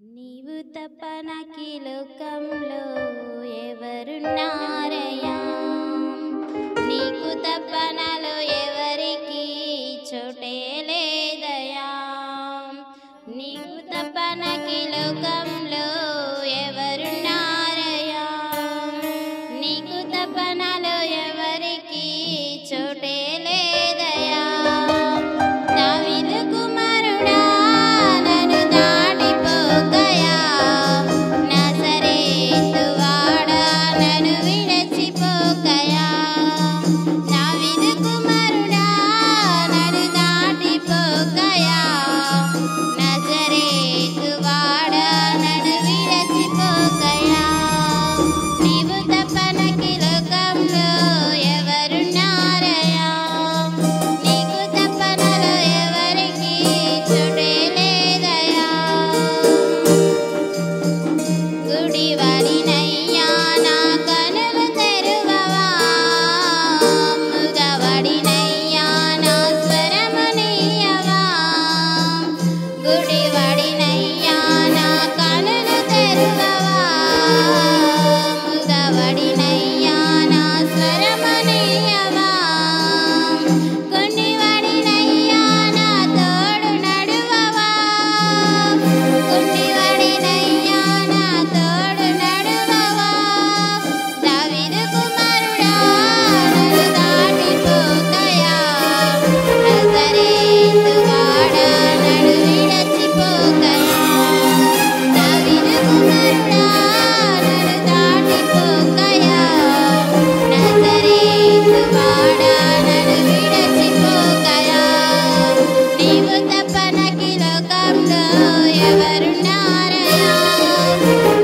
నీవు తప్ప నాకీ లోకంలో ఎవరున్నారయ్యా? నీకు తప్ప నాలో ఎవరికి చోటే లేదయ్యా. నీకు తప్ప నాకీ లోకంలో ఎవరున్నారయ్యా? నీకు తప్ప నాలో ఎవరికి చోటే లేదయ్యా. దావీదు కుమారుడా నన్ను దాటిపోకయా, నజరేతు వాడా నన్ను విడిచిపోకయా. దావీదు కుమారుడా నన్ను దాటిపోకయా, నజరేతు వాడా నన్ను విడిచిపోకయా. నీవు తప్ప నాకీ లోకంలో ఎవరున్నారయ్యా? నీకు తప్ప నాలో ఎవరికి చోటే లేదయ్యా. గుడివాడినయ్యా నా కనులు తెరువవా, మూగవాడినయ్యా నా స్వరమునియ్యవా. గుడివాడినయ్యా నా కనులు తెరువవా, మూగవాడినయ్యా నా స్వరమునియ్యవా. కుంటివాడినయ్యా నా తోడు నడువవా, కుంటివాడినయ్యా నా తోడు నడువవా. దావీదు కుమారుడా నన్ను దాటిపోకయా, నజరేతు వాడా నన్ను విడిచిపోకయా. దావీదు కుమారుడా నన్ను దాటిపోకయా, నజరేతు వాడా నన్ను విడిచిపోకయా. నీవు తప్ప నాకీ లోకంలో ఎవరున్నారయ్యా?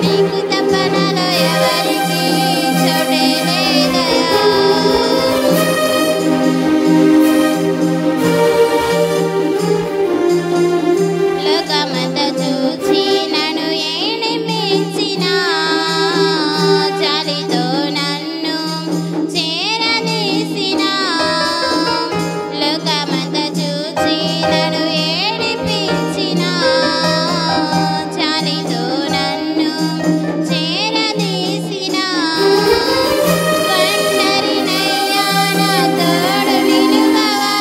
నీకు తప్ప నాలో ఎవరికి చోటే లేదయ్యా. లోకమంతా చూచి నన్ను ఏడిపించినా, జాలితో నన్ను చేరదీసినా. లోకమంతా చూచి నన్ను ఏడిపించినా, జాలితో నన్ను చేరదీసినా. ఒంటరినయ్యా నా తోడు నిలువవా,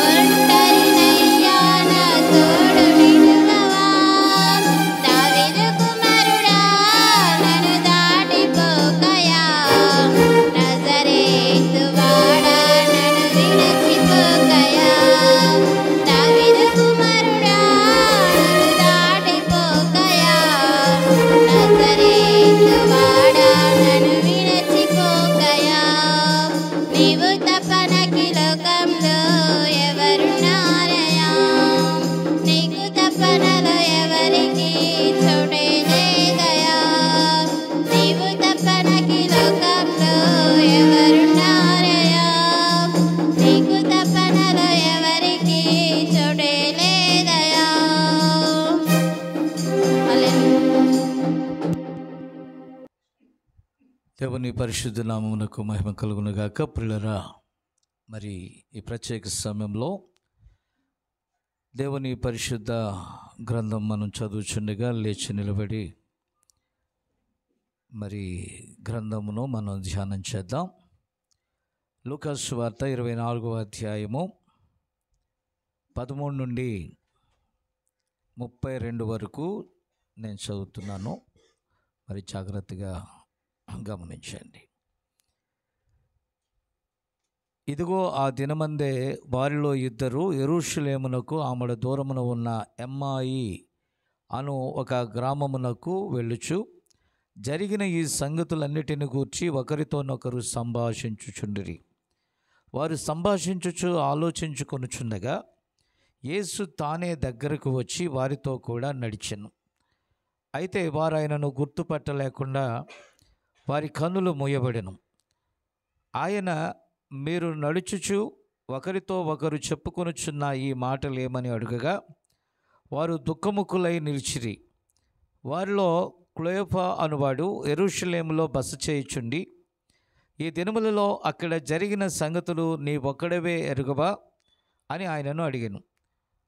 ఒంటరినయ్యా నా తోడు నిలువవా. దావీదు కుమారుడా నన్ను దాటిపోకయా, నజరేతు వాడా నన్ను విడిచిపోకయా. దావీదు కుమారుడా నన్ను దాటిపోకయా, నజరేతు వాడా నన్ను విడిచిపోకయా. నీవు తప్ప నాకీ లోకంలో ఎవరున్నారయ్యా? నీకు తప్ప నాలో ఎవరికి చోటే లేదయ్యా. నీవు తప్ప నాకీ లోకంలో ఎవరున్నారయ్యా? నీకు తప్ప నాలో ఎవరికి చోటే లేదయ్యా. దేవుని పరిశుద్ధ నామమునకు మహిమ కలుగును గాక. ప్రియులరా, మరి ఈ ప్రత్యేక సమయంలో దేవుని పరిశుద్ధ గ్రంథం మనం చదువుచుండగా లేచి నిలబడి మరి గ్రంథమును మనం ధ్యానం చేద్దాం. లూకాసు సువార్త 24వ అధ్యాయము 13 నుండి 32 వరకు నేను చదువుతున్నాను. మరి జాగ్రత్తగా గమనించండి. ఇదిగో ఆ దినమందే వారిలో ఇద్దరు యెరూషలేమునకు ఆమడ దూరమున ఉన్న ఎమ్మాయి అను ఒక గ్రామమునకు వెళ్ళుచు జరిగిన ఈ సంగతులన్నిటిని గూర్చి ఒకరితోనొకరు సంభాషించుచుండిరి. వారు సంభాషించుచు ఆలోచించుకొనుచుండగా యేసు తానే దగ్గరకు వచ్చి వారితో కూడా నడిచెను. అయితే వారు ఆయనను గుర్తుపట్టలేకుండా వారి కన్నులు మూయబడెను. ఆయన, మీరు నడుచుచు ఒకరితో ఒకరు చెప్పుకొనుచున్న ఈ మాటలేమని అడుగగా వారు దుఃఖముఖులై నిలిచిరి. వారిలో క్లోయొపా అనువాడు యెరూషలేములో బస చేయుచుండి, ఈ దినములలో అక్కడ జరిగిన సంగతులు నీ ఒక్కడవే ఎరుగవా అని ఆయనను అడిగాను.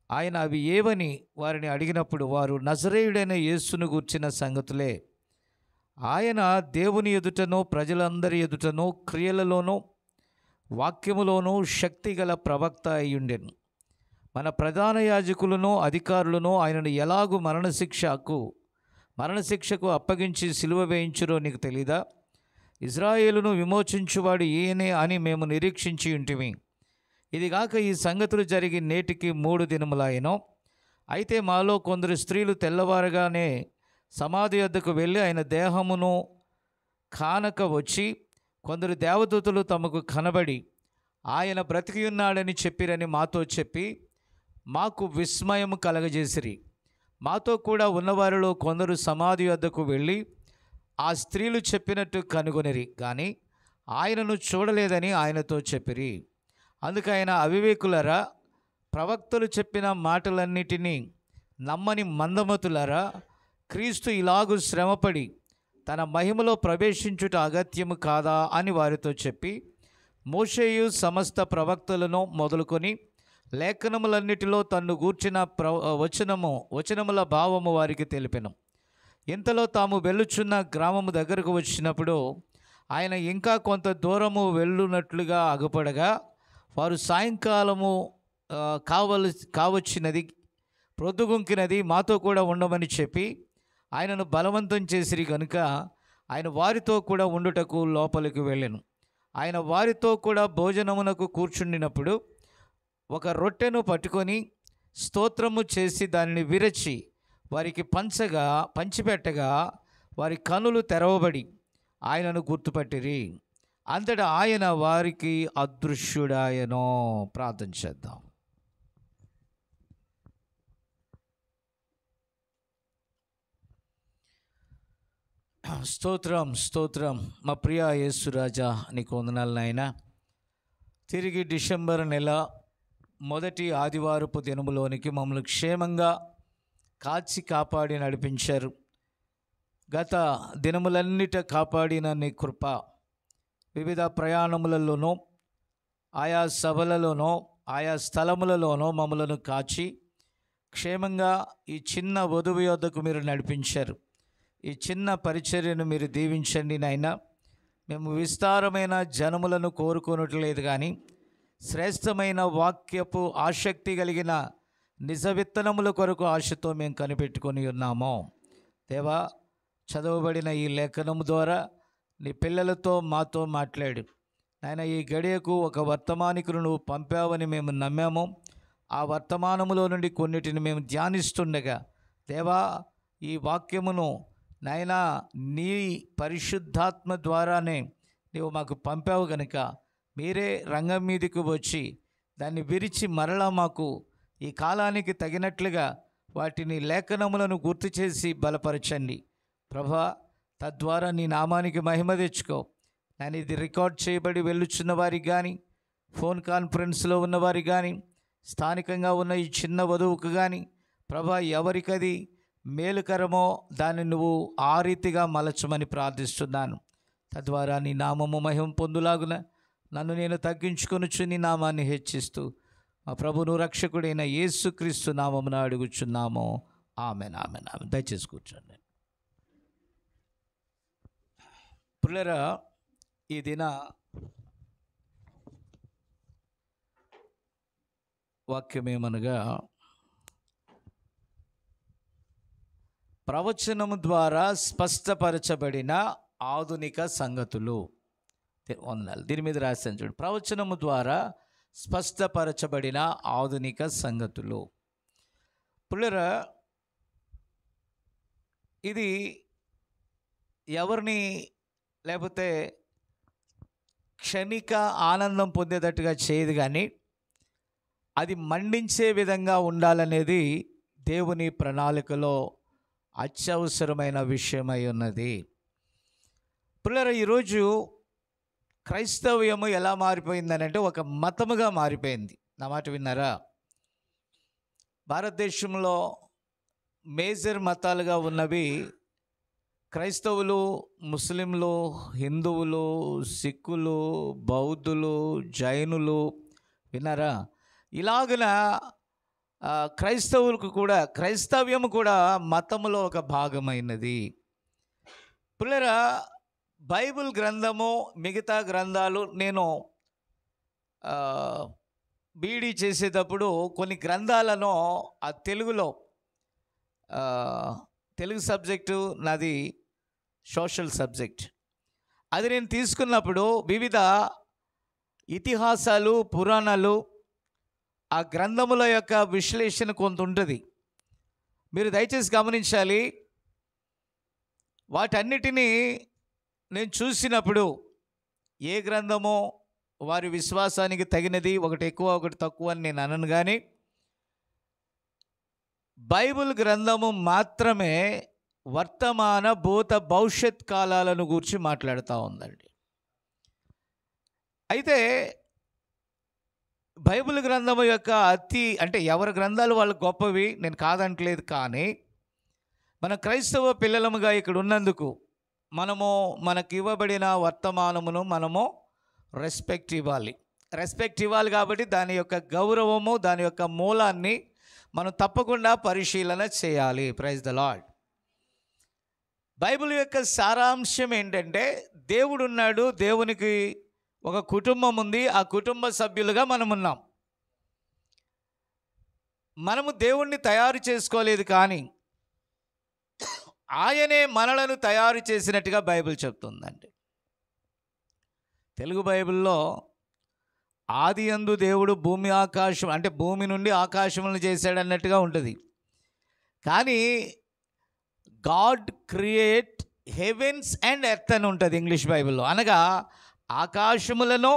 ఆయన అవి ఏవని వారిని అడిగినప్పుడు వారు నజరేయుడైన యేసును గూర్చిన సంగతులే. ఆయన దేవుని ఎదుటనో ప్రజలందరి ఎదుటనో క్రియలలోనూ వాక్యములోనూ శక్తిగల ప్రవక్త అయ్యుండెను. మన ప్రధాన యాజకులను అధికారులను ఆయనను ఎలాగూ మరణశిక్షకు అప్పగించి సిలువ వేయించురో నీకు తెలీదా? ఇజ్రాయేలును విమోచించువాడు ఈయనే అని మేము నిరీక్షించి ఉంటిమి. ఇదిగాక ఈ సంగతులు జరిగి నేటికి 3 దినములాయెను. అయితే మాలో కొందరు స్త్రీలు తెల్లవారగానే సమాధి వద్దకు వెళ్ళి ఆయన దేహమును కానక వచ్చి, కొందరు దేవదూతలు తమకు కనబడి ఆయన బ్రతికి ఉన్నాడని చెప్పిరని మాతో చెప్పి మాకు విస్మయం కలగజేసిరి. మాతో కూడా ఉన్నవారిలో కొందరు సమాధి వద్దకు వెళ్ళి ఆ స్త్రీలు చెప్పినట్టు కనుగొనిరి, కానీ ఆయనను చూడలేదని ఆయనతో చెప్పిరి. అందుకు ఆయన, అవివేకులరా, ప్రవక్తలు చెప్పిన మాటలన్నిటినీ నమ్మని మందమతులరా, క్రీస్తు ఇలాగు శ్రమపడి తన మహిమలో ప్రవేశించుట అగత్యము కాదా అని వారితో చెప్పి, మోషేయు సమస్త ప్రవక్తలను మొదలుకొని లేఖనములన్నిటిలో తన్ను గూర్చిన వచనముల భావము వారికి తెలిపెను. ఇంతలో తాము వెళ్ళుచున్న గ్రామము దగ్గరకు వచ్చినప్పుడు ఆయన ఇంకా కొంత దూరము వెళ్ళునట్లుగా అగుపడగా, వారు సాయంకాలము కావచ్చినది, ప్రొద్దుగుంకినది, మాతో కూడా ఉండమని చెప్పి ఆయనను బలవంతం చేసిరి కనుక ఆయన వారితో కూడా ఉండుటకు లోపలికి వెళ్ళెను. ఆయన వారితో కూడా భోజనమునకు కూర్చుండినప్పుడు ఒక రొట్టెను పట్టుకొని స్తోత్రము చేసి దానిని విరచి వారికి పంచిపెట్టగా వారి కనులు తెరవబడి ఆయనను గుర్తుపట్టిరి. అంతటా ఆయన వారికి అదృశ్యుడాయనో. ప్రార్థన చేద్దాం. స్తోత్రం మా ప్రియ యేసురాజా, నీకు వందనాలు నాయనా. తిరిగి డిసెంబర్ నెల మొదటి ఆదివారపు దినములోనికి మమ్మల్ని క్షేమంగా కాచి కాపాడి నడిపించారు. గత దినములన్నిట కాపాడిన నీ కృప, వివిధ ప్రయాణములలోనూ, ఆయా సభలలోనూ, ఆయా స్థలములలోనూ మమ్మలను కాచి క్షేమంగా ఈ చిన్న వధువు యొద్దకు మీరు నడిపించారు. ఈ చిన్న పరిచర్యను మీరు దీవించండి నాయనా. మేము విస్తారమైన జనములను కోరుకోనట్లేదు, కానీ శ్రేష్టమైన వాక్యపు ఆసక్తి కలిగిన నిజ విత్తనముల కొరకు ఆశతో మేము కనిపెట్టుకొని ఉన్నాము. దేవా, చదవబడిన ఈ లేఖనము ద్వారా నీ పిల్లలతో మాతో మాట్లాడు నాయన. ఈ గడియకు ఒక వర్తమానికును నువ్వు పంపావని మేము నమ్మాము. ఆ వర్తమానములో నుండి కొన్నిటిని మేము ధ్యానిస్తుండగా, దేవా, ఈ వాక్యమును నాయన నీ పరిశుద్ధాత్మ ద్వారానే నీవు మాకు పంపావు గనుక మీరే రంగం మీదకు వచ్చి దాన్ని విరిచి మరలా మాకు ఈ కాలానికి తగినట్లుగా వాటిని లేఖనములను గుర్తు చేసి బలపరచండి ప్రభా. తద్వారా నీ నామానికి మహిమ తెచ్చుకో. నేను ఇది రికార్డ్ చేయబడి వెళ్ళుచున్న వారికి కానీ, ఫోన్ కాన్ఫరెన్స్లో ఉన్నవారికి కానీ, స్థానికంగా ఉన్న ఈ చిన్న వధువుకు కానీ ప్రభా, ఎవరికది మేలుకరమో దాన్ని నువ్వు ఆ రీతిగా మలచమని ప్రార్థిస్తున్నాను. తద్వారా నీ నామము మహిమ పొందులాగున నన్ను నేను తగ్గించుకొనుచు నీ నామాన్ని హెచ్చిస్తూ మా ప్రభును రక్షకుడైన యేసుక్రీస్తు నామమున అడుగుచున్నాము. Amen, amen, amen. దయచేసి కూర్చోండి. ప్రియులారా, ఈ దిన వాక్యమేమనగా, ప్రవచనము ద్వారా స్పష్టపరచబడిన ఆధునిక సంగతులు. దీని మీద రాశాను చూడండి. ప్రవచనము ద్వారా స్పష్టపరచబడిన ఆధునిక సంగతులు. ప్రియులారా, ఇది ఎవరిని లేకపోతే క్షణిక ఆనందం పొందేటట్టుగా చేయదు, కానీ అది మండించే విధంగా ఉండాలనేది దేవుని ప్రణాళికలో అత్యవసరమైన విషయమై ఉన్నది. ప్రియులారా, ఈరోజు క్రైస్తవ్యము ఎలా మారిపోయిందని అంటే ఒక మతముగా మారిపోయింది. నా మాట విన్నారా? భారతదేశంలో మేజర్ మతాలుగా ఉన్నవి క్రైస్తవులు, ముస్లింలు, హిందువులు, సిక్కులు, బౌద్ధులు, జైనులు. విన్నారా? ఇలాగున క్రైస్తవులకు కూడా క్రైస్తవ్యము కూడా మతములో ఒక భాగమైనది. పిల్లరా, బైబిల్ గ్రంథము మిగతా గ్రంథాలు నేను బీడీ చేసేటప్పుడు కొన్ని గ్రంథాలను ఆ తెలుగు సబ్జెక్టు నాది సోషల్ సబ్జెక్ట్. అది నేను తీసుకున్నప్పుడు వివిధ ఇతిహాసాలు, పురాణాలు, ఆ గ్రంథముల యొక్క విశ్లేషణ కొంత ఉంటుంది. మీరు దయచేసి గమనించాలి. వాటన్నిటినీ నేను చూసినప్పుడు ఏ గ్రంథమో వారి విశ్వాసానికి తగినది, ఒకటి ఎక్కువ ఒకటి తక్కువ అని నేను అనను. కానీ బైబిల్ గ్రంథము మాత్రమే వర్తమాన, భూత, భవిష్యత్ కాలాలను గురించి మాట్లాడుతూ ఉందండి. అయితే బైబిల్ గ్రంథము యొక్క ఎవరి గ్రంథాలు వాళ్ళు గొప్పవి, నేను కాదంటలేదు. కానీ మన క్రైస్తవ పిల్లలముగా ఇక్కడ ఉన్నందుకు మనకు ఇవ్వబడిన వర్తమానమును మనము రెస్పెక్ట్ ఇవ్వాలి కాబట్టి దాని యొక్క గౌరవము, దాని యొక్క మూలాన్ని మనం తప్పకుండా పరిశీలన చేయాలి. Praise the lord. బైబిల్ యొక్క సారాంశం ఏంటంటే, దేవుడు ఉన్నాడు, దేవునికి ఒక కుటుంబం ఉంది, ఆ కుటుంబ సభ్యులుగా మనం ఉన్నాం. మనము దేవుణ్ణి తయారు చేసుకోలేదు, కానీ ఆయనే మనలను తయారు చేసినట్టుగా బైబిల్ చెప్తుందండి. తెలుగు బైబిల్లో ఆదియందు దేవుడు భూమి నుండి ఆకాశములను చేశాడు అన్నట్టుగా ఉంటుంది. కానీ God create heavens and earth అని ఉంటుంది ఇంగ్లీష్ బైబిల్లో. అనగా ఆకాశములను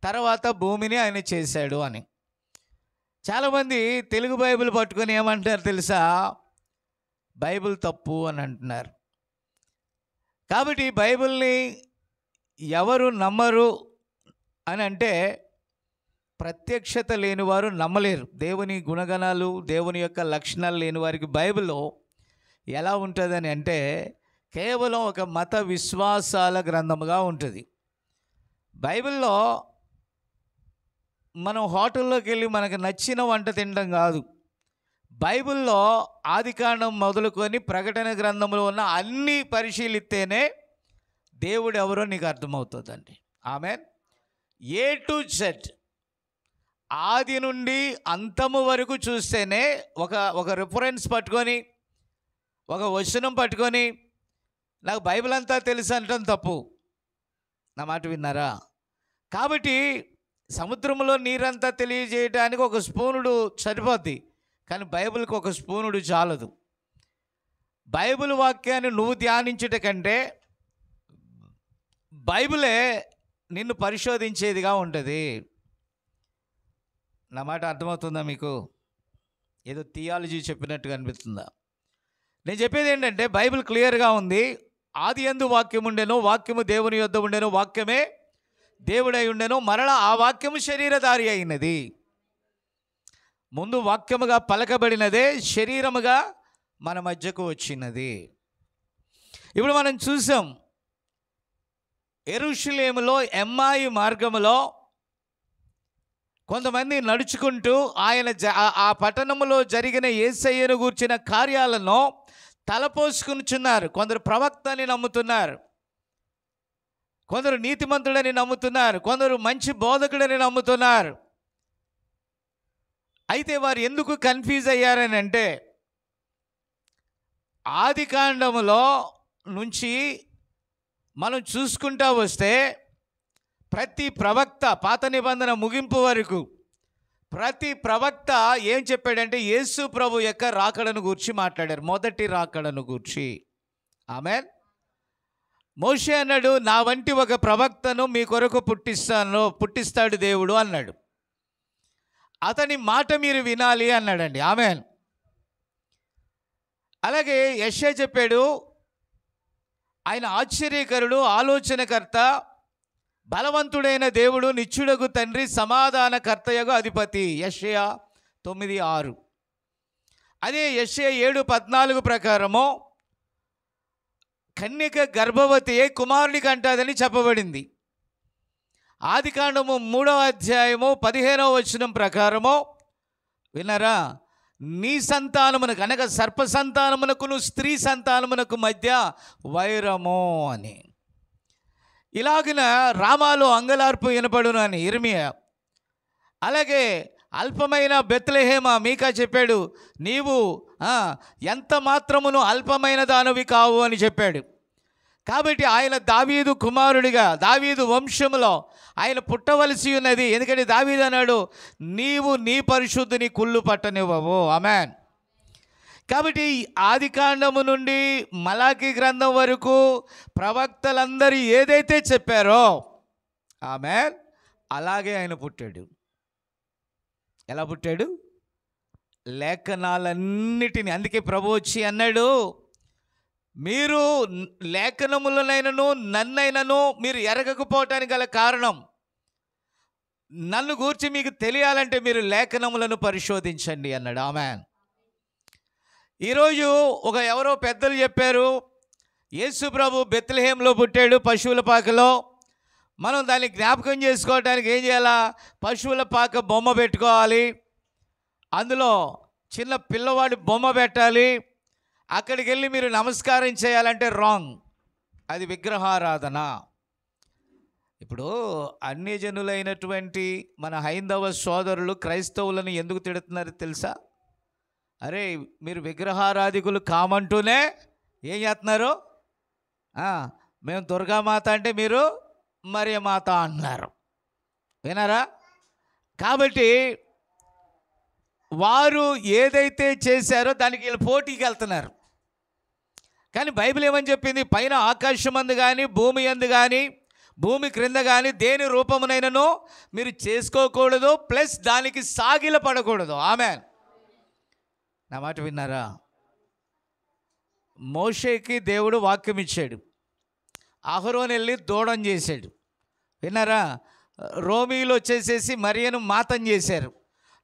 తర్వాత భూమిని ఆయన చేశాడు అని. చాలామంది తెలుగు బైబిల్ పట్టుకొని ఏమంటారు తెలుసా? బైబిల్ తప్పు అని అంటున్నారు. కాబట్టి బైబిల్ని ఎవరు నమ్మరు అని అంటే, ప్రత్యక్షత లేనివారు నమ్మలేరు. దేవుని గుణగణాలు, దేవుని యొక్క లక్షణాలు లేని వారికి బైబిల్లో ఎలా ఉంటుందని అంటే, కేవలం ఒక మత విశ్వాసాల గ్రంథముగా ఉంటుంది. బైబిల్లో మనం హోటల్లోకి వెళ్ళి మనకు నచ్చిన వంట తినడం కాదు. బైబిల్లో ఆదికాండం మొదలుకొని ప్రకటన గ్రంథంలో ఉన్న అన్నీ పరిశీలిస్తేనే దేవుడు ఎవరో నీకు అర్థమవుతుందండి. ఆమేన్. ఏ టు జెడ్, ఆది నుండి అంతము వరకు చూస్తేనే ఒక రిఫరెన్స్ పట్టుకొని, ఒక వచనం పట్టుకొని నాకు బైబిల్ అంతా తెలుసు అనటం తప్పు. నా మాట విన్నారా? కాబట్టి సముద్రంలో నీరంతా తెలియజేయడానికి ఒక స్పూనుడు సరిపోద్ది, కానీ బైబిల్కి ఒక స్పూనుడు చాలదు. బైబిల్ వాక్యాన్ని నువ్వు ధ్యానించుట కంటే బైబిలే నిన్ను పరిశోధించేదిగా ఉంటుంది. నా మాట అర్థమవుతుందా మీకు? ఏదో థియాలజీ చెప్పినట్టుగా అనిపిస్తుందా? నేను చెప్పేది ఏంటంటే, బైబిల్ క్లియర్గా ఉంది. ఆది యందు వాక్యం ఉండెను, వాక్యము దేవుని యొద్ద ఉండెను, వాక్యమే దేవుడై ఉండెను, మరలా ఆ వాక్యము శరీరధారి అయినది. ముందు వాక్యముగా పలకబడినదే శరీరముగా మన మధ్యకు వచ్చినది. ఇప్పుడు మనం చూసాం, యెరూషలేములో ఎమ్మాయి మార్గములో కొంతమంది నడుచుకుంటూ ఆ పట్టణములో జరిగిన యేసయ్యను గూర్చిన కార్యాలను తలపోసుకునిచున్నారు. కొందరు ప్రవక్తని నమ్ముతున్నారు, కొందరు నీతిమంతుడని నమ్ముతున్నారు, కొందరు మంచి బోధకుడని నమ్ముతున్నారు. అయితే వారు ఎందుకు కన్ఫ్యూజ్ అయ్యారని అంటే, ఆదికాండములో నుంచి మనం చూసుకుంటా వస్తే ప్రతి ప్రవక్త, పాత నిబంధన ముగింపు వరకు ప్రతి ప్రవక్త ఏం చెప్పాడంటే, యేసు ప్రభు యొక్క రాకడను గూర్చి మాట్లాడారు, మొదటి రాకడను గూర్చి. ఆమేన్. మోషే అన్నాడు, నా వంటి ఒక ప్రవక్తను మీ కొరకు పుట్టిస్తాడు దేవుడు అన్నాడు. అతని మాట మీరు వినాలి అన్నాడండి. ఆమేన్. అలాగే యెషయా చెప్పాడు, ఆయన ఆశ్చర్యకరుడు, ఆలోచనకర్త, బలవంతుడైన దేవుడు, నిత్యుడగు తండ్రి, సమాధానకర్తయగు అధిపతి. యెషయా 9:6. అదే యెషయా 7:14 ప్రకారము కన్యక గర్భవతి కుమారునికి అంటాదని చెప్పబడింది. ఆదికాండము 3వ అధ్యాయము 15వ వచనం ప్రకారము విన్నారా? నీ సంతానమునకు అనగా సర్ప సంతానమునకును స్త్రీ సంతానమునకు మధ్య వైరము అని. ఇలాగిన రామాలో అంగలార్పు వినపడును అని ఇర్మియా. అలాగే అల్పమైన బెత్లెహేమ మీకా చెప్పాడు, నీవు ఎంత మాత్రమును అల్పమైన దానవి కావు అని చెప్పాడు. కాబట్టి ఆయన దావీదు కుమారుడిగా దావీదు వంశములో ఆయన పుట్టవలసి ఉన్నది. ఎందుకంటే దావీదు అన్నాడు, నీవు నీ పరిశుద్ధిని కుళ్ళు పట్టనివ్వవు. ఆమేన్. కాబట్టి ఆది కాండము నుండి మలాకి గ్రంథం వరకు ప్రవక్తలందరూ ఏదైతే చెప్పారో ఆమేన్, అలాగే ఆయన పుట్టాడు. ఎలా పుట్టాడు? లేఖనాలన్నిటినీ. అందుకే ప్రభు వచ్చి అన్నాడు, మీరు లేఖనములనైనను నన్నైనను మీరు ఎరగకపోవటానికి గల కారణం, నన్ను గూర్చి మీకు తెలియాలంటే మీరు లేఖనములను పరిశోధించండి అన్నాడు. ఆమేన్. ఈరోజు ఎవరో పెద్దలు చెప్పారు, యేసు ప్రభు బెత్లెహేంలో పుట్టాడు, పశువుల పాకలో. మనం దాన్ని జ్ఞాపకం చేసుకోవడానికి ఏం చేయాలా? పశువుల పాక బొమ్మ పెట్టుకోవాలి, అందులో చిన్న పిల్లవాడి బొమ్మ పెట్టాలి. అక్కడికి వెళ్ళి మీరు నమస్కారం చేయాలంటే రాంగ్, అది విగ్రహారాధన. ఇప్పుడు అన్యజనులైనటువంటి మన హైందవ సోదరులు క్రైస్తవులను ఎందుకు తిడుతున్నారు తెలుసా? అరే, మీరు విగ్రహారాధికులు కామంటూనే ఏం చేస్తున్నారు? మేము దుర్గామాత అంటే మీరు మరియమాత అంటున్నారు. వినారా? కాబట్టి వారు ఏదైతే చేశారో దానికి వీళ్ళు పోటీకి వెళ్తున్నారు. కానీ బైబిల్ ఏమని చెప్పింది? పైన ఆకాశమందు కానీ భూమి యందు కానీ భూమి క్రింద కానీ దేని రూపమునైనను మీరు చేసుకోకూడదు, ప్లస్ దానికి సాగిల పడకూడదు. ఆమేన్. నా మాట విన్నారా? మోషేకి దేవుడు వాక్యం ఇచ్చాడు, అహరోను వెళ్ళి దూడం చేశాడు. విన్నారా? రోమీలు వచ్చేసేసి మరియను మాతం చేశారు.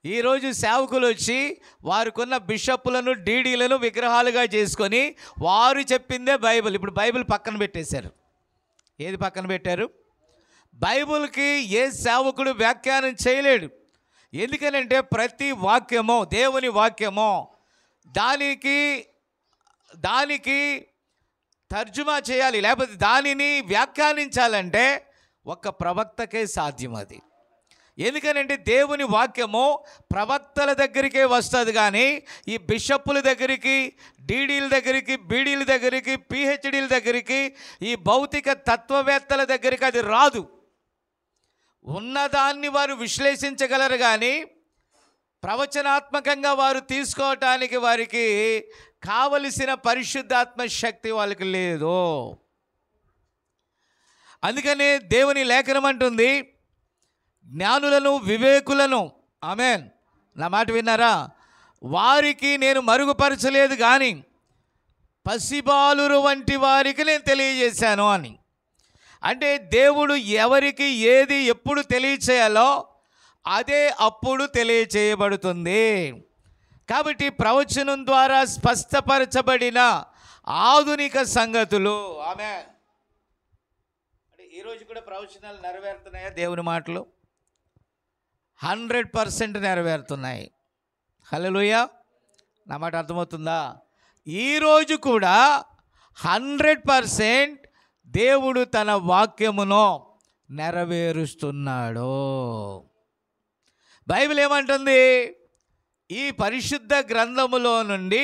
ఈరోజు సేవకులు వచ్చి వారికున్న బిషప్పులను డీడీలను విగ్రహాలుగా చేసుకొని వారు చెప్పిందే బైబిల్. ఇప్పుడు బైబిల్ పక్కన పెట్టేశారు. ఏది పక్కన పెట్టారు? బైబిల్కి ఏ సేవకుడు వ్యాఖ్యానం చేయలేడు. ఎందుకనంటే ప్రతి వాక్యమో దేవుని వాక్యమో దానికి తర్జుమా చేయాలి, లేకపోతే దానిని వ్యాఖ్యానించాలంటే ఒక్క ప్రవక్తకే సాధ్యం అది. ఎందుకనంటే దేవుని వాక్యము ప్రవక్తల దగ్గరికే వస్తుంది, కానీ ఈ బిషప్పుల దగ్గరికి, డీడీల దగ్గరికి, బీడీల దగ్గరికి, పిహెచ్డీల దగ్గరికి, ఈ భౌతిక తత్వవేత్తల దగ్గరికి అది రాదు. ఉన్నదాన్ని వారు విశ్లేషించగలరు, కానీ ప్రవచనాత్మకంగా వారు తీసుకోవటానికి వారికి కావలసిన పరిశుద్ధాత్మ శక్తి వాళ్ళకి లేదు. అందుకనే దేవుని లేఖనం అంటుంది, జ్ఞానులను వివేకులను, ఆమేన్, నా మాట విన్నారా, వారికి నేను మరుగుపరచలేదు కానీ పసిబాలురు వంటి వారికి నేను తెలియజేశాను అని. అంటే దేవుడు ఎవరికి ఏది ఎప్పుడు తెలియచేయాలో అదే అప్పుడు తెలియచేయబడుతుంది. కాబట్టి ప్రవచనం ద్వారా స్పష్టపరచబడిన ఆధునిక సంగతులు, ఆమేన్. అంటే ఈరోజు కూడా ప్రవచనాలు నెరవేరుతున్నాయా? దేవుని మాటలు 100% నెరవేరుతున్నాయి. హల్లెలూయా. నా మాట అర్థమవుతుందా? ఈరోజు కూడా 100% దేవుడు తన వాక్యమును నెరవేరుస్తున్నాడు. బైబిల్ ఏమంటుంది? ఈ పరిశుద్ధ గ్రంథములో నుండి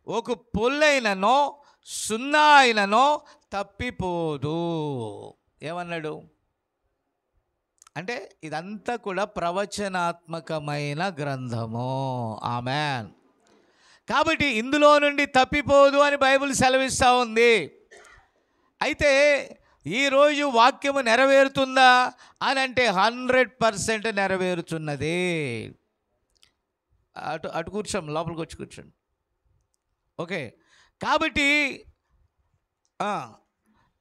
ఒక పొల్లైననో సున్నా అయిననో తప్పిపోదు. ఏమన్నాడు? అంటే ఇదంతా కూడా ప్రవచనాత్మకమైన గ్రంథము. ఆమేన్. కాబట్టి ఇందులో నుండి తప్పిపోదు అని బైబిల్ సెలవిస్తూ ఉంది. అయితే ఈరోజు వాక్యము నెరవేరుతుందా అని అంటే 100% నెరవేరుతున్నది. అటు కూర్చోం, లోపలికి వచ్చి కూర్చోండి. ఓకే. కాబట్టి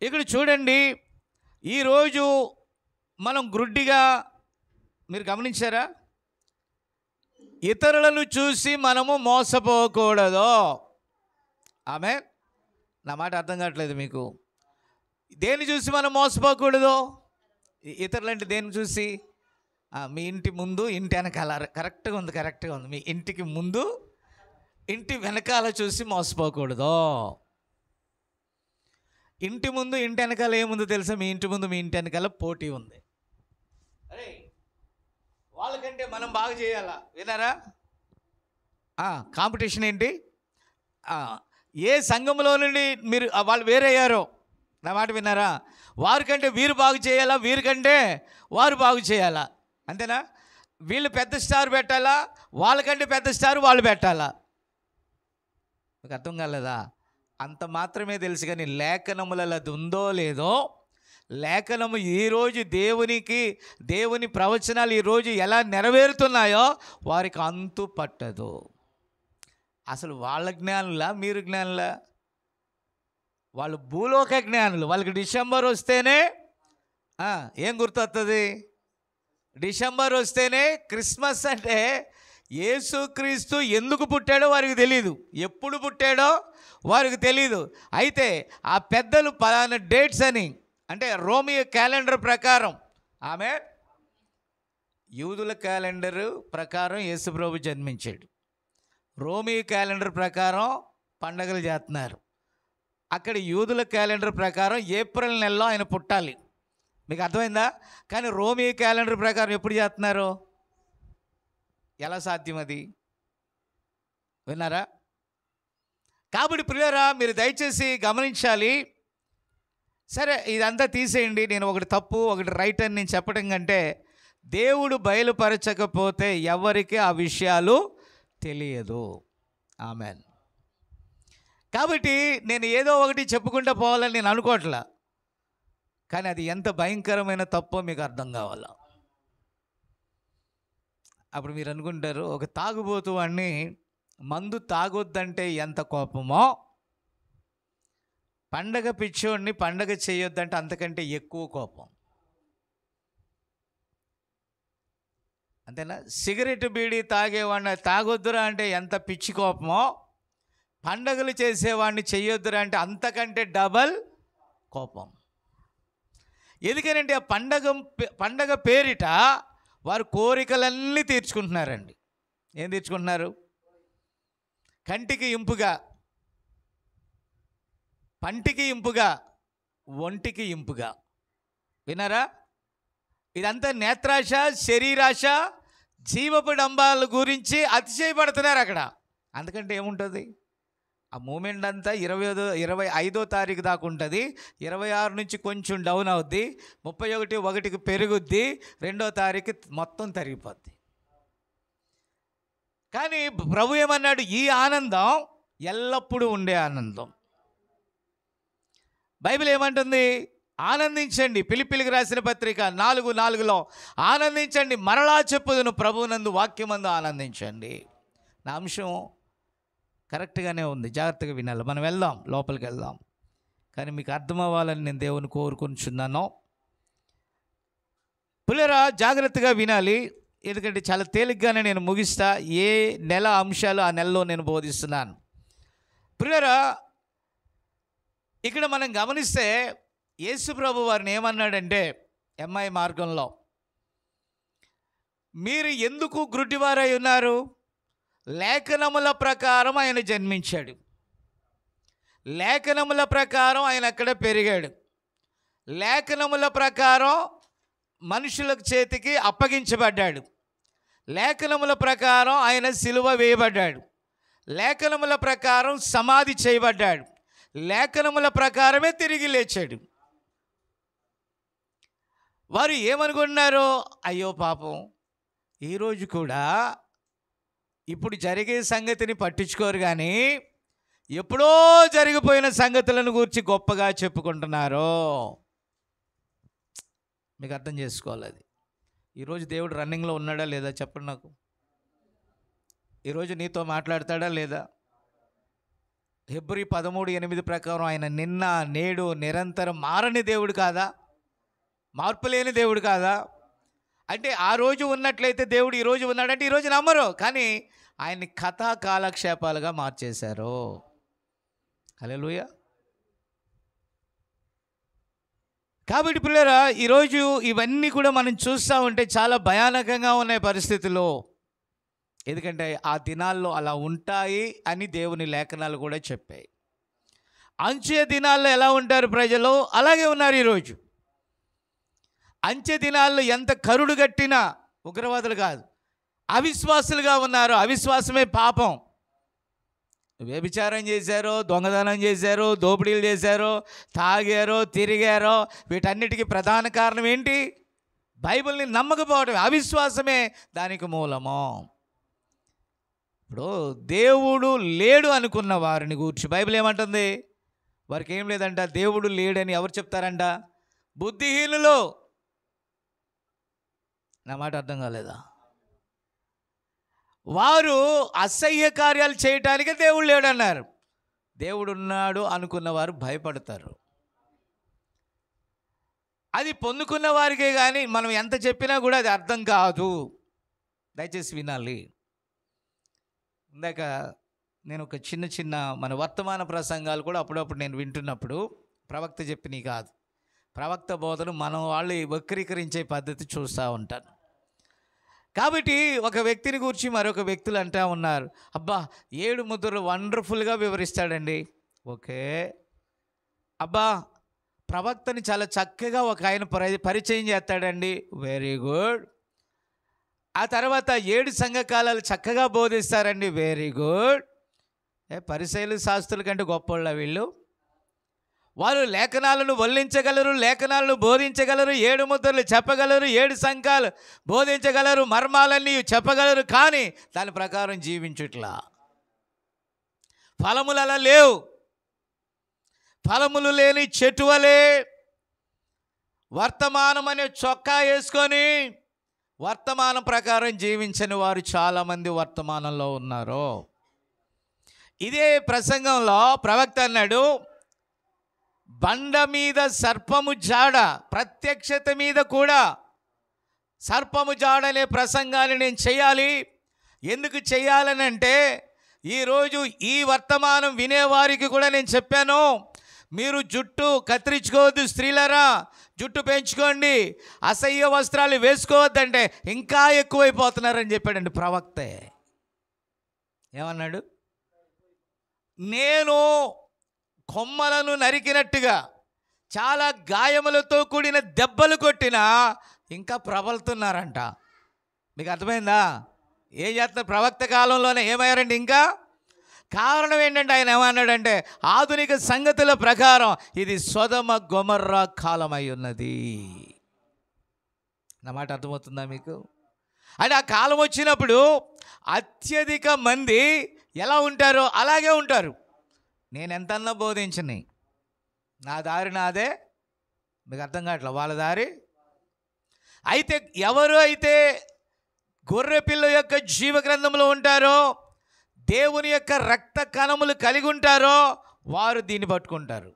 ఇక్కడ చూడండి, ఈరోజు మనం గ్రుడ్డిగా, మీరు గమనించారా? ఇతరులను చూసి మనము మోసపోకూడదు. ఆమేన్. నా మాట అర్థం కావట్లేదు మీకు? దేన్ని చూసి మనం మోసపోకూడదు? ఇతరులంటే దేన్ని చూసి? మీ ఇంటి ముందు ఇంటి వెనకాల, కరెక్ట్గా ఉంది, కరెక్ట్గా ఉంది. మీ ఇంటికి ముందు ఇంటి వెనకాల చూసి మోసపోకూడదు. ఇంటి ముందు ఇంటి వెనకాల ఏముందో తెలుసా? మీ ఇంటి ముందు మీ ఇంటి వెనకాల పోటీ ఉంది. అరే వాళ్ళకంటే మనం బాగా చేయాలా, విన్నారా? కాంపిటీషన్ ఏంటి? ఏ సంఘంలో నుండి మీరు వాళ్ళు వేరయ్యారో, నా మాట విన్నారా? వారికంటే వీరు బాగు చేయాలా, వీరికంటే వారు బాగు చేయాలా, అంతేనా? వీళ్ళు పెద్ద స్టార్ పెట్టాలా, వాళ్ళకంటే పెద్ద స్టార్ వాళ్ళు పెట్టాలా? మీకు అర్థం కాలేదా? అంత మాత్రమే తెలుసు. కానీ లేఖనములలో అది ఉందో లేదో, లేఖనము ఈరోజు దేవుని ప్రవచనాలు ఈరోజు ఎలా నెరవేరుతున్నాయో వారికి అంతు పట్టదు. అసలు వాళ్ళ జ్ఞానులా, మీరు జ్ఞానులా? వాళ్ళు భూలోక జ్ఞానులు. వాళ్ళకి డిసెంబర్ వస్తేనే ఏం గుర్తొస్తుంది? డిసెంబర్ వస్తేనే క్రిస్మస్. అంటే యేసుక్రీస్తు ఎందుకు పుట్టాడో వారికి తెలీదు, ఎప్పుడు పుట్టాడో వారికి తెలీదు. అయితే ఆ పెద్దలు పలానా డేట్స్ అని, అంటే రోమియో క్యాలెండర్ ప్రకారం, యూదుల క్యాలెండర్ ప్రకారం యేసుప్రభు జన్మించాడు. రోమియో క్యాలెండర్ ప్రకారం పండగలు చేస్తున్నారు. అక్కడ యూదుల క్యాలెండర్ ప్రకారం ఏప్రిల్ నెలలో ఆయన పుట్టాలి. మీకు అర్థమైందా? కానీ రోమియో క్యాలెండర్ ప్రకారం ఎప్పుడు చేస్తున్నారు? ఎలా సాధ్యం అది? విన్నారా? కాబట్టి ప్రియులారా, మీరు దయచేసి గమనించాలి. సరే, ఇదంతా తీసేయండి. నేను ఒకటి తప్పు ఒకటి రైట్ అని నేను చెప్పడం కంటే, దేవుడు బయలుపరచకపోతే ఎవరికి ఆ విషయాలు తెలియదు. ఆమెన్. కాబట్టి నేను ఏదో ఒకటి చెప్పుకుంటూ పోవాలని నేను అనుకోవట్లా. కానీ అది ఎంత భయంకరమైన తప్పో మీకు అర్థం కావాలా. అప్పుడు మీరు అనుకుంటారు, ఒక తాగుబోతు వాడిని మందు తాగొద్దంటే ఎంత కోపమో, పండగ పిచ్చోడిని పండగ చేయొద్దంటే అంతకంటే ఎక్కువ కోపం. అంతేనా? సిగరెట్ బీడీ తాగేవాడిని తాగొద్దురా అంటే ఎంత పిచ్చి కోపమో, పండగలు చేసేవాడిని చెయ్యొద్దురా అంటే అంతకంటే డబల్ కోపం. ఎందుకనంటే ఆ పండగ పేరిట వారు కోరికలన్నీ తీర్చుకుంటున్నారండి. ఏం తీర్చుకుంటున్నారు? కంటికి ఇంపుగా, పంటికి ఇంపుగా, ఒంటికి ఇంపుగా. విన్నారా? ఇదంతా నేత్రాశ, శరీరాశ, జీవపు డంబాల గురించి అతిశయపడుతున్నారు అక్కడ. అందుకంటే ఏముంటుంది? ఆ మూమెంట్ అంతా 25వ తారీఖు దాకా ఉంటుంది. 26 నుంచి కొంచెం డౌన్ అవుద్ది, 31కి పెరుగుద్ది, 2వ తారీఖు మొత్తం తరిగిపోద్ది. కానీ ప్రభు ఏమన్నాడు? ఈ ఆనందం ఎల్లప్పుడూ ఉండే ఆనందం. బైబిల్ ఏమంటుంది? ఆనందించండి. ఫిలిప్పీయులకు రాసిన పత్రిక 4:4లో ఆనందించండి, మరలా చెప్పుదును ప్రభువునందు వాక్యమందు ఆనందించండి. నా అంశం కరెక్ట్గానే ఉంది, జాగ్రత్తగా వినాలి. మనం వెళ్దాం, లోపలికి వెళ్దాం. కానీ మీకు అర్థం అవ్వాలని నేను దేవుని కోరుకుంటున్నాను. పిల్లరా, జాగ్రత్తగా వినాలి. ఎందుకంటే చాలా తేలిగ్గానే నేను ముగిస్తా. ఏ నెల అంశాలు ఆ నెలలో నేను బోధిస్తున్నాను. పిల్లరా, ఇక్కడ మనం గమనిస్తే యేసు ప్రభు వారిని ఏమన్నాడంటే, ఎమ్మాయి మార్గంలో, మీరు ఎందుకు గ్రుడ్డివారై ఉన్నారు? లేఖనముల ప్రకారం ఆయన జన్మించాడు, లేఖనముల ప్రకారం ఆయన అక్కడ పెరిగాడు, లేఖనముల ప్రకారం మనుషుల చేతికి అప్పగించబడ్డాడు, లేఖనముల ప్రకారం ఆయన సిలువ వేయబడ్డాడు, లేఖనముల ప్రకారం సమాధి చేయబడ్డాడు, లేఖనముల ప్రకారమే తిరిగి లేచాడు. వారు ఏమనుకుంటున్నారు? అయ్యో పాపం, ఈరోజు కూడా ఇప్పుడు జరిగే సంగతిని పట్టించుకోరు, కానీ ఎప్పుడో జరిగిపోయిన సంగతులను గురించి గొప్పగా చెప్పుకుంటున్నారు. మీకు అర్థం చేసుకోవాలి. అది ఈరోజు దేవుడు రన్నింగ్లో ఉన్నాడా లేదా చెప్పండి నాకు. ఈరోజు నీతో మాట్లాడతాడా లేదా? హెబ్రీ 13:8 ప్రకారం ఆయన నిన్న నేడు నిరంతరం మారని దేవుడు కాదా? మార్పు లేని దేవుడు కాదా? అంటే ఆ రోజు ఉన్నట్లయితే దేవుడు ఈరోజు ఉన్నాడంటే ఈరోజు నమ్మరు, కానీ ఆయన్ని కథా కాలక్షేపాలుగా కాబట్టి పిల్లరా, ఈరోజు ఇవన్నీ కూడా మనం చూస్తూ ఉంటే చాలా భయానకంగా ఉన్నాయి పరిస్థితులు. ఎందుకంటే ఆ దినాల్లో అలా ఉంటాయి అని దేవుని లేఖనాలు కూడా చెప్పాయి. అంచె దినాల్లో ఎలా ఉంటారు ప్రజలు, అలాగే ఉన్నారు ఈరోజు. అంచె దినాల్లో ఎంత కరుడు గట్టిన ఉగ్రవాదులు కాదు, అవిశ్వాసులుగా ఉన్నారు. అవిశ్వాసమే పాపం. వ్యభిచారం చేశారో, దొంగతనం చేశారో, దోపిడీలు చేశారో, తాగారో, తిరిగారో, వీటన్నిటికీ ప్రధాన కారణం ఏంటి? బైబిల్ని నమ్మకపోవడం. అవిశ్వాసమే దానికి మూలము. ఇప్పుడు దేవుడు లేడు అనుకున్న వారిని గూర్చి బైబిల్ ఏమంటుంది? వారికి ఏం లేదంట, దేవుడు లేడని ఎవరు చెప్తారంట? బుద్ధిహీనులు. నా మాట అర్థం కాలేదా? వారు అసహ్య కార్యాలు చేయటానికి దేవుడు లేడన్నారు. దేవుడు ఉన్నాడు అనుకున్న వారు భయపడతారు. అది పొందుకున్న వారికే కానీ మనం ఎంత చెప్పినా కూడా అది అర్థం కాదు. దయచేసి వినాలి. ఇందాక నేను ఒక చిన్న మన వర్తమాన ప్రసంగాలు కూడా అప్పుడప్పుడు నేను వింటున్నప్పుడు ప్రవక్త చెప్పినవి కాదు, ప్రవక్త బోధను మనం వాళ్ళు వక్రీకరించే పద్ధతి చూస్తూ ఉంటాను. కాబట్టి ఒక వ్యక్తిని గురించి మరొక వ్యక్తులు అంటూ ఉన్నారు, అబ్బా 7 ముద్రలు వండర్ఫుల్గా వివరిస్తాడండి. ఓకే, అబ్బా ప్రవక్తని చాలా చక్కగా ఒక ఆయన పరిచయం చేస్తాడండి. Very good. ఆ తర్వాత 7 సంఘకాలాలు చక్కగా బోధిస్తారండి. Very good. పరిసయ్యులు శాస్త్రుల కంటే గొప్పవాళ్ళ వీళ్ళు. వారు లేఖనాలను వల్లించగలరు, లేఖనాలను బోధించగలరు, 7 ముద్రలు చెప్పగలరు, 7 సంఘాలు బోధించగలరు, మర్మాలన్నీ చెప్పగలరు. కానీ దాని ప్రకారం జీవించుట్లా. ఫలములు అలా లేవు. ఫలములు లేని చెట్టు వలె వర్తమానం అనే చొక్కా వేసుకొని వర్తమానం ప్రకారం జీవించని వారు చాలామంది వర్తమానంలో ఉన్నారు. ఇదే ప్రసంగంలో ప్రవక్త అన్నాడు, బండ మీద సర్పము జాడ, ప్రత్యక్షత మీద కూడా సర్పము జాడ అనే ప్రసంగాన్ని నేను చేయాలి. ఎందుకు చేయాలని అంటే, ఈరోజు ఈ వర్తమానం వినేవారికి కూడా నేను చెప్పాను, మీరు జుట్టు కత్తిరించుకోవద్దు స్త్రీలరా, జుట్టు పెంచుకోండి, అసహ్య వస్త్రాలు వేసుకోవద్దంటే ఇంకా ఎక్కువైపోతున్నారని చెప్పాడండి ప్రవక్తే. ఏమన్నాడు? నేను కొమ్మలను నరికినట్టుగా చాలా గాయములతో కూడిన దెబ్బలు కొట్టినా ఇంకా ప్రబలుతున్నారంట. మీకు అర్థమైందా? ఏం చేస్తున్నారు? ప్రవక్త కాలంలోనే ఏమయ్యారండి ఇంకా. కారణం ఏంటంటే ఆయన ఏమన్నాడంటే, ఆధునిక సంగతుల ప్రకారం ఇది సొదొమ గొమొర్రా కాలం అయి ఉన్నది. నా మాట అర్థమవుతుందా మీకు? అంటే ఆ కాలం వచ్చినప్పుడు అత్యధిక మంది ఎలా ఉంటారో అలాగే ఉంటారు. నేను ఎంతన్నా బోధించని, నా దారి నాదే. మీకు అర్థం కావట్లే వాళ్ళ దారి. అయితే ఎవరు అయితే గొర్రెపిల్ల యొక్క జీవ గ్రంథంలో ఉంటారో, దేవుని యొక్క రక్త కణములు కలిగి ఉంటారో వారు దీన్ని పట్టుకుంటారు.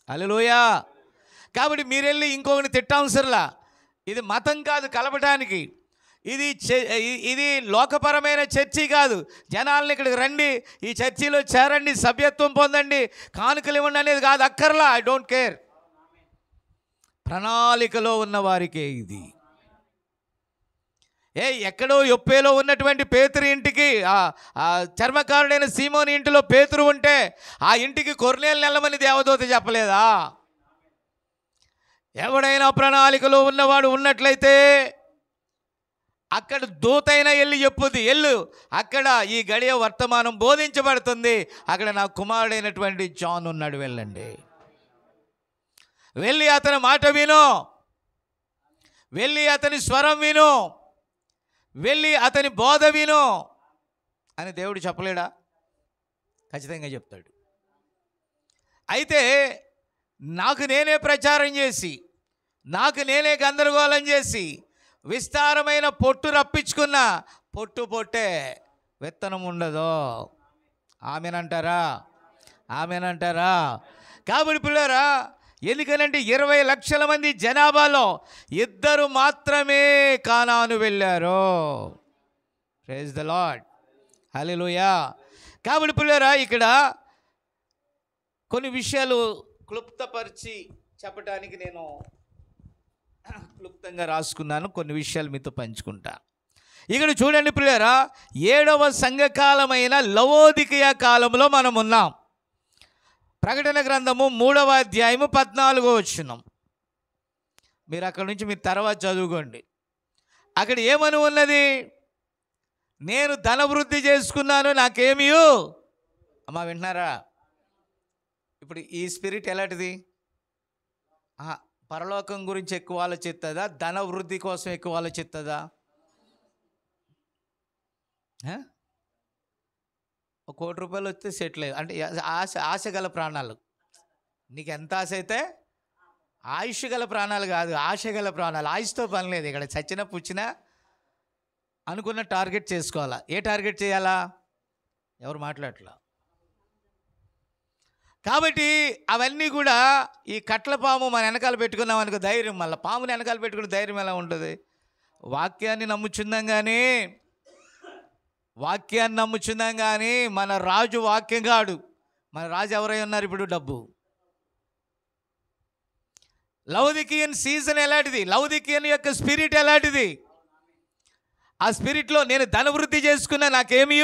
హల్లెలూయా. కాబట్టి మీరెళ్ళి ఇంకొకరిని తిట్టవసరంలా. ఇది మతం కాదు కలపడానికి. ఇది లోకపరమైన చర్చి కాదు. జనాలను ఇక్కడికి రండి, ఈ చర్చిలో చేరండి, సభ్యత్వం పొందండి, కానుకలు ఇవ్వండి అనేది కాదు. అక్కర్లా. I don't care. ప్రణాళికలో ఉన్న వారికే ఇది. ఎక్కడో యొప్పేలో ఉన్నటువంటి పేతురు ఇంటికి, ఆ చర్మకారుడైన సీమోని ఇంటిలో పేతురు ఉంటే ఆ ఇంటికి కొర్నేలు నెల్లమని దేవదూత చెప్పలేదా? ఎవడైనా ప్రణాళికలో ఉన్నవాడు ఉన్నట్లయితే అక్కడ దూతైనా వెళ్ళి చెప్పుద్ది, ఎల్లు అక్కడ ఈ గడియ వర్తమానం బోధించబడుతుంది, అక్కడ నా కుమారుడైనటువంటి జాన్ ఉన్నాడు, వెళ్ళండి, వెళ్ళి అతని మాట విను, వెళ్ళి అతని స్వరం విను, వెళ్ళి అతని బోధ విను అని దేవుడు చెప్పలేడా? ఖచ్చితంగా చెప్తాడు. అయితే నాకు నేనే ప్రచారం చేసి, నాకు నేనే గందరగోళం చేసి విస్తారమైన పొట్టు రప్పించుకున్న పొట్టే విత్తనం ఉండదు. ఆమెనంటారా? ఆమెనంటారా? కాబట్టి పిల్లరా, ఎందుకనంటే 20 లక్షల మంది జనాభాలో 2 మాత్రమే కానాను వెళ్ళారు. Praise the Lord. హల్లెలూయా. కాబట్టి పిల్లరా, ఇక్కడ కొన్ని విషయాలు క్లుప్తపరిచి చెప్పడానికి నేను క్లుప్తంగా రాసుకున్నాను. కొన్ని విషయాలు మీతో పంచుకుంటా. ఇక్కడ చూడండి ప్రియులారా, 7వ సంఘకాలమైన లవోదికయ కాలంలో మనం ఉన్నాం. ప్రకటన గ్రంథము 3వ అధ్యాయము 14వ వచనం. మీరు అక్కడ నుంచి మీరు తర్వాత చదువుకోండి. అక్కడ ఏమని ఉన్నది? నేను ధనవృద్ధి చేసుకున్నాను, నాకేమీ. అమ్మా వింటున్నారా? ఇప్పుడు ఈ స్పిరిట్ ఎలాంటిది? పరలోకం గురించి ఎక్కువ ఆలోచిస్తుందా, ధన వృద్ధి కోసం ఎక్కువ ఆలోచిస్తుందా? 1 కోటి రూపాయలు వస్తే సెటిల్ అయ్యి అంటే ఆశ గల ప్రాణాలు. నీకు ఎంత ఆశ అయితే ఆయుష్ గల ప్రాణాలు కాదు, ఆశ గల ప్రాణాలు. ఆయుష్తో పని లేదు ఇక్కడ. చచ్చినా పుచ్చినా అనుకున్న టార్గెట్ చేసుకోవాలా. ఏ టార్గెట్ చేయాలా? ఎవరు మాట్లాడట్లా. కాబట్టి అవన్నీ కూడా ఈ కట్ల పాము మన వెనకాల పెట్టుకున్నాం అనుకో ధైర్యం. మళ్ళీ పాముని వెనకాల పెట్టుకునే ధైర్యం ఎలా ఉంటుంది? వాక్యాన్ని నమ్ముచున్నాం కానీ మన రాజు వాక్యం కాడు. మన రాజు ఎవరై ఉన్నారు ఇప్పుడు? డబ్బు. లౌదికియన్ సీజన్ ఎలాంటిది? లౌదికియన్ యొక్క స్పిరిట్ ఎలాంటిది? ఆ స్పిరిట్లో నేను ధనవృద్ధి చేసుకున్నా, నాకేమీ.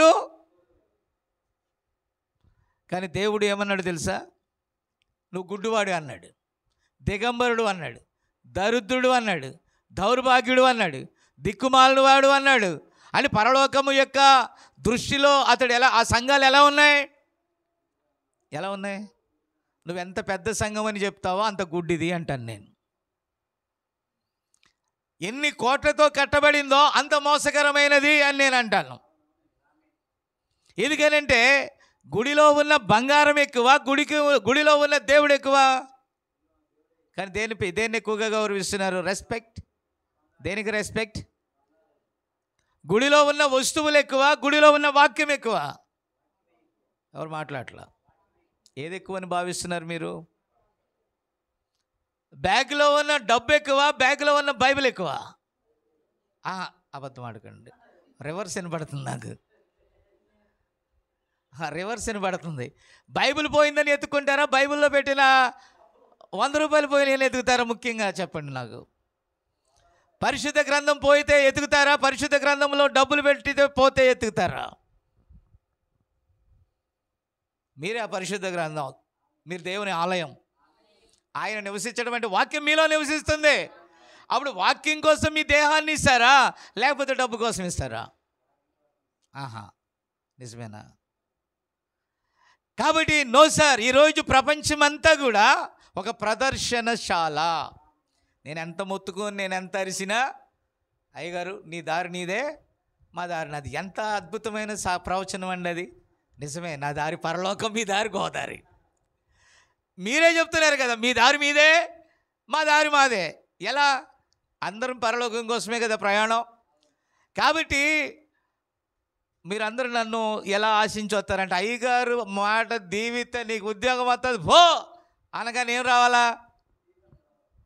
కానీ దేవుడు ఏమన్నాడు తెలుసా? నువ్వు గుడ్డివాడు అన్నాడు, దిగంబరుడు అన్నాడు, దరిద్రుడు అన్నాడు, దౌర్భాగ్యుడు అన్నాడు, దిక్కుమాలిన వాడు అన్నాడు. అని పరలోకము యొక్క దృష్టిలో అతడు ఆ సంఘాలు ఎలా ఉన్నాయి? నువ్వెంత పెద్ద సంఘం అని చెప్తావో అంత గుడ్డిది అంటాను నేను. ఎన్ని కోట్లతో కట్టబడిందో అంత మోసకరమైనది అని నేను అంటాను. ఎందుకనంటే గుడిలో ఉన్న బంగారం ఎక్కువ, గుడిలో ఉన్న దేవుడు ఎక్కువ. కానీ దేన్ని ఎక్కువగా గౌరవిస్తున్నారు? రెస్పెక్ట్. దేనికి రెస్పెక్ట్? గుడిలో ఉన్న వస్తువులు ఎక్కువ, గుడిలో ఉన్న వాక్యం ఎక్కువ. ఎవరు మాట్లాడట్లా? ఏది ఎక్కువ అని భావిస్తున్నారు మీరు? బ్యాగ్లో ఉన్న డబ్బు ఎక్కువ, బ్యాగ్లో ఉన్న బైబిల్ ఎక్కువ. అబద్ధం ఆడకండి. రివర్స్ వినపడుతుంది నాకు. రివర్స్ వినపడుతుంది. బైబిల్ పోయిందని ఎత్తుకుంటారా? బైబిల్లో పెట్టిన 100 రూపాయలు పోయిన ఎత్తుకుతారా? ముఖ్యంగా చెప్పండి నాకు. పరిశుద్ధ గ్రంథం పోయితే ఎత్తుకుతారా? పరిశుద్ధ గ్రంథంలో డబ్బులు పెట్టితే పోతే ఎత్తుకుతారా? మీరే ఆ పరిశుద్ధ గ్రంథం. మీరు దేవుని ఆలయం. ఆయన నివసించడం అంటే వాక్యం మీలో నివసిస్తుంది. అప్పుడు వాక్యం కోసం మీ దేహాన్ని ఇస్తారా, లేకపోతే డబ్బు కోసం ఇస్తారా? నిజమేనా? కాబట్టి నో సార్, ఈరోజు ప్రపంచమంతా కూడా ఒక ప్రదర్శనశాల. నేను ఎంత మొత్తుకొని నేను ఎంత అరిసినా, అయ్యగారు నీ దారి నీదే, మా దారి నాది. ఎంత అద్భుతమైన ప్రవచనం అండి అది. నిజమే. నా దారి పరలోకం, మీ దారి గోదారి. మీరే చెప్తున్నారు కదా, మీ దారి మీదే, మా దారి మాదే. ఎలా? అందరం పరలోకం కోసమే కదా ప్రయాణం. కాబట్టి మీరందరూ నన్ను ఎలా ఆశించి వస్తారంటే, అయ్యగారు మాట దీవితే నీకు ఉద్యోగం వస్తుంది పో అనగా నేను రావాలా?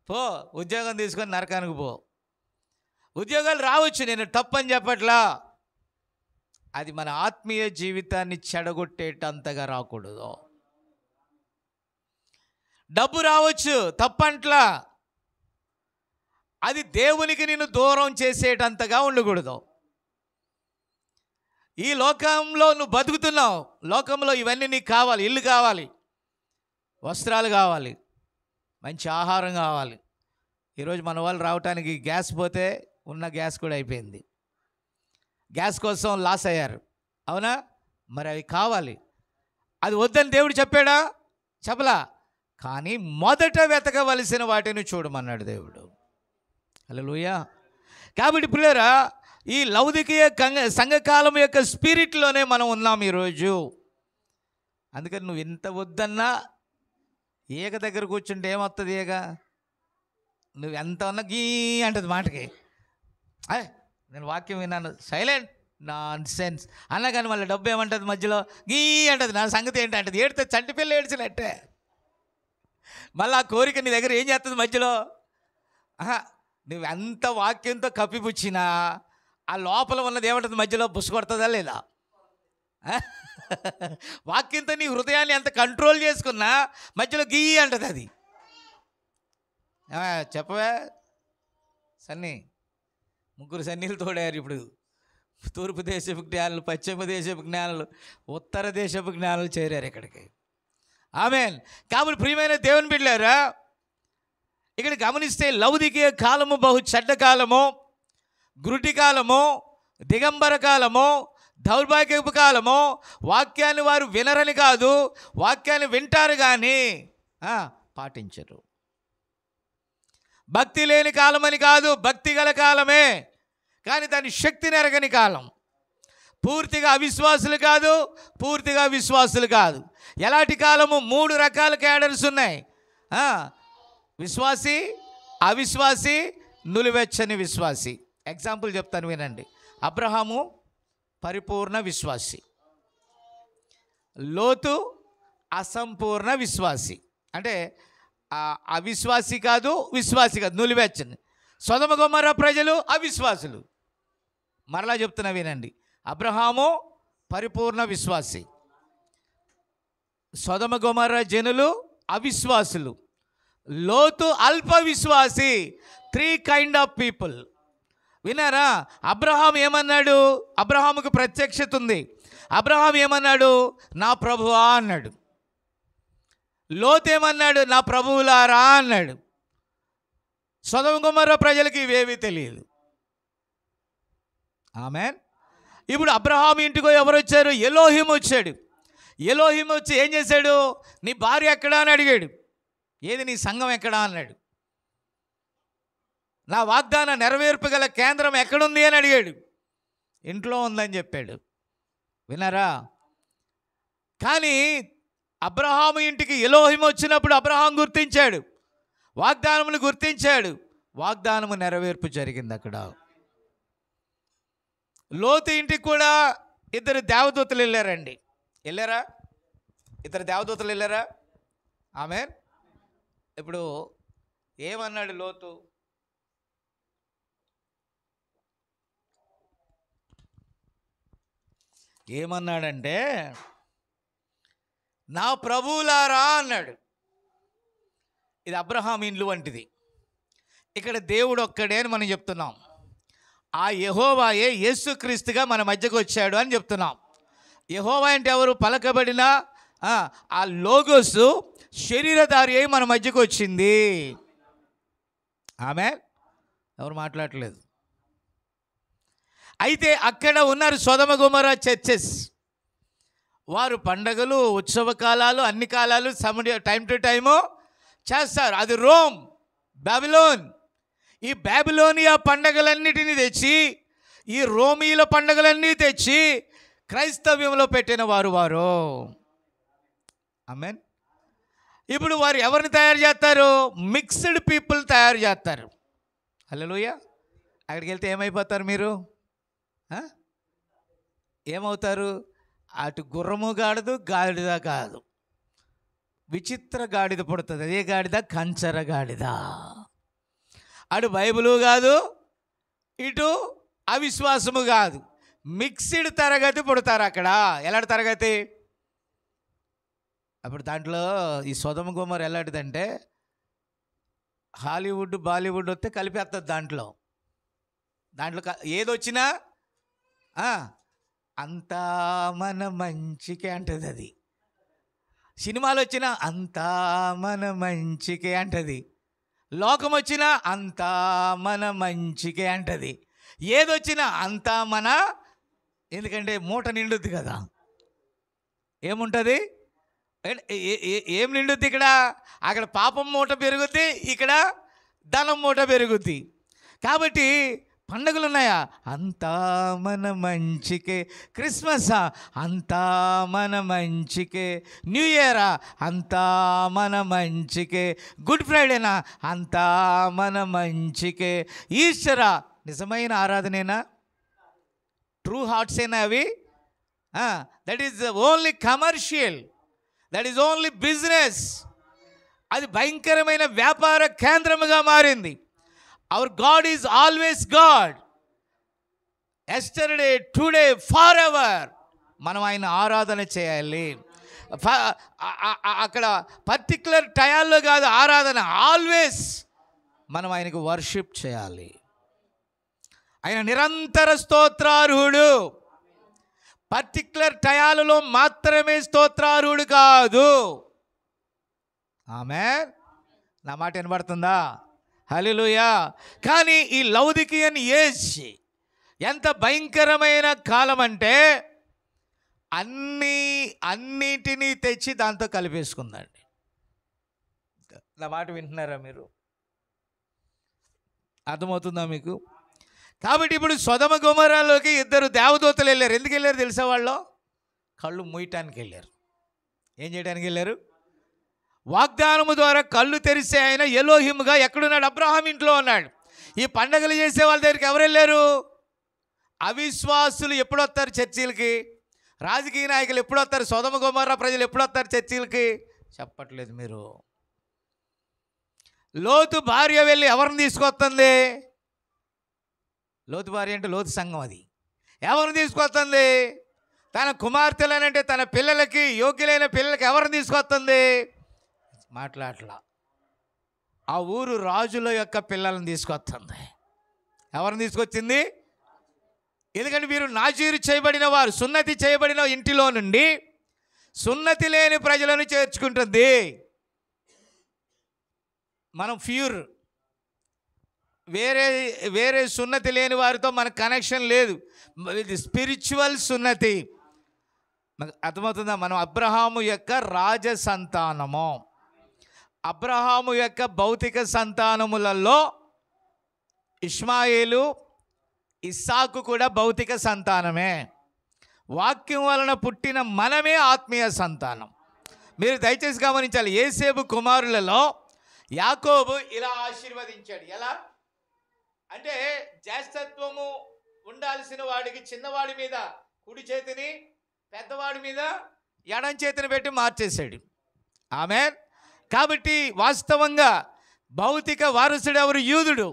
పో, ఉద్యోగం తీసుకొని నరకానికి పో. ఉద్యోగాలు రావచ్చు, నేను తప్పని చెప్పట్లా. అది మన ఆత్మీయ జీవితాన్ని చెడగొట్టేటంతగా రాకూడదు. డబ్బు రావచ్చు, తప్పంట్లా. అది దేవునికి నిన్ను దూరం చేసేటంతగా ఉండకూడదు. ఈ లోకంలో నువ్వు బతుకుతున్నావు. లోకంలో ఇవన్నీ నీకు కావాలి. ఇల్లు కావాలి, వస్త్రాలు కావాలి, మంచి ఆహారం కావాలి. ఈరోజు మన వాళ్ళు రావటానికి గ్యాస్ పోతే ఉన్న గ్యాస్ కూడా అయిపోయింది. గ్యాస్ కోసం లాస్ అయ్యారు, అవునా? మరి అవి కావాలి. అది వద్దని దేవుడు చెప్పాడా? చెప్పలా. కానీ మొదట వెతకవలసిన వాటిని చూడమన్నాడు దేవుడు. హల్లెలూయా. కాబట్టి ప్రియులారా, ఈ లౌదికీయ సంఘకాలం యొక్క స్పిరిట్లోనే మనం ఉన్నాం ఈరోజు. అందుకని నువ్వు ఎంత వద్దన్నా ఏక దగ్గర కూర్చుంటే ఏమవుతుంది? ఏక నువ్వు ఎంత ఉన్నా గీ అంటది మాటకి. నేను వాక్యం విన్నాను, సైలెంట్ నాన్ సెన్స్ అన్నా కానీ మళ్ళీ డబ్బు ఏమంటుంది మధ్యలో? గీ అంటది. నా సంగతి ఏంటంటది? ఏడితే చంటి పిల్ల ఏడ్చినట్టే. మళ్ళీ ఆ కోరిక నీ దగ్గర ఏం చేస్తుంది మధ్యలో? నువ్వు ఎంత వాక్యంతో కప్పిపుచ్చినా ఆ లోపల ఉన్నది ఏమంటుంది మధ్యలో? బుస్సు కొడుతుందా లేదా? వాక్యంతో నీ హృదయాన్ని ఎంత కంట్రోల్ చేసుకున్నా మధ్యలో గీ అంటది అది. చెప్పవే సన్నీ, ముగ్గురు సన్నీలు తోడారు ఇప్పుడు. తూర్పు దేశపు జ్ఞానులు, పశ్చిమ దేశపు జ్ఞానులు, ఉత్తర దేశపు జ్ఞానులు చేరారు ఇక్కడికి. ఆమేన్. కాబట్టి ప్రియమైన దేవుని బిడ్డలారా, ఇక్కడ గమనిస్తే లౌదికీయ కాలము బహు చెడ్డ కాలము, గ్రుటి కాలము, దిగంబర కాలము, దౌర్భాగ్యపు కాలము. వాక్యాన్ని వారు వినరని కాదు, వాక్యాన్ని వింటారు కానీ పాటించరు. భక్తి లేని కాలమని కాదు, భక్తి గల కాలమే, కానీ దాని శక్తిని ఎరగని కాలం. పూర్తిగా అవిశ్వాసులు కాదు, పూర్తిగా విశ్వాసులు కాదు. ఎలాంటి కాలము? 3 రకాల క్యాడర్స్ ఉన్నాయి. విశ్వాసి, అవిశ్వాసి, నులివెచ్చని విశ్వాసి. ఎగ్జాంపుల్ చెప్తాను వినండి. అబ్రహాము పరిపూర్ణ విశ్వాసి, లోతు అసంపూర్ణ విశ్వాసి. అంటే అవిశ్వాసి కాదు, విశ్వాసి కాదు, నులివెచ్చని. సొదొమ గొమొర్రా ప్రజలు అవిశ్వాసులు. మరలా చెప్తున్నా వినండి. అబ్రహాము పరిపూర్ణ విశ్వాసి, సొదొమ గొమొర్రా జనులు అవిశ్వాసులు, లోతు అల్ప విశ్వాసి. 3 కైండ్ ఆఫ్ పీపుల్. విన్నారా? అబ్రహాం ఏమన్నాడు? అబ్రహాముకు ప్రత్యక్షత ఉంది. అబ్రహాం ఏమన్నాడు? నా ప్రభువా అన్నాడు. లోతు ఏమన్నాడు? నా ప్రభువులారా అన్నాడు. సొదొమ గొమొర్రా ప్రజలకి ఇవేవి తెలియదు. ఆమేన్. ఇప్పుడు అబ్రహాం ఇంటికి ఎవరు వచ్చారు? ఎలోహిం వచ్చాడు. ఎలోహిం వచ్చి ఏం చేశాడు? నీ భార్య ఎక్కడా అని అడిగాడు. ఏది నీ సంఘం ఎక్కడా అన్నాడు. నా వాగ్దాన నెరవేర్పు గల కేంద్రం ఎక్కడుంది అని అడిగాడు. ఇంట్లో ఉందని చెప్పాడు. విన్నారా? కానీ అబ్రహాము ఇంటికి ఎలోహిం వచ్చినప్పుడు అబ్రహాం గుర్తించాడు, వాగ్దానమును గుర్తించాడు. వాగ్దానము నెరవేర్పు జరిగింది అక్కడ. లోతు ఇంటికి కూడా 2 దేవదూతలు వెళ్ళారండి. వెళ్ళారా? 2 దేవదూతలు వెళ్ళారా? ఆమేన్. ఇప్పుడు ఏమన్నాడు లోతు? ఏమన్నాడంటే నా ప్రభువులారా అన్నాడు. ఇది అబ్రహాం ఇండ్లు వంటిది. ఇక్కడ దేవుడు ఒక్కడే అని మనం చెప్తున్నాం. ఆ యెహోవాయే యేసుక్రీస్తుగా మన మధ్యకు వచ్చాడు అని చెప్తున్నాం. యెహోవా అంటే ఎవరు? పలకబడిన ఆ లోగోస్ శరీరధారి అయి మన మధ్యకు వచ్చింది. ఆమె ఎవరు మాట్లాడట్లేదు. అయితే అక్కడ ఉన్నారు సొదొమ గొమొర్రా చర్చెస్. వారు పండగలు, ఉత్సవ కాలాలు, అన్ని కాలాలు టైం టు టైము చేస్తారు. అది రోమ్, బాబిలోన్. ఈ బాబిలోనియా పండగలన్నిటినీ తెచ్చి, ఈ రోమీల పండగలన్నీ తెచ్చి క్రైస్తవ్యంలో పెట్టిన వారు. ఆమేన్. ఇప్పుడు వారు ఎవరిని తయారు చేస్తారు? మిక్స్డ్ పీపుల్ తయారు చేస్తారు. హల్లెలూయా. అక్కడికి వెళ్తే ఏమైపోతారు మీరు? ఏమవుతారు? అటు గుర్రము గాడిద, గాడిద కాదు, విచిత్ర గాడిద పుడుతుంది. అదే గాడిద కంచర గాడిద. అటు బైబిలు కాదు, ఇటు అవిశ్వాసము కాదు, మిక్స్డ్ తరగతి పుడతారు అక్కడ. ఎలాంటి తరగతి? అప్పుడు దాంట్లో ఈ సొదొమ గొమొర్రా ఎలాంటిదంటే హాలీవుడ్, బాలీవుడ్ వస్తే కలిపేస్తుంది. దాంట్లో ఏదొచ్చినా అంతా మన మంచికే అంటది. అది సినిమాలు వచ్చినా అంతా మన మంచికే అంటది. లోకం వచ్చినా అంతా మన మంచికే అంటది. ఏదొచ్చినా అంతా మన, ఎందుకంటే మూట నిండుద్ది కదా. ఏముంటుంది? ఏం నిండుద్ది ఇక్కడ? అక్కడ పాపం మూట పెరుగుద్ది, ఇక్కడ ధనం మూట పెరుగుద్ది. కాబట్టి పండుగలు ఉన్నాయా? అంతా మన మంచికే. క్రిస్మసా? అంతా మన మంచికే. న్యూ ఇయరా? అంతా మన మంచికే. గుడ్ ఫ్రైడేనా? అంతా మన మంచికే. ఈస్టరా? నిజమైన ఆరాధనేనా? ట్రూ హార్ట్సేనా అవి? That is only commercial, that is only business. అది భయంకరమైన వ్యాపార కేంద్రముగా మారింది. Our God is always God. Yesterday, today, forever. మనం ఆయన ఆరాధన చేయాలి. అక్కడ పర్టికులర్ టయాల్లో కాదు ఆరాధన, ఆల్వేస్ మనం ఆయనకు వర్షిప్ చేయాలి. ఆయన నిరంతర స్తోత్రార్హుడు. పర్టిక్యులర్ టయాలలో మాత్రమే స్తోత్రార్హుడు కాదు. ఆమేన్. నా మాట వినబడుతుందా? హల్లెలూయా. కానీ ఈ లౌదికియన్ ఏజ్ ఎంత భయంకరమైన కాలం అంటే అన్నిటినీ తెచ్చి దాంతో కలిపేసుకుందండి. నా మాట వింటున్నారా మీరు? అర్థమవుతుందా మీకు? కాబట్టి ఇప్పుడు సొదొమ గొమొర్రాలోకి ఇద్దరు దేవదూతలు వెళ్ళారు. ఎందుకు వెళ్ళారు తెలుసా? వాళ్ళు కళ్ళు మూయటానికి వెళ్ళారు. ఏం చేయడానికి వెళ్ళారు? వాగ్దానము ద్వారా కళ్ళు తెరిసే ఆయన ఎలోహిముగా ఎక్కడున్నాడు? అబ్రహాం ఇంట్లో ఉన్నాడు. ఈ పండగలు చేసే వాళ్ళ దగ్గరికి ఎవరు వెళ్ళారు? అవిశ్వాసులు ఎప్పుడు వస్తారు చర్చిలకి? రాజకీయ నాయకులు ఎప్పుడు వస్తారు? సొదొమ గొమొర్రా ప్రజలు ఎప్పుడు వస్తారు చర్చిలకి? చెప్పట్లేదు మీరు. లోతు భార్య వెళ్ళి ఎవరిని తీసుకొస్తుంది? లోతు భార్య అంటే లోతు సంఘం. అది ఎవరిని తీసుకొస్తుంది? తన కుమార్తెలనంటే తన పిల్లలకి, యోగ్యులైన పిల్లలకి ఎవరిని తీసుకొస్తుంది? మాట్లాడలా. ఆ ఊరు రాజుల యొక్క పిల్లలను తీసుకొస్తుంది. ఎవరిని తీసుకొచ్చింది? ఎందుకంటే వీరు నాజీరు చేయబడిన వారు, సున్నతి చేయబడిన ఇంటిలో నుండి సున్నతి లేని ప్రజలను చేర్చుకుంటుంది. మనం ప్యూర్, వేరే సున్నతి లేని వారితో మనకు కనెక్షన్ లేదు. ఇది స్పిరిచువల్ సున్నతి. అర్థమవుతుందా? మనం అబ్రహాము యొక్క రాజ సంతానము. అబ్రహాము యొక్క భౌతిక సంతానములలో ఇష్మాయేలు, ఇస్సాకు కూడా భౌతిక సంతానమే. వాక్యం వలన పుట్టిన మనమే ఆత్మీయ సంతానం. మీరు దయచేసి గమనించాలి. యోసేపు కుమారులలో యాకోబు ఇలా ఆశీర్వదించాడు. ఎలా అంటే జ్యేష్ఠత్వము ఉండాల్సిన వాడికి చిన్నవాడి మీద కుడి చేతిని, పెద్దవాడి మీద ఎడం చేతిని పెట్టి మార్చేశాడు. ఆమేన్. కాబట్టి వాస్తవంగా భౌతిక వారసుడు ఎవరు? యూదుడు.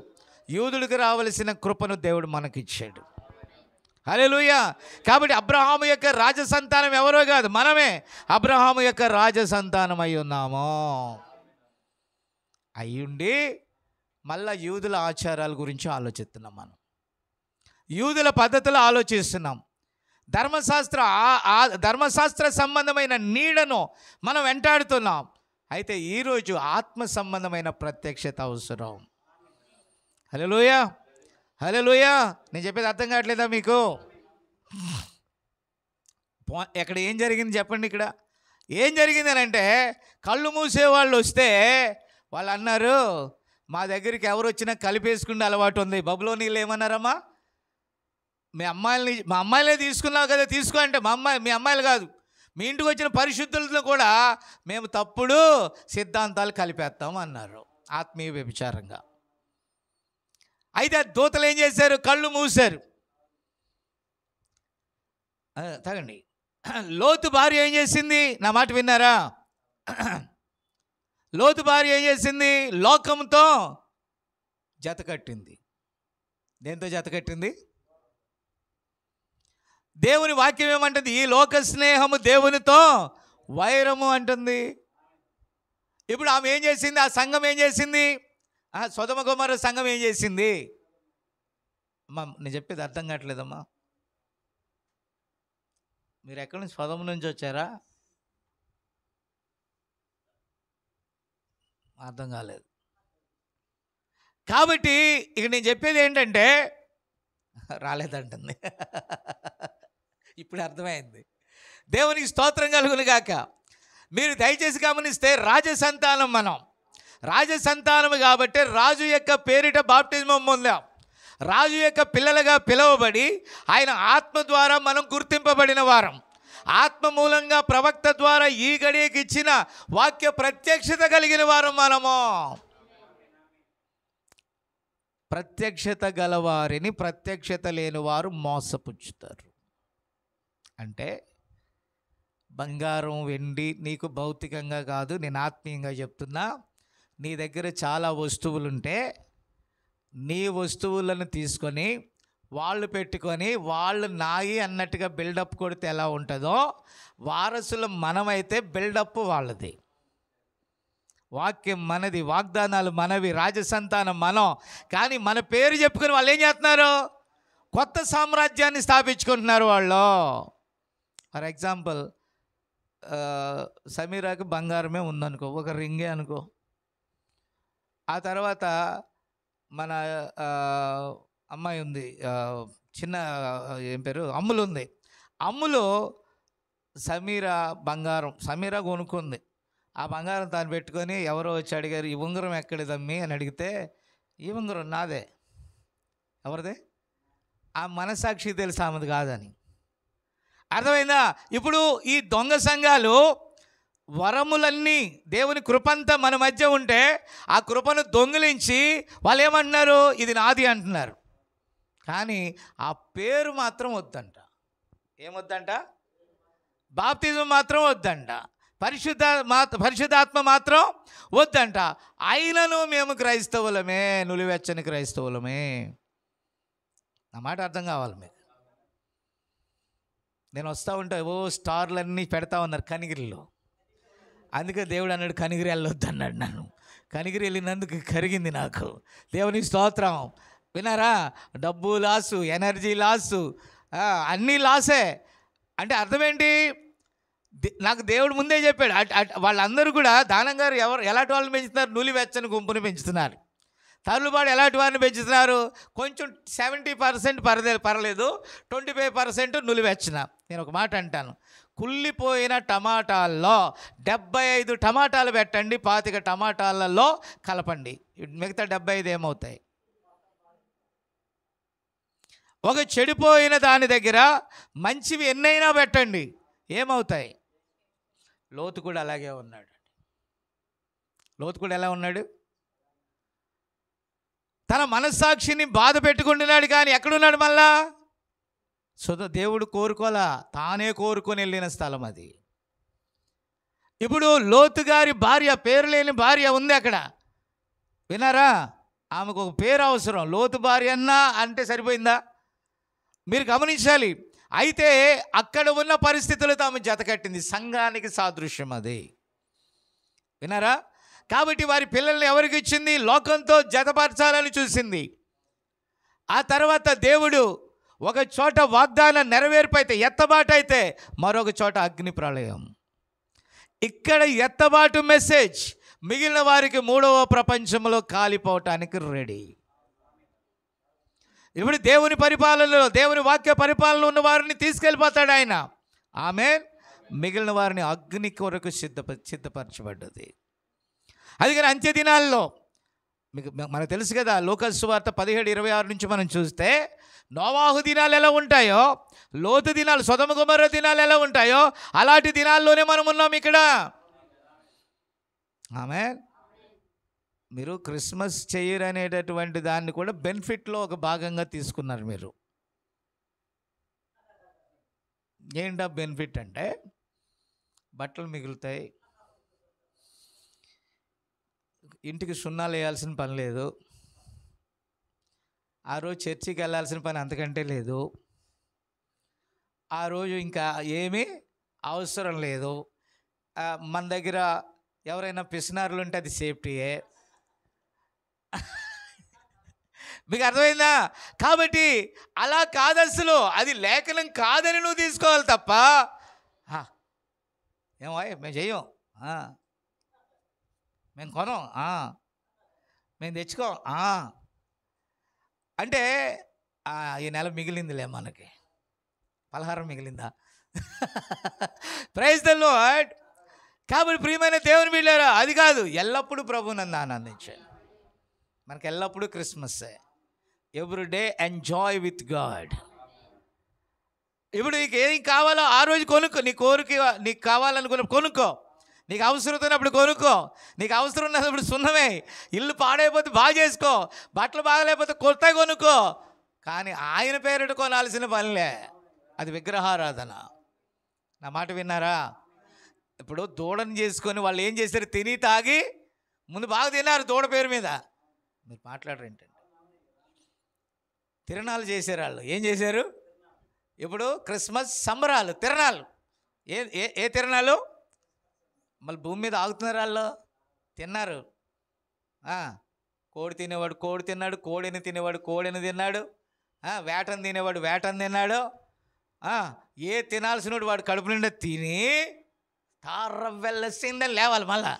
యూదుడికి రావలసిన కృపను దేవుడు మనకిచ్చాడు. హల్లెలూయా. కాబట్టి అబ్రహాము యొక్క రాజ సంతానం ఎవరో కాదు, మనమే అబ్రహాము యొక్క రాజ సంతానం అయి ఉన్నాము. అయ్యుండి మళ్ళా యూదుల ఆచారాల గురించి ఆలోచిస్తున్నాం. మనం యూదుల పద్ధతులు ఆలోచిస్తున్నాం. ధర్మశాస్త్ర సంబంధమైన నీడను మనం వెంటాడుతున్నాం. అయితే ఈరోజు ఆత్మ సంబంధమైన ప్రత్యక్షత అవసరం. హల్లెలూయా, హల్లెలూయా. నేను చెప్పేది అర్థం కావట్లేదా మీకు? ఇక్కడ ఏం జరిగింది చెప్పండి. ఇక్కడ ఏం జరిగింది అని అంటే, కళ్ళు మూసేవాళ్ళు వస్తే వాళ్ళు అన్నారు, మా దగ్గరికి ఎవరు వచ్చినా కలిపేసుకునే అలవాటు ఉంది. బబులోనీళ్ళు ఏమన్నారమ్మా? మా అమ్మాయిలే తీసుకున్నావు కదా, తీసుకో అంటే మీ అమ్మాయిలు కాదు, మీ ఇంటికి వచ్చిన పరిశుద్ధులతో కూడా మేము తప్పుడు సిద్ధాంతాలు కలిపేస్తాం అన్నారు, ఆత్మీయ వ్యభిచారంగా. అయితే దూతలు ఏం చేశారు? కళ్ళు మూశారు. తగండి. లోతు భార్య ఏం చేసింది? నా మాట విన్నారా? లోతు భార్య ఏం చేసింది? లోకంతో జత కట్టింది. దేంతో జత కట్టింది? దేవుని వాక్యం ఏమంటుంది? ఈ లోక స్నేహము దేవునితో వైరము అంటుంది. ఇప్పుడు ఆమె ఏం చేసింది? ఆ సంఘం ఏం చేసింది? సొదొమ గొమొర్రా సంఘం ఏం చేసింది? అమ్మా, నేను చెప్పేది అర్థం కావట్లేదమ్మా. మీరు ఎక్కడి నుంచి? సొదొమ నుంచి వచ్చారా? అర్థం కాలేదు. కాబట్టి ఇక నేను చెప్పేది ఏంటంటే, రాలేదంటుంది. ఇప్పుడు అర్థమైంది. దేవునికి స్తోత్రం కలుగును గాక. మీరు దయచేసి గమనిస్తే రాజసంతానం మనం. రాజసంతానము కాబట్టి రాజు యొక్క పేరిట బాప్టిజం పొందాం. రాజు యొక్క పిల్లలుగా పిలువబడి ఆయన ఆత్మ ద్వారా మనం గుర్తింపబడిన వారం. ఆత్మ మూలంగా ప్రవక్త ద్వారా ఈ గడియకి ఇచ్చిన వాక్య ప్రత్యక్షత కలిగిన వారం మనము. ప్రత్యక్షత గలవారిని ప్రత్యక్షత లేని వారు మోసపుచ్చుతారు. అంటే బంగారం, వెండి నీకు భౌతికంగా కాదు, నేను ఆత్మీయంగా చెప్తున్నా. నీ దగ్గర చాలా వస్తువులుంటే నీ వస్తువులను తీసుకొని వాళ్ళు పెట్టుకొని వాళ్ళు నాయి అన్నట్టుగా బిల్డప్ కొడితే ఎలా ఉంటుందో, వారసులు మనమైతే బిల్డప్ వాళ్ళది. వాక్యం మనది, వాగ్దానాలు మనవి, రాజసంతానం మనం. కానీ మన పేరు చెప్పుకొని వాళ్ళు ఏం చేస్తున్నారు? కొత్త సామ్రాజ్యాన్ని స్థాపించుకుంటున్నారు వాళ్ళు. ఫర్ ఎగ్జాంపుల్, సమీరాకి బంగారమే ఉందనుకో, ఒక రింగే అనుకో. ఆ తర్వాత మన అమ్మాయి ఉంది, చిన్న ఏం పేరు, అమ్ములు ఉంది. అమ్ములు సమీరా బంగారం, సమీరా కొనుక్కుంది. ఆ బంగారం తాను పెట్టుకొని ఎవరో వచ్చి అడిగారు, ఈ ఉంగరం ఎక్కడిదమ్మి అని అడిగితే, ఈ ఉంగరం నాదే. ఎవరిదే? ఆ మనసాక్షి తెలుసు ఆమెది కాదని. అర్థమైందా? ఇప్పుడు ఈ దొంగ సంఘాలు వరములన్నీ, దేవుని కృపంతా మన మధ్య ఉంటే ఆ కృపను దొంగిలించి వాళ్ళు ఏమంటున్నారు? ఇది నాది అంటున్నారు. కానీ ఆ పేరు మాత్రం వద్దంట. ఏమొద్దంట? బాప్తిజం మాత్రం వద్దంట. పరిశుద్ధాత్మ మాత్రం వద్దంట. అయినను మేము క్రైస్తవులమే, నులివెచ్చని క్రైస్తవులమే. నా మాట అర్థం కావాలి మీకు. నేను వస్తూ ఉంటా, స్టార్లన్నీ పెడతా ఉన్నారు కనిగిరిలో. అందుకే దేవుడు అన్నాడు కనిగిరి వెళ్ళొద్దు అన్నాడు. నన్ను కనిగిరి వెళ్ళినందుకు కరిగింది నాకు. దేవునికి స్తోత్రం. విన్నారా? డబ్బు లాసు, ఎనర్జీ లాసు, అన్నీ లాసే. అంటే అర్థం ఏంటి? నాకు దేవుడు ముందే చెప్పాడు. వాళ్ళందరూ కూడా దానం గారు ఎలాంటి వాళ్ళని పెంచుతున్నారు? నులివెచ్చని గుంపుని పెంచుతున్నారు. తల్లుబాటు ఎలాంటి వారిని పెంచుతున్నారు? కొంచెం 70% పర్లేదు, 25% నులివెచ్చన. నేను ఒక మాట అంటాను, కుళ్ళిపోయిన టమాటాల్లో 75 టమాటాలు పెట్టండి, 25 టమాటాలలో కలపండి, మిగతా 75 ఏమవుతాయి? ఒక చెడిపోయిన దాని దగ్గర మంచివి ఎన్నైనా పెట్టండి, ఏమవుతాయి? లోతు కూడా అలాగే ఉన్నాడు. లోతు కూడా ఎలా ఉన్నాడు? తన మనస్సాక్షిని బాధ పెట్టుకుంటున్నాడు. కానీ ఎక్కడున్నాడు మళ్ళా? దేవుడు కోరుకోలా, తానే కోరుకొని వెళ్ళిన స్థలం అది. ఇప్పుడు లోతు గారి భార్య, పేరు లేని భార్య ఉంది అక్కడ. విన్నారా? ఆమెకు ఒక పేరు అవసరం. లోతు భార్య అన్నా అంటే సరిపోయిందా? మీరు గమనించాలి. అయితే అక్కడ ఉన్న పరిస్థితులతో ఆమె జతకట్టింది. సంఘానికి సాదృశ్యం అది. విన్నారా? కాబట్టి వారి పిల్లల్ని ఎవరికి ఇచ్చింది? లోకంతో జతపరచాలని చూసింది. ఆ తర్వాత దేవుడు ఒక చోట వాగ్దానం నెరవేర్పైతే, ఎత్తబాటైతే, మరొక చోట అగ్ని ప్రళయం. ఇక్కడ ఎత్తబాటు మెసేజ్ మిగిలిన వారికి మూడవ ప్రపంచంలో కాలిపోవటానికి రెడీ. ఇప్పుడు దేవుని పరిపాలనలో, దేవుని వాక్య పరిపాలనలో ఉన్న వారిని తీసుకెళ్ళిపోతాడు ఆయన. ఆమేన్. మిగిలిన వారిని అగ్ని కొరకు సిద్ధపరచబడ్డది. అందుకని అంత్య దినాల్లో మనకు తెలుసు కదా, లూకా సువార్త 17:26 నుంచి మనం చూస్తే, నోవాహు దినాలు ఎలా ఉంటాయో, లోతు దినాలు, సొదొమ గొమొర్రా దినాలు ఎలా ఉంటాయో, అలాంటి దినాల్లోనే మనం ఉన్నాం ఇక్కడ. ఆమేన్. మీరు క్రిస్మస్ చేయరనేటటువంటి దాన్ని కూడా బెనిఫిట్లో ఒక భాగంగా తీసుకున్నారు మీరు. ఏంటా బెనిఫిట్ అంటే, బట్టలు మిగులుతాయి, ఇంటికి సున్నాలు వేయాల్సిన పని లేదు, ఆ రోజు చర్చికి వెళ్ళాల్సిన పని అంతకంటే లేదు, ఆ రోజు ఇంకా ఏమీ అవసరం లేదు. మన దగ్గర ఎవరైనా పిసినారులు ఉంటే అది సేఫ్టీయే. మీకు అర్థమైందా? కాబట్టి అలా కాదు, అసలు అది లేఖనం కాదని నువ్వు తీసుకోవాలి తప్ప, ఏమో మేము చెయ్యం, మేము కొనం, మేము తెచ్చుకోం అంటే ఈ నెల మిగిలిందిలే, మనకి పలహారం మిగిలిందా? Praise the lord. కాబట్టి ప్రియమైన దేవుని బిడ్డలారా, అది కాదు, ఎల్లప్పుడూ ప్రభువునందు ఆనందించండి. మనకి ఎల్లప్పుడూ క్రిస్మస్సే. Every day enjoy with God. ఇప్పుడు నీకు ఏం కావాలో ఆ రోజు కొనుక్కో. నీ కోరిక, నీకు కావాలనుకున్నప్పుడు కొనుక్కో, నీకు అవసరం ఉన్నప్పుడు కొనుక్కో, నీకు అవసరం ఉన్నప్పుడు సున్నమే. ఇల్లు పాడైపోతే బాగా చేసుకో, బట్టలు బాగలేకపోతే కొత్త కొనుక్కో. కానీ ఆయన పేరిట కొనాల్సిన పనిలే, అది విగ్రహారాధన. నా మాట విన్నారా? ఇప్పుడు దూడని చేసుకొని వాళ్ళు ఏం చేశారు? తిని తాగి ముందు బాగా తిన్నారు దూడ పేరు మీద. మీరు మాట్లాడరు ఏంటండి? తిరణాలు చేశారు వాళ్ళు. ఏం చేశారు? ఇప్పుడు క్రిస్మస్ సంబరాలు, తిరణాలు. ఏ తిరణాలు? మళ్ళీ భూమి మీద ఆగుతున్నారు వాళ్ళు. తిన్నారు. కోడి తినేవాడు కోడి తిన్నాడు, కోడిని తినేవాడు కోడిని తిన్నాడు, వేటను తినేవాడు వేటను తిన్నాడు. ఏ తినాల్సినోడు వాడు కడుపు నిండా తిని తారవెల్లసిందని లేవాలి మళ్ళా.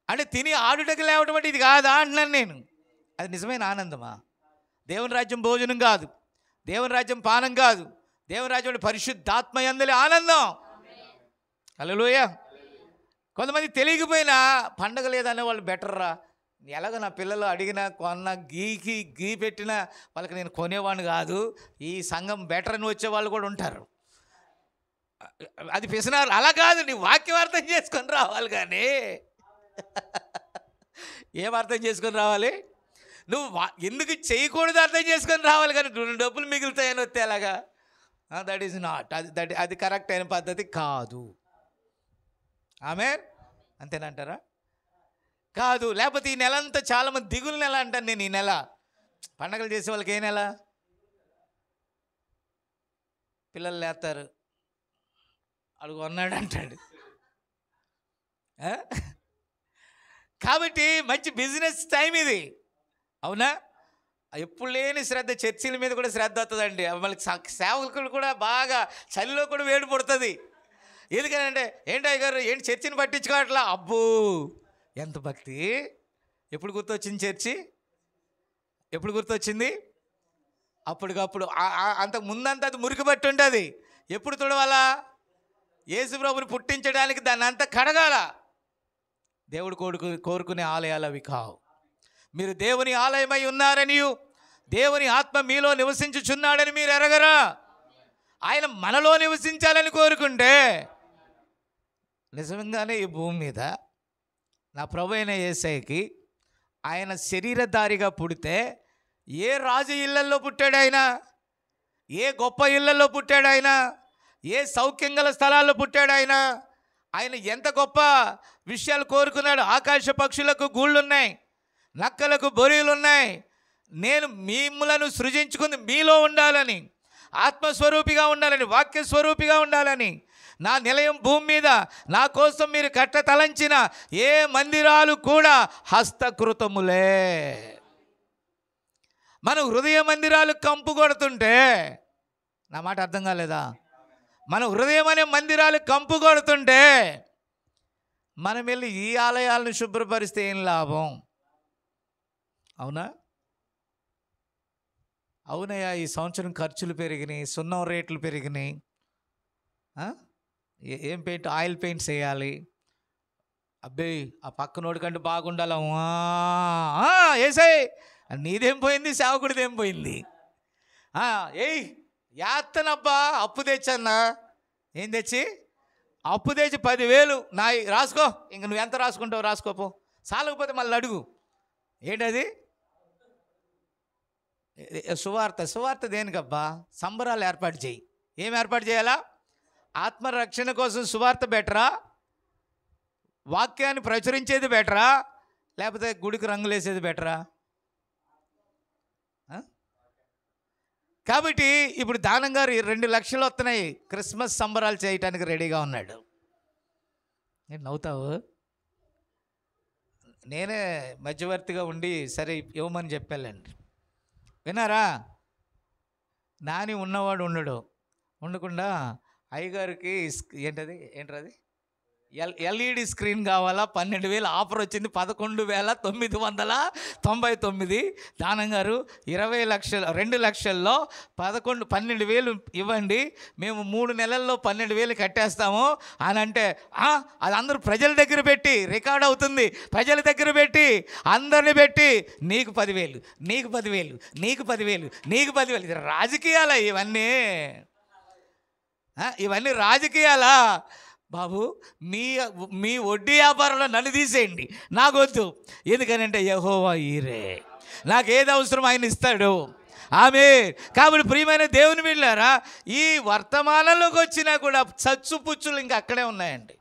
అంటే తిని ఆడుటకు లేవటం అంటే ఇది కాదా అంటున్నాను నేను. అది నిజమైన ఆనందమా? దేవుని రాజ్యం భోజనం కాదు, దేవుని రాజ్యం పానం కాదు, దేవుని రాజ్యం అంటే పరిశుద్ధాత్మ యందలి ఆనందం. హల్లెలూయా. కొంతమంది తెలియకపోయినా పండగ లేదనే వాళ్ళు బెటర్రా. ఎలాగ నా పిల్లలు అడిగినా కొన్న గీ పెట్టినా వాళ్ళకి నేను కొనేవాడిని కాదు, ఈ సంఘం బెటర్ అని వచ్చే వాళ్ళు కూడా ఉంటారు. అది పిసినారు. అలా కాదు, నీ వాక్యం అర్థం చేసుకొని రావాలి. కానీ ఏం అర్థం చేసుకొని రావాలి? నువ్వు ఎందుకు చేయకూడదు అర్థం చేసుకొని రావాలి. కానీ డబ్బులు మిగులుతాయని వస్తే అలాగా దట్ ఈజ్ నాట్, అది కరెక్ట్ అయిన పద్ధతి కాదు. ఆమేన్. అంతేనంటారా? కాదు. లేకపోతే ఈ నెల అంతా చాలామంది దిగులు నెల అంటాను నేను. ఈ నెల పండగలు చేసే వాళ్ళకి ఏ నెల? పిల్లలు లేస్తారు, అడుగు అన్నాడు అంటాడు. కాబట్టి మంచి బిజినెస్ టైం ఇది, అవునా? ఎప్పుడు లేని శ్రద్ధ, చర్చిల మీద కూడా శ్రద్ధ వస్తుందండి. మనకి సేవకులు కూడా బాగా చలిలో కూడా వేడి పడుతుంది. ఎందుకంటే ఏంటి అయ్యగారు ఏంటి చర్చిని పట్టించుకోవట్లా? అబ్బో ఎంత భక్తి! ఎప్పుడు గుర్తొచ్చింది చర్చి? ఎప్పుడు గుర్తొచ్చింది? అప్పటికప్పుడు. అంతకు ముందంతా అది మురికి పట్టి ఉంటుంది. ఎప్పుడు తుడవాలా? యేసు ప్రభుని పుట్టించడానికి దాన్ని అంతా కడగాల. దేవుడు కోరుకునే ఆలయాలు అవి కావు. మీరు దేవుని ఆలయమై ఉన్నారనియు దేవుని ఆత్మ మీలో నివసించుచున్నాడని మీరు ఎరగరా? ఆయన మనలో నివసించాలని కోరుకుంటే నిజంగానే ఈ భూమి మీద నా ప్రభు అయిన యేసయ్యకి ఆయన శరీరధారిగా పుడితే ఏ రాజు ఇళ్లల్లో పుట్టాడు ఆయన? ఏ గొప్ప ఇళ్లలో పుట్టాడు ఆయన? ఏ సౌఖ్యం గల స్థలాల్లో పుట్టాడు ఆయన? ఆయన ఎంత గొప్ప విషయాలు కోరుకున్నాడు. ఆకాశ పక్షులకు గూళ్ళున్నాయి, నక్కలకు బొరీలున్నాయి. నేను మిమ్ములను సృజించుకుంది మీలో ఉండాలని, ఆత్మస్వరూపిగా ఉండాలని, వాక్యస్వరూపిగా ఉండాలని. నా నిలయం భూమి మీద నా కోసం మీరు కట్ట తలంచిన ఏ మందిరాలు కూడా హస్తకృతములే. మన హృదయ మందిరాలు కంపు కొడుతుంటే, నా మాట అర్థం కాలేదా? మన హృదయం అనే మందిరాలు కంపు కొడుతుంటే మనం వెళ్ళి ఈ ఆలయాలను శుభ్రపరిస్తే ఏం లాభం? అవునా? అవునయ్యా, ఈ సంవత్సరం ఖర్చులు పెరిగినాయి, సున్నం రేట్లు పెరిగినాయి. ఏం పెయింట్? ఆయిల్ పెయింట్స్ వేయాలి. అబ్బే ఆ పక్కనోడి కంటే బాగుండాల. ఏసాయి నీదేం పోయింది, సేవకుడిదేం పోయింది? ఏయ్ యాత్తనబ్బా, అప్పు తెచ్చన్నా. ఏం తెచ్చి? అప్పు తెచ్చి 10,000 నా రాసుకో. ఇంక నువ్వు ఎంత రాసుకుంటావు రాసుకోపో, చాలకపోతే మళ్ళీ అడుగు. ఏంటది? సువార్త దేనికబ్బా? సంబరాలు ఏర్పాటు చేయి. ఏం ఏర్పాటు చేయాలా? ఆత్మరక్షణ కోసం సువార్త బెటరా? వాక్యాన్ని ప్రచురించేది బెటరా? లేకపోతే గుడికి రంగులేసేది బెటరా? కాబట్టి ఇప్పుడు దానం గారు 2 లక్షలు వస్తున్నాయి, క్రిస్మస్ సంబరాలు చేయటానికి రెడీగా ఉన్నాడు. నేను నవ్వుతావు. నేనే మధ్యవర్తిగా ఉండి సరే ఇవ్వమని చెప్పాలండి. విన్నారా? నాని ఉన్నవాడు ఉండకుండా అయ్యగారికి ఏంటది ఎల్ఈడి స్క్రీన్ కావాలా, 12,000 ఆఫర్ వచ్చింది, 11,999. దానం గారు 20 లక్షలు, 2 లక్షల్లో 12,000 ఇవ్వండి, మేము 3 నెలల్లో 12,000 కట్టేస్తాము అని అంటే, అది అందరూ ప్రజల దగ్గర పెట్టి రికార్డ్ అవుతుంది, ప్రజల దగ్గర పెట్టి అందరిని పెట్టి నీకు 10,000, నీకు 10,000, నీకు 10,000, నీకు 10,000. ఇది రాజకీయాలా? ఇవన్నీ రాజకీయాలా? బాబు మీ వడ్డీ వ్యాపారంలో నన్ను తీసేయండి, నాకొద్దు. ఎందుకనంటే యెహోవా ఈరే, నాకు ఏది అవసరం ఆయన ఇస్తాడు. ఆమేన్. కాబట్టి ప్రియమైన దేవుని బిడ్డలారా, ఈ వర్తమానంలోకి వచ్చినా కూడా చచ్చు పుచ్చులు ఇంకా అక్కడే ఉన్నాయండి.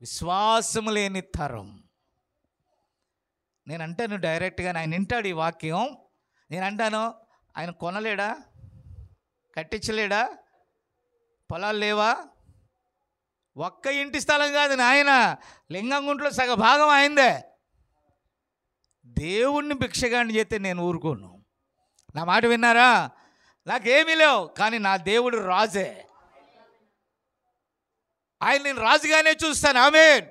విశ్వాసము లేని తరం. నేను అంటాను డైరెక్ట్గా, ఆయన వింటాడు ఈ వాక్యం. నేను అంటాను, ఆయన కొనలేడా? కట్టించలేడా? పొలాలు లేవా? ఒక్క ఇంటి స్థలం కాదు నాయన, లింగంగుంట్లో సగ భాగం అయిందే. దేవుణ్ణి భిక్షగాన్ని చేస్తే నేను ఊరుకోను. నా మాట విన్నారా? నాకేమీ లేవు, కానీ నా దేవుడు రాజే. ఆయన నేను రాజుగానే చూస్తాను. ఆమేన్.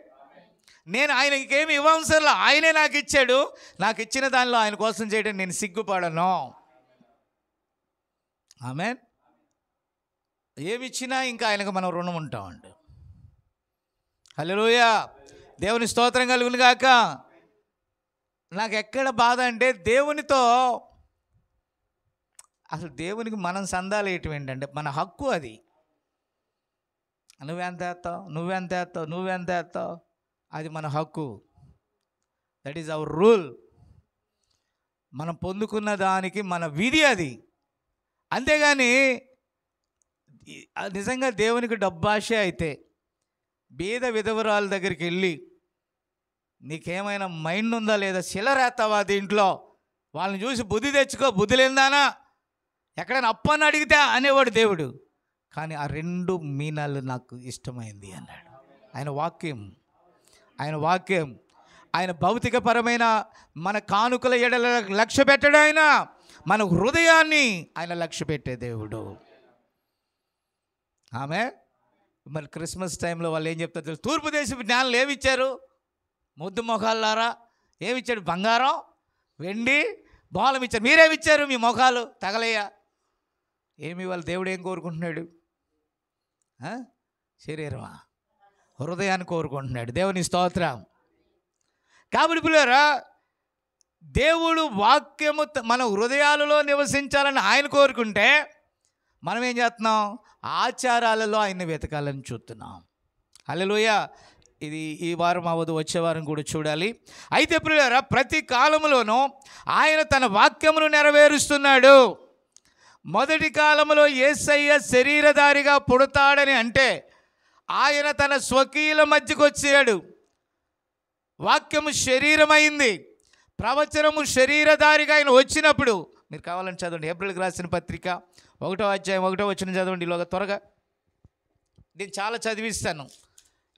నేను ఆయనకి ఏమి ఇవ్వవసరంలా, ఆయనే నాకు ఇచ్చాడు. నాకు ఇచ్చిన దానిలో ఆయన కోసం చేయడం నేను సిగ్గుపడను. ఆమేన్. ఏమిచ్చినా ఇంకా ఆయనకు మనం రుణం ఉంటామండి. హల్లెలూయా, దేవుని స్తోత్రం కలుగును గాక. నాకు ఎక్కడ బాధ అంటే దేవునితో అసలు దేవునికి మనం సందాలు వేయటం ఏంటంటే మన హక్కు అది. నువ్వెంత వేస్తావు, నువ్వెంత వేస్తావు, నువ్వెంత వేస్తావు, అది మన హక్కు. That is our rule. మనం పొందుకున్న దానికి మన విధి అది. అంతేగాని నిజంగా దేవునికి డబ్బాష అయితే బీద విధవరాల దగ్గరికి వెళ్ళి నీకేమైనా మైండ్ ఉందా లేదా, శిలరేస్తావా దీంట్లో, వాళ్ళని చూసి బుద్ధి తెచ్చుకో, బుద్ధి లేదానా, ఎక్కడైనా అప్పని అడిగితే అనేవాడు దేవుడు. కానీ ఆ 2 మీనాలు నాకు ఇష్టమైంది అన్నాడు. ఆయన వాక్యం, ఆయన వాక్యం. ఆయన భౌతికపరమైన మన కానుకల ఎడల లక్ష్య పెట్టాడు. ఆయన మన హృదయాన్ని ఆయన లక్ష్య పెట్టే దేవుడు. ఆమె మరి క్రిస్మస్ టైంలో వాళ్ళు ఏం చెప్తారు? తూర్పు దేశపు జ్ఞానులు ఏమిచ్చారు? ముద్దు మొఖాలారా ఏమిచ్చాడు? బంగారం, వెండి, బోళం ఇచ్చారు. మీరేమిచ్చారు? మీ మొఖాలు తగలయ్యా. ఏమి వాళ్ళు దేవుడు ఏం కోరుకుంటున్నాడు? శరీరమా, హృదయాన్ని కోరుకుంటున్నాడు. దేవుని స్తోత్రం. కాబట్టి పిల్లరా, దేవుడు వాక్యము మన హృదయాలలో నివసించాలని ఆయన కోరుకుంటే మనం ఏం చేస్తున్నాం? ఆచారాలలో ఆయన్ని వెతకాలని చూస్తున్నాం. హల్లెలూయా. ఇది ఈ వారం అవ్వదు, వచ్చే వారం కూడా చూడాలి. అయితే పిల్లరా, ప్రతి కాలంలోనూ ఆయన తన వాక్యమును నెరవేరుస్తున్నాడు. మొదటి కాలంలో యేసయ్య శరీరధారిగా పుడతాడని అంటే ఆయన తన స్వకీయుల మధ్యకు వచ్చాడు. వాక్యము శరీరమైంది, ప్రవచనము శరీరధారిగా ఆయన వచ్చినప్పుడు, మీరు కావాలని చదవండి ఏప్రిల్కి రాసిన పత్రిక 1వ అధ్యాయం 1వ వచనం చదవండి. ఇలాగా త్వరగా నేను చాలా చదివిస్తాను.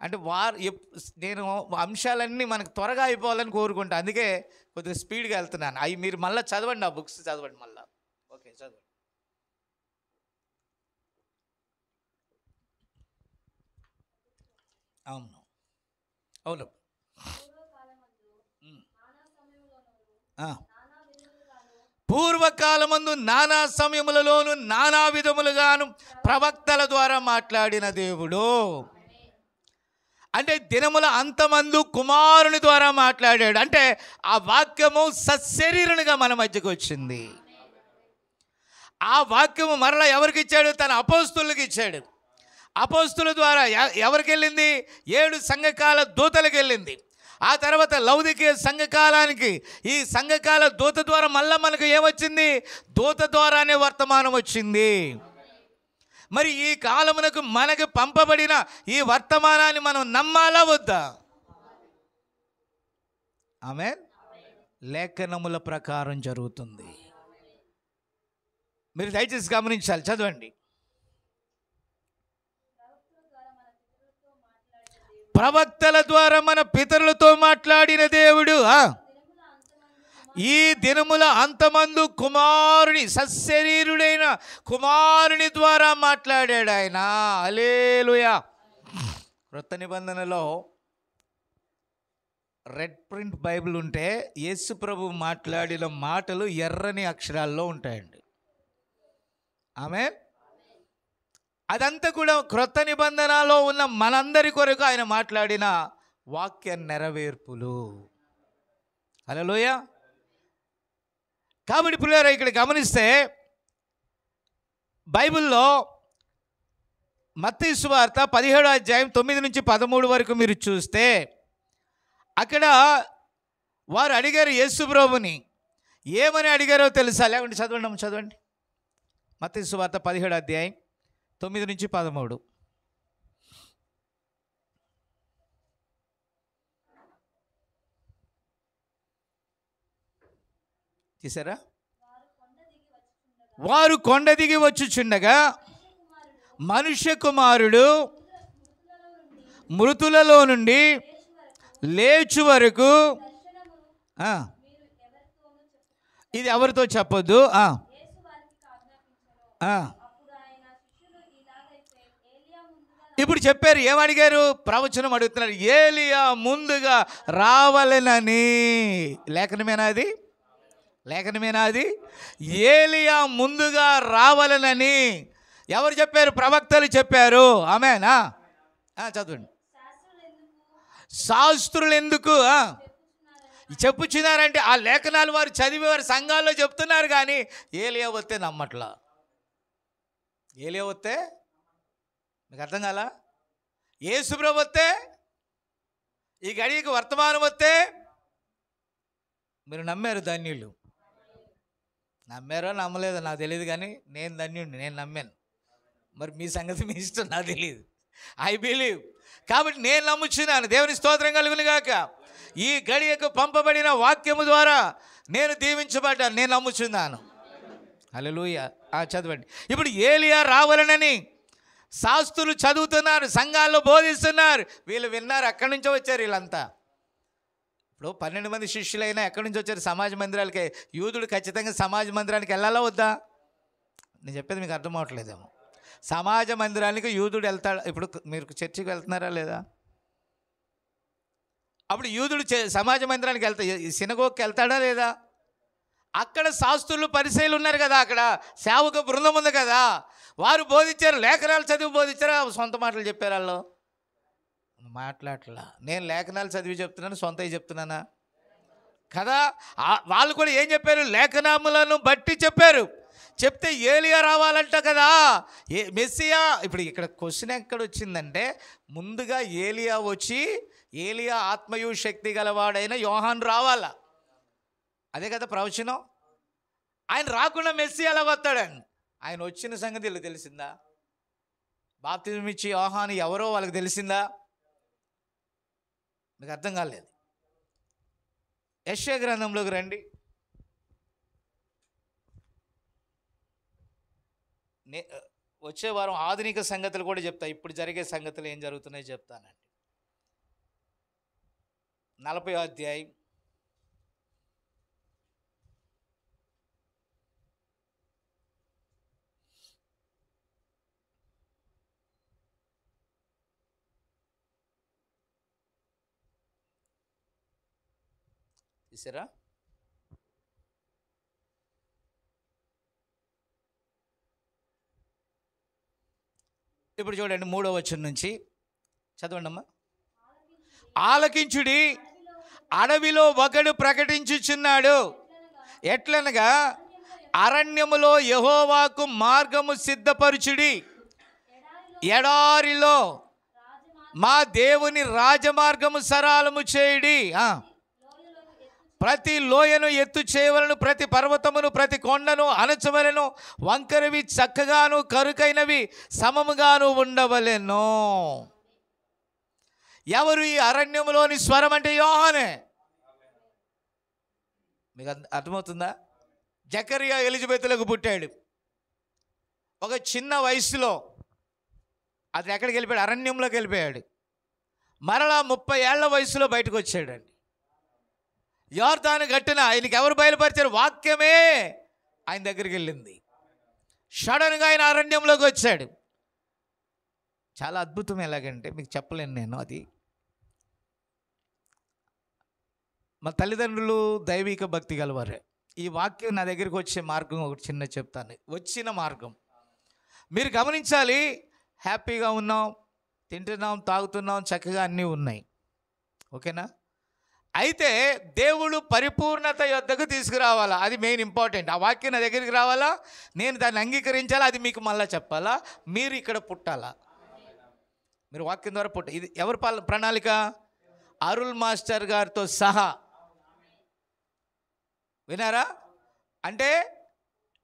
అంటే నేను అంశాలన్నీ మనకు త్వరగా అయిపోవాలని కోరుకుంటా, అందుకే కొద్దిగా స్పీడ్గా వెళ్తున్నాను. అవి మీరు మళ్ళీ చదవండి, ఆ బుక్స్ చదవండి మళ్ళీ. ఓకే, చదవండి. అవును అవును. పూర్వకాలమందు నానా సమయములలోను నానా విధములుగాను ప్రవక్తల ద్వారా మాట్లాడిన దేవుడు. అంటే దినముల అంతమందు కుమారుని ద్వారా మాట్లాడాడు. అంటే ఆ వాక్యము సశరీరునిగా మన మధ్యకు వచ్చింది. ఆ వాక్యము మరలా ఎవరికి ఇచ్చాడు? తన అపోస్తులకు ఇచ్చాడు. అపోస్తుల ద్వారా ఎవరికి వెళ్ళింది? 7 సంఘకాల దూతలకు వెళ్ళింది. ఆ తర్వాత లౌదికీయ సంఘకాలానికి ఈ సంఘకాల దూత ద్వారా మళ్ళీ మనకు ఏమొచ్చింది? దూత ద్వారానే వర్తమానం వచ్చింది. మరి ఈ కాలమునకు మనకు పంపబడిన ఈ వర్తమానాన్ని మనం నమ్మాలా వద్దా? ఆమేన్. లేఖనముల ప్రకారం జరుగుతుంది. మీరు దయచేసి గమనించాలి, చదవండి. ప్రవక్తల ద్వారా మన పితరులతో మాట్లాడిన దేవుడు ఈ దినముల అంతమందు కుమారుని, సశరీరుడైన కుమారుని ద్వారా మాట్లాడాడు ఆయన. హల్లెలూయా. క్రొత్త నిబంధనలో రెడ్ ప్రింట్ బైబిల్ ఉంటే యేసు ప్రభు మాట్లాడిన మాటలు ఎర్రని అక్షరాల్లో ఉంటాయండి. ఆమేన్. అదంతా కూడా క్రొత్త నిబంధనలో ఉన్న మనందరి కొరకు ఆయన మాట్లాడిన వాక్య నెరవేర్పులు. హల్లెలూయా. కాబట్టి పిల్లలు ఇక్కడ గమనిస్తే బైబిల్లో మత్తయి సువార్త 17వ అధ్యాయం 9 నుంచి 13 వరకు మీరు చూస్తే అక్కడ వారు అడిగారు యేసు ప్రభుని. ఏమని అడిగారో తెలుసా? లేకుంటే చదవండి. మత్తయి సువార్త 17వ అధ్యాయం 9 నుంచి 13. చూసారా? వారు కొండ దిగి వచ్చుచుండగా మనుష్య కుమారుడు మృతులలో నుండి లేచు వరకు ఇది ఎవరితో చెప్పొద్దు. ఇప్పుడు చెప్పారు, ఏమడిగారు? ప్రవచనం అడుగుతున్నారు. ఏలియా ముందుగా రావాలనని. లేఖనమేనా అది? లేఖనమేనా అది? ఏలియా ముందుగా రావాలనని ఎవరు చెప్పారు? ప్రవక్తలు చెప్పారు. ఆమేనా? చదవండి. శాస్త్రులు ఎందుకు చెప్పుచున్నారంటే ఆ లేఖనాలు వారు చదివేవారు సంఘాల్లో చెప్తున్నారు, కానీ ఏలియా వస్తే నమ్మట్లా. ఏలియా వస్తే మీకు అర్థం కాలా? యేసుప్రభు వస్తే, ఈ గడియకు వర్తమానం వస్తే మీరు నమ్మారు, ధన్యులు. నమ్మారో నమ్మలేదో నాకు తెలియదు, కానీ నేను ధన్యుడిని, నేను నమ్మాను. మరి మీ సంగతి మీ ఇష్టం, నాకు తెలియదు. I believe. కాబట్టి నేను నమ్ముచున్నాను. దేవుని స్తోత్రం కలుగును గాక. ఈ గడియకు పంపబడిన వాక్యము ద్వారా నేను దీవించబడ్డాను, నేను నమ్ముచున్నాను. హల్లెలూయా. చదవండి. ఇప్పుడు ఏలియా రావాలనని శాస్త్రులు చదువుతున్నారు, సంఘాల్లో బోధిస్తున్నారు. వీళ్ళు విన్నారు. ఎక్కడి నుంచో వచ్చారు వీళ్ళంతా. ఇప్పుడు 12 మంది శిష్యులైనా ఎక్కడి నుంచి వచ్చారు? సమాజ మందిరాలకే. యూదుడు ఖచ్చితంగా సమాజ మందిరానికి వెళ్ళాలా వద్దా? నేను చెప్పేది మీకు అర్థం అవట్లేదేమో. సమాజ మందిరానికి యూదుడు వెళ్తాడు. ఇప్పుడు మీరు చర్చికి వెళ్తున్నారా లేదా? అప్పుడు యూదుడు సమాజ మందిరానికి సినగోగ్కి వెళ్తాడా లేదా? అక్కడ శాస్త్రులు పరిచయులు ఉన్నారు కదా, అక్కడ సేవక బృందం ఉంది కదా, వారు బోధించారు. లేఖనాలు చదివి బోధించారా? సొంత మాటలు చెప్పారు వాళ్ళు? మాట్లాడలా. నేను లేఖనాలు చదివి చెప్తున్నాను, సొంతవి చెప్తున్నానా కదా? వాళ్ళు కూడా ఏం చెప్పారు? లేఖనాములను బట్టి చెప్పారు. చెప్తే ఏలియా రావాలంట కదా, మెస్సియా. ఇప్పుడు ఇక్కడ క్వశ్చన్ ఎక్కడ వచ్చిందంటే, ముందుగా ఏలియా వచ్చి, ఏలియా ఆత్మయు శక్తి గలవాడైన యోహాను రావాలా. అదే కదా ప్రవచనం. ఆయన రాకుండా మెస్సియా ఎలా వస్తాడండి? ఆయన వచ్చిన సంగతి వీళ్ళకి తెలిసిందా? బాప్తిజం ఇచ్చి యోహాను ఎవరో వాళ్ళకి తెలిసిందా? మీకు అర్థం కాలేదు. యెషయా గ్రంథంలోకి రండి. వచ్చే వారం ఆధునిక సంగతులు కూడా చెప్తా. ఇప్పుడు జరిగే సంగతులు ఏం జరుగుతున్నాయో చెప్తానండి. 40వ అధ్యాయం. తీసారా? ఇప్పుడు చూడండి 3వ వచనం నుంచి చదవండి అమ్మా. ఆలకించుడి, అడవిలో ఒకడు ప్రకటించుచున్నాడు. ఎట్లనగా అరణ్యములో యెహోవాకు మార్గము సిద్ధపరచుడి, ఎడారిలో మా దేవుని రాజమార్గము సరళము చేయుడి. ప్రతి లోయను ఎత్తు చేయవలను, ప్రతి పర్వతమును ప్రతి కొండను అణచవలను, వంకరవి చక్కగాను కరుకైనవి సమముగాను ఉండవలెను. ఎవరు ఈ అరణ్యములోని స్వరం అంటే? యోహానే. మీకు అర్థమవుతుందా? జకరియా ఎలిజబెత్లకు పుట్టాడు ఒక చిన్న వయసులో. అతను ఎక్కడికి వెళ్ళిపోయాడు? అరణ్యంలోకి వెళ్ళిపోయాడు. మరలా 30 ఏళ్ల వయసులో బయటకు వచ్చాడండి. యోర్దాను గట్టున ఆయనకి ఎవరు బయలుపరిచారు? వాక్యమే ఆయన దగ్గరికి వెళ్ళింది. సడన్గా ఆయన అరణ్యంలోకి వచ్చాడు. చాలా అద్భుతం. ఎలాగంటే మీకు చెప్పలేను నేను. అది మా తల్లిదండ్రులు దైవిక భక్తి గలవారే. ఈ వాక్యం నా దగ్గరికి వచ్చే మార్గం ఒకటి చిన్న చెప్తాను. వచ్చిన మార్గం మీరు గమనించాలి. హ్యాపీగా ఉన్నాం, తింటున్నాం, తాగుతున్నాం, చక్కగా అన్నీ ఉన్నాయి, ఓకేనా? అయితే దేవుడు పరిపూర్ణత యొద్దకు తీసుకురావాలా, అది మెయిన్ ఇంపార్టెంట్. ఆ వాక్యం నా దగ్గరికి రావాలా, నేను దాన్ని అంగీకరించాలా, అది మీకు మళ్ళీ చెప్పాలా, మీరు ఇక్కడ పుట్టాలా. మీరు వాక్యం ద్వారా ఇది ఎవరి ప్రణాళిక? అరుల్ మాస్టర్ గారితో సహా. వినారా? అంటే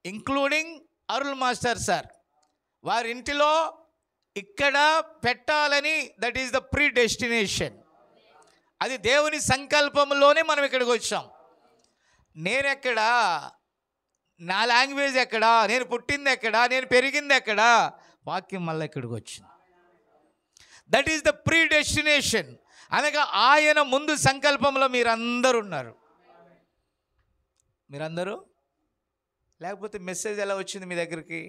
ఇంక్లూడింగ్ అరుల్ మాస్టర్ సార్ వారి ఇంటిలో ఇక్కడ పెట్టాలని, that is the pre destination. అది దేవుని సంకల్పంలోనే మనం ఇక్కడికి వచ్చాం. నేను ఎక్కడా, నా లాంగ్వేజ్ ఎక్కడా, నేను పుట్టింది ఎక్కడా, నేను పెరిగింది ఎక్కడా, వాక్యం మళ్ళీ ఇక్కడికి వచ్చింది. That is the pre destination. అనగా ఆయన ముందు సంకల్పంలో మీరందరూ ఉన్నారు. మీరందరూ లేకపోతే మెసేజ్ ఎలా వచ్చింది మీ దగ్గరికి?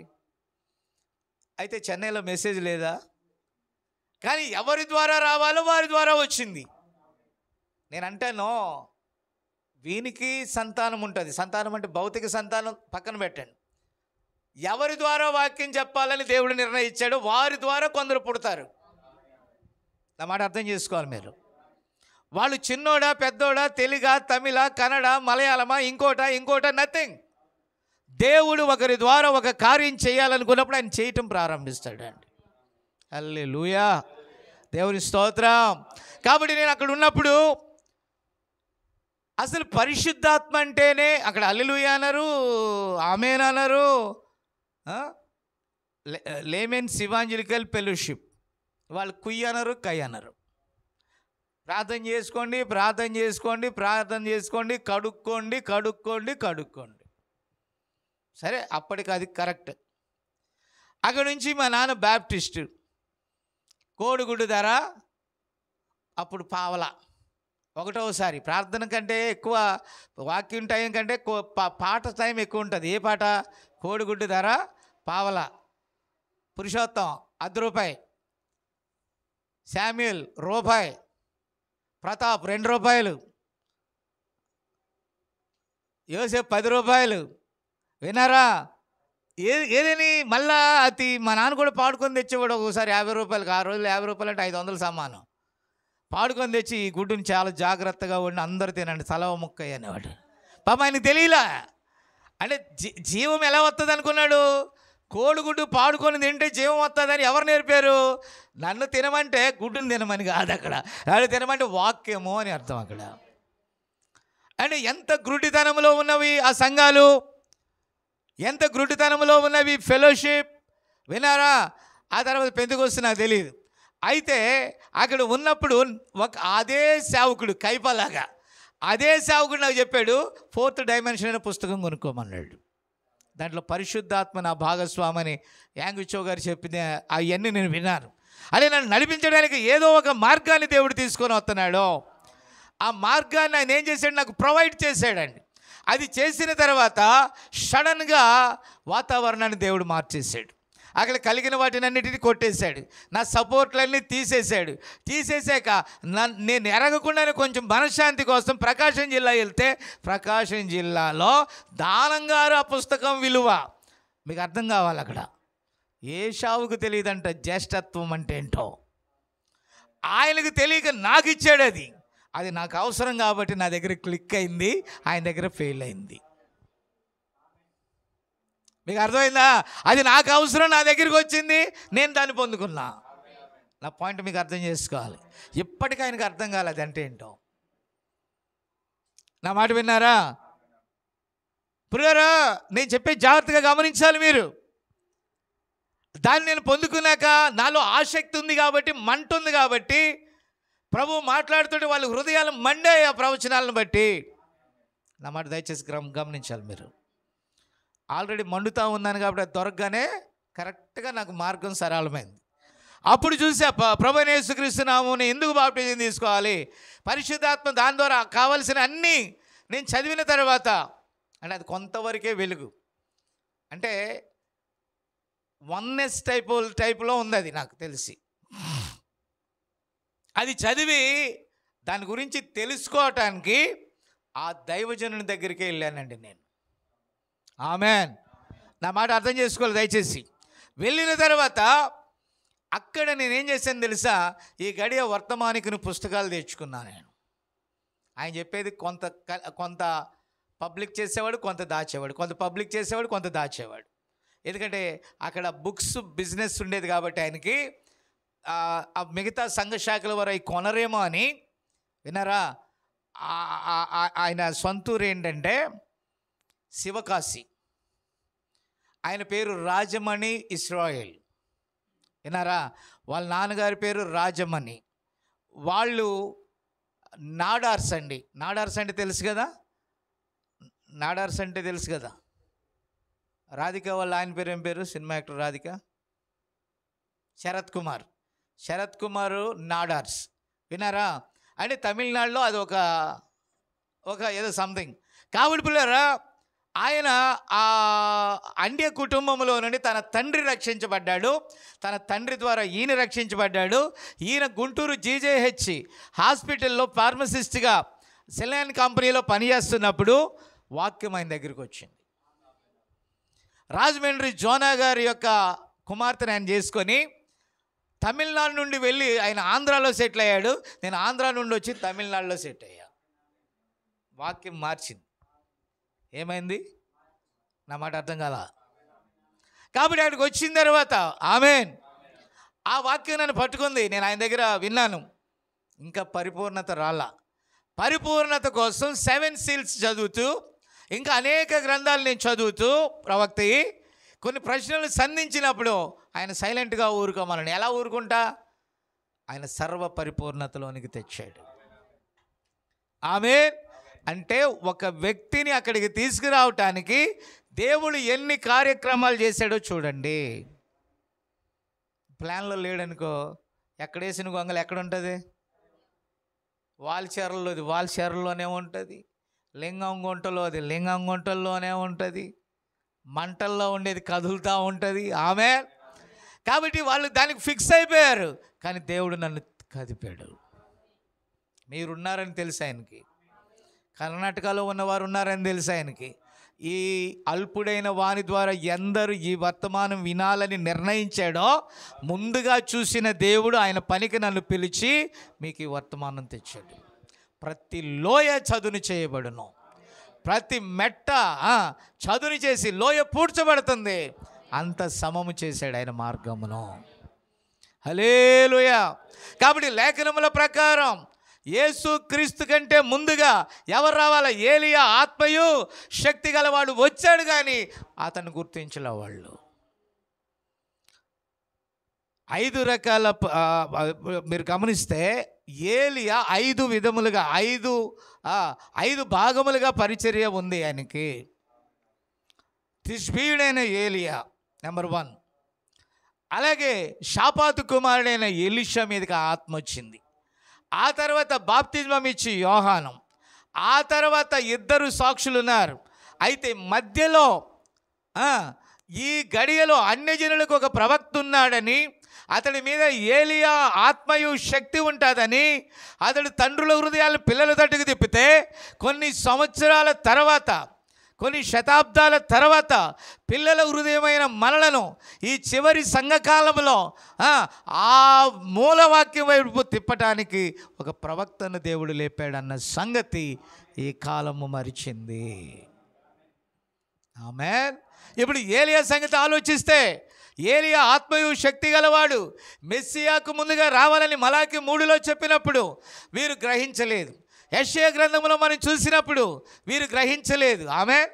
అయితే చెన్నైలో మెసేజ్ లేదా? కానీ ఎవరి ద్వారా రావాలో వారి ద్వారా వచ్చింది. నేను అంటాను, వీనికి సంతానం ఉంటుంది. సంతానం అంటే భౌతిక సంతానం పక్కన పెట్టండి. ఎవరి ద్వారా వాక్యం చెప్పాలని దేవుడు నిర్ణయించాడు, వారి ద్వారా కొందరు పుడతారు. నా మాట అర్థం చేసుకోవాలి మీరు. వాళ్ళు చిన్నోడా, పెద్దోడా, తెలుగా, తమిళ, కన్నడ, మలయాళమా, ఇంకోట నథింగ్. దేవుడు ఒకరి ద్వారా ఒక కార్యం చేయాలనుకున్నప్పుడు ఆయన చేయటం ప్రారంభిస్తాడండి. హల్లెలూయా, దేవుని స్తోత్రం. కాబట్టి నేను అక్కడ ఉన్నప్పుడు అసలు పరిశుద్ధాత్మ అంటేనే అక్కడ హల్లెలూయా అన్నారు, ఆమేన్ అన్నారు. లేమెన్స్ ఇవాంజలికల్ ఫెలోషిప్ వాళ్ళు కుయ్యి అన్నారు, కై అన్నారు. ప్రార్థన చేసుకోండి, కడుక్కోండి. సరే, అప్పటికి అది కరెక్ట్. అక్కడ నుంచి మా నాన్న బ్యాప్టిస్టు. కోడిగుడ్డు ధర అప్పుడు పావలా. ఒకటోసారి ప్రార్థన కంటే ఎక్కువ వాక్యం టైం కంటే పాట టైం ఎక్కువ ఉంటుంది. ఏ పాట? కోడిగుడ్డు ధర పావలా. పురుషోత్తం ₹1, శామ్యూల్ ₹1, ప్రతాప్ ₹2, యోసేపు ₹10. విన్నారా? ఏదని మళ్ళా అది మా నాన్న కూడా పాడుకొని తెచ్చేవాడు. ఒకసారి ₹50. ఆ రోజులు ₹50 అంటే 500 సమానం. పాడుకొని తెచ్చి ఈ గుడ్డుని చాలా జాగ్రత్తగా ఉండి అందరూ తినండి, తలవ ముక్క అనేవాడు. పాప ఆయనకు తెలియలా. అంటే జీవం ఎలా వస్తుంది అనుకున్నాడు? కోడిగుడ్డు పాడుకొని తింటే జీవం వస్తుందని ఎవరు నేర్పారు? నన్ను తినమంటే గుడ్డుని తినమని కాదు, అక్కడ నన్ను తినమంటే వాక్యము అని అర్థం అక్కడ. అంటే ఎంత గ్రుడ్డితనంలో ఉన్నవి ఆ సంఘాలు, ఎంత గ్రుడ్డితనంలో ఉన్నవి ఫెలోషిప్. వినారా? ఆ తర్వాత పెంతెకొస్తే నాకు తెలియదు. అయితే అక్కడ ఉన్నప్పుడు అదే సేవకుడు కైపలాగా అదే సేవకుడు నాకు చెప్పాడు, 4th డైమెన్షన్ అనే పుస్తకం కొనుక్కోమన్నాడు. దాంట్లో పరిశుద్ధాత్మ నా భాగస్వామని యాంగుచో గారు చెప్పింది. అవన్నీ నేను విన్నాను. అదే నన్ను నడిపించడానికి ఏదో ఒక మార్గాన్ని దేవుడు తీసుకొని వస్తున్నాడు. ఆ మార్గాన్ని ఆయన ఏం చేశాడు? నాకు ప్రొవైడ్ చేశాడండి. అది చేసిన తర్వాత సడన్గా వాతావరణాన్ని దేవుడు మార్చేశాడు. అక్కడ కలిగిన వాటినన్నిటిని కొట్టేశాడు. నా సపోర్ట్లన్నీ తీసేశాక నేను ఎరగకుండానే కొంచెం మనశ్శాంతి కోసం ప్రకాశం జిల్లా వెళ్తే, ప్రకాశం జిల్లాలో దానంగారు ఆ పుస్తకం విలువ మీకు అర్థం కావాలి. అక్కడ ఏశావుకు తెలియదంట జ్యేష్ఠత్వం అంటే ఏంటో. ఆయనకు తెలియక నాకు ఇచ్చాడు. అది నాకు అవసరం కాబట్టి నా దగ్గర క్లిక్ అయింది, ఆయన దగ్గర ఫెయిల్ అయింది. మీకు అర్థమైందా? అది నాకు అవసరం, నా దగ్గరికి వచ్చింది, నేను దాన్ని పొందుకున్నా. నా పాయింట్ మీకు అర్థం చేసుకోవాలి. ఇప్పటికీ ఆయనకు అర్థం కాలేదు అంటే ఏంటో. నా మాట విన్నారా? ప్రియులారా, నేను చెప్పే జాగ్రత్తగా గమనించాలి మీరు. దాన్ని నేను పొందుకున్నాక నాలో ఆసక్తి ఉంది కాబట్టి, మంట ఉంది కాబట్టి, ప్రభు మాట్లాడుతుంటే వాళ్ళ హృదయాలు మండాయి ఆ ప్రవచనాలను బట్టి. నా మాట దయచేసి గమనించాలి మీరు. ఆల్రెడీ మండుతూ ఉన్నాను కాబట్టి అది దొరకగానే కరెక్ట్గా నాకు మార్గం సరళమైంది. అప్పుడు చూసా ప్రభువైన యేసుక్రీస్తు నామమున ఎందుకు బాప్టిజం తీసుకోవాలి, పరిశుద్ధాత్మ దాని ద్వారా కావలసిన అన్నీ నేను చదివిన తర్వాత, అంటే అది కొంతవరకే వెలుగు. అంటే వన్నెస్ టైపులో ఉంది అది నాకు తెలిసి. అది చదివి దాని గురించి తెలుసుకోవటానికి ఆ దైవజనుని దగ్గరికి వెళ్ళానండి నేను. ఆమెన్. నా మాట అర్థం చేసుకోవాలి దయచేసి. వెళ్ళిన తర్వాత అక్కడ నేనేం చేశాను తెలుసా? ఈ గడియ వర్తమానికుని పుస్తకాలు తెచ్చుకున్నాను నేను. ఆయన చెప్పేది కొంత పబ్లిక్ చేసేవాడు, కొంత దాచేవాడు. ఎందుకంటే అక్కడ బుక్స్ బిజినెస్ ఉండేది కాబట్టి ఆయనకి మిగతా సంఘ శాఖల వారు అవి కొనరేమో అని. విన్నారా? ఆయన సొంతూరు ఏంటంటే శివకాశి. ఆయన పేరు రాజమణి ఇస్రాయేల్. విన్నారా? వాళ్ళ నాన్నగారి పేరు రాజమణి. వాళ్ళు నాడార్స్ అండి. నాడార్స్ అంటే తెలుసు కదా. రాధిక వాళ్ళ ఆయన పేరు ఏం పేరు? Cinema actor Radhika, Sarath Kumar. శరత్ కుమార్ నాడార్స్ విన్నారా? అంటే తమిళనాడులో అది ఒక ఏదో సంథింగ్. కాబట్టి పిల్లరా, ఆయన ఆ అండ్య కుటుంబంలో నుండి తన తండ్రి రక్షించబడ్డాడు. తన తండ్రి ద్వారా ఈయన రక్షించబడ్డాడు. ఈయన గుంటూరు జీజేహెచ్ హాస్పిటల్లో ఫార్మసిస్ట్గా సెలైన్ కంపెనీలో పనిచేస్తున్నప్పుడు వాక్యం ఆయన దగ్గరికి వచ్చింది. రాజమండ్రి జోనా గారి యొక్క కుమార్తెను ఆయన చేసుకొని తమిళనాడు నుండి వెళ్ళి ఆయన ఆంధ్రాలో సెటిల్ అయ్యాడు. నేను ఆంధ్రా నుండి వచ్చి తమిళనాడులో సెట్ అయ్యా. వాక్యం మార్చింది. ఏమైంది? నా మాట అర్థం కాల. కాబట్టి ఆయనకు వచ్చిన తర్వాత ఆమేన్, ఆ వాక్యం నన్ను పట్టుకుంది. నేను ఆయన దగ్గర విన్నాను. ఇంకా పరిపూర్ణత రాలా. పరిపూర్ణత కోసం 7 సీల్స్ చదువుతూ, ఇంకా అనేక గ్రంథాలు నేను చదువుతూ, ప్రవక్త కొన్ని ప్రశ్నలు సంధించినప్పుడు ఆయన సైలెంట్గా ఊరుకోమని. ఎలా ఊరుకుంటా? ఆయన సర్వ పరిపూర్ణతలోనికి తెచ్చాడు. ఆమేన్. అంటే ఒక వ్యక్తిని అక్కడికి తీసుకురావటానికి దేవుడు ఎన్ని కార్యక్రమాలు చేశాడో చూడండి. ప్లాన్లో లేడనుకో, ఎక్కడేసిన గొంగలు ఎక్కడ ఉంటుంది? వాల్చీరలోది వాల్చీరలోనే ఉంటుంది, లింగం గుంటలో అది లింగం గుంటల్లోనే ఉంటుంది, మంటల్లో ఉండేది కదులుతూ ఉంటుంది. ఆమేన్. కాబట్టి వాళ్ళు దానికి ఫిక్స్ అయిపోయారు. కానీ దేవుడు నన్ను కదిపాడు. మీరున్నారని తెలుసు ఆయనకి. కర్ణాటకలో ఉన్నవారు ఉన్నారని తెలుసు ఆయనకి. ఈ అల్పుడైన వాని ద్వారా ఎందరు ఈ వర్తమానం వినాలని నిర్ణయించాడో ముందుగా చూసిన దేవుడు ఆయన పనికి నన్ను పిలిచి మీకు ఈ వర్తమానం తెచ్చాడు. ప్రతి లోయ చదును చేయబడును, ప్రతి మెట్ట చదును చేసి లోయ పూడ్చబడుతుంది. అంత సమము చేశాడు ఆయన మార్గమును. హల్లెలూయా. కాబట్టి లేఖనముల ప్రకారం యేసు క్రీస్తు కంటే ముందుగా ఎవరు రావాలా? ఏలియా ఆత్మయు శక్తి గలవాడు వచ్చాడు, కానీ అతను గుర్తించలే వాళ్ళు. 5 రకాల మీరు గమనిస్తే ఏలియా 5 విధములుగా 5 భాగములుగా పరిచర్య ఉంది ఆయనకి. తిష్బీయుడైన ఏలియా నెంబర్ 1. అలాగే షాపాతు కుమారుడైన ఎలీషా మీదకి ఆత్మ వచ్చింది. ఆ తర్వాత బాప్తిజమం ఇచ్చి యోహాను. ఆ తర్వాత 2 సాక్షులు ఉన్నారు. అయితే మధ్యలో ఈ గడియలో అన్యజనులకు ఒక ప్రవక్త ఉన్నాడని, అతడి మీద ఏలియా ఆత్మయు శక్తి ఉంటుందని, అతడు తండ్రుల హృదయాలను పిల్లల తట్టుకు తిప్పితే కొన్ని సంవత్సరాల తర్వాత, కొన్ని శతాబ్దాల తర్వాత పిల్లల హృదయమైన మనలను ఈ చివరి సంఘకాలంలో ఆ మూలవాక్యం వైపు తిప్పటానికి ఒక ప్రవక్తను దేవుడు లేపాడన్న సంగతి ఈ కాలము మరిచింది. ఆమేన్. ఇప్పుడు ఏలియా సంగతి ఆలోచిస్తే, ఏలియా ఆత్మయు శక్తి గలవాడు. మెస్సియాకు ముందుగా రావాలని మలాకి 3లో చెప్పినప్పుడు వీరు గ్రహించలేదు. యెషయా గ్రంథంలో మనం చూసినప్పుడు వీరు గ్రహించలేదు. ఆమేన్.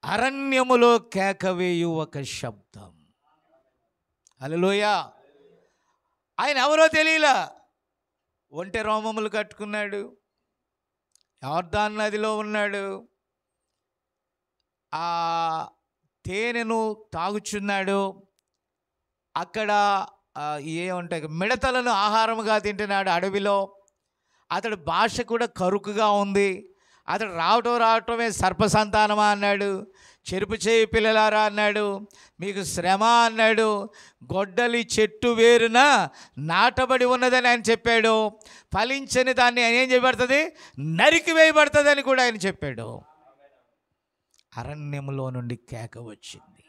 అరణ్యములో కేకవేయు ఒక శబ్దం. హల్లెలూయా. ఆయన ఎవరో తెలియలా. ఒంటె రోమములు కట్టుకున్నాడు, యోర్దాను నదిలో ఉన్నాడు, ఆ తేనెను తాగుచున్నాడు, అక్కడ ఏముంటాయి మిడతలను ఆహారముగా తింటున్నాడు అడవిలో. అతడి భాష కూడా కరుకుగా ఉంది. అతడు రావటమే సర్పసంతానమా అన్నాడు, చెరుపు చేయి పిల్లలారా అన్నాడు, మీకు శ్రమ అన్నాడు, గొడ్డలి చెట్టు వేరున నాటబడి ఉన్నదని ఆయన చెప్పాడు, ఫలించని దాన్ని ఆయన ఏం చేయబడుతుంది? నరికి వేయబడుతుంది అని కూడా ఆయన చెప్పాడు. అరణ్యములో నుండి కేక వచ్చింది.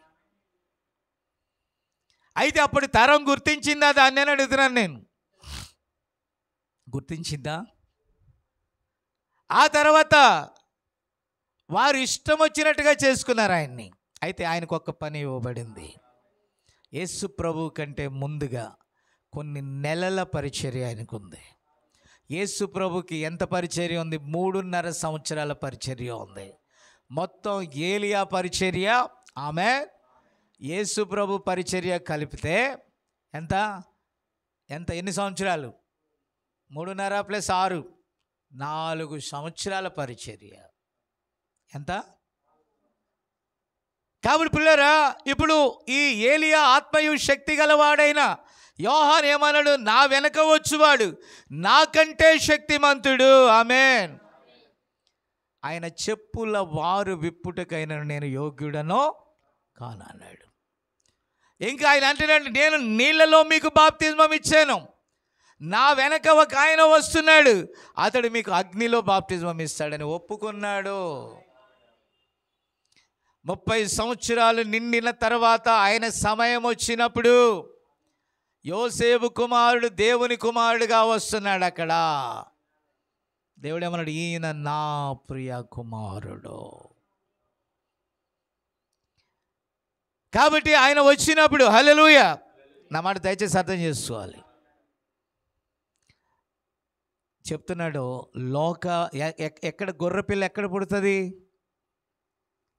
అయితే అప్పుడు తరం గుర్తించిందా దాన్ని అని అడుగుతున్నాను నేను. గుర్తించిందా? ఆ తర్వాత వారు ఇష్టం వచ్చినట్టుగా చేసుకున్నారు ఆయన్ని. అయితే ఆయనకు ఒక పని ఇవ్వబడింది. యేసు ప్రభు కంటే ముందుగా కొన్ని నెలల పరిచర్య ఆయనకు ఉంది. యేసు ప్రభుకి ఎంత పరిచర్య ఉంది? 3.5 సంవత్సరాల పరిచర్య ఉంది. మొత్తం ఏలియా పరిచర్య, ఆమె యేసు ప్రభు పరిచర్య కలిపితే ఎంత ఎన్ని సంవత్సరాలు? 3.5 + 6 4 సంవత్సరాల పరిచర్య. ఎంత? కాబట్టి పిల్లరా, ఇప్పుడు ఈ ఏలియా ఆత్మయు శక్తి గలవాడైన యోహాను ఏమన్నాడు? నా వెనక వచ్చువాడు నాకంటే శక్తిమంతుడు. ఆమేన్. ఆయన చెప్పుల వారు విప్పుటకైనా నేను యోగ్యుడనో కానన్నాడు. ఇంకా ఆయన అంటున్నాడు, నేను నీళ్ళలో మీకు బాప్తిజమం ఇచ్చాను, నా వెనక ఒక ఆయన వస్తున్నాడు, అతడు మీకు అగ్నిలో బాప్తిజమం ఇస్తాడని ఒప్పుకున్నాడు. 30 సంవత్సరాలు నిండిన తర్వాత ఆయన సమయం వచ్చినప్పుడు యోసేపు కుమారుడు దేవుని కుమారుడుగా వస్తున్నాడు. అక్కడ దేవుడు ఏమన్నాడు? ఈయన నా ప్రియ కుమారుడు. కాబట్టి ఆయన వచ్చినప్పుడు, హల్లెలూయా, నా మాట దయచేసి అర్థం చేసుకోవాలి. చెప్తున్నాడు, ఎక్కడ గొర్రెపిల్ల ఎక్కడ పుడుతుంది?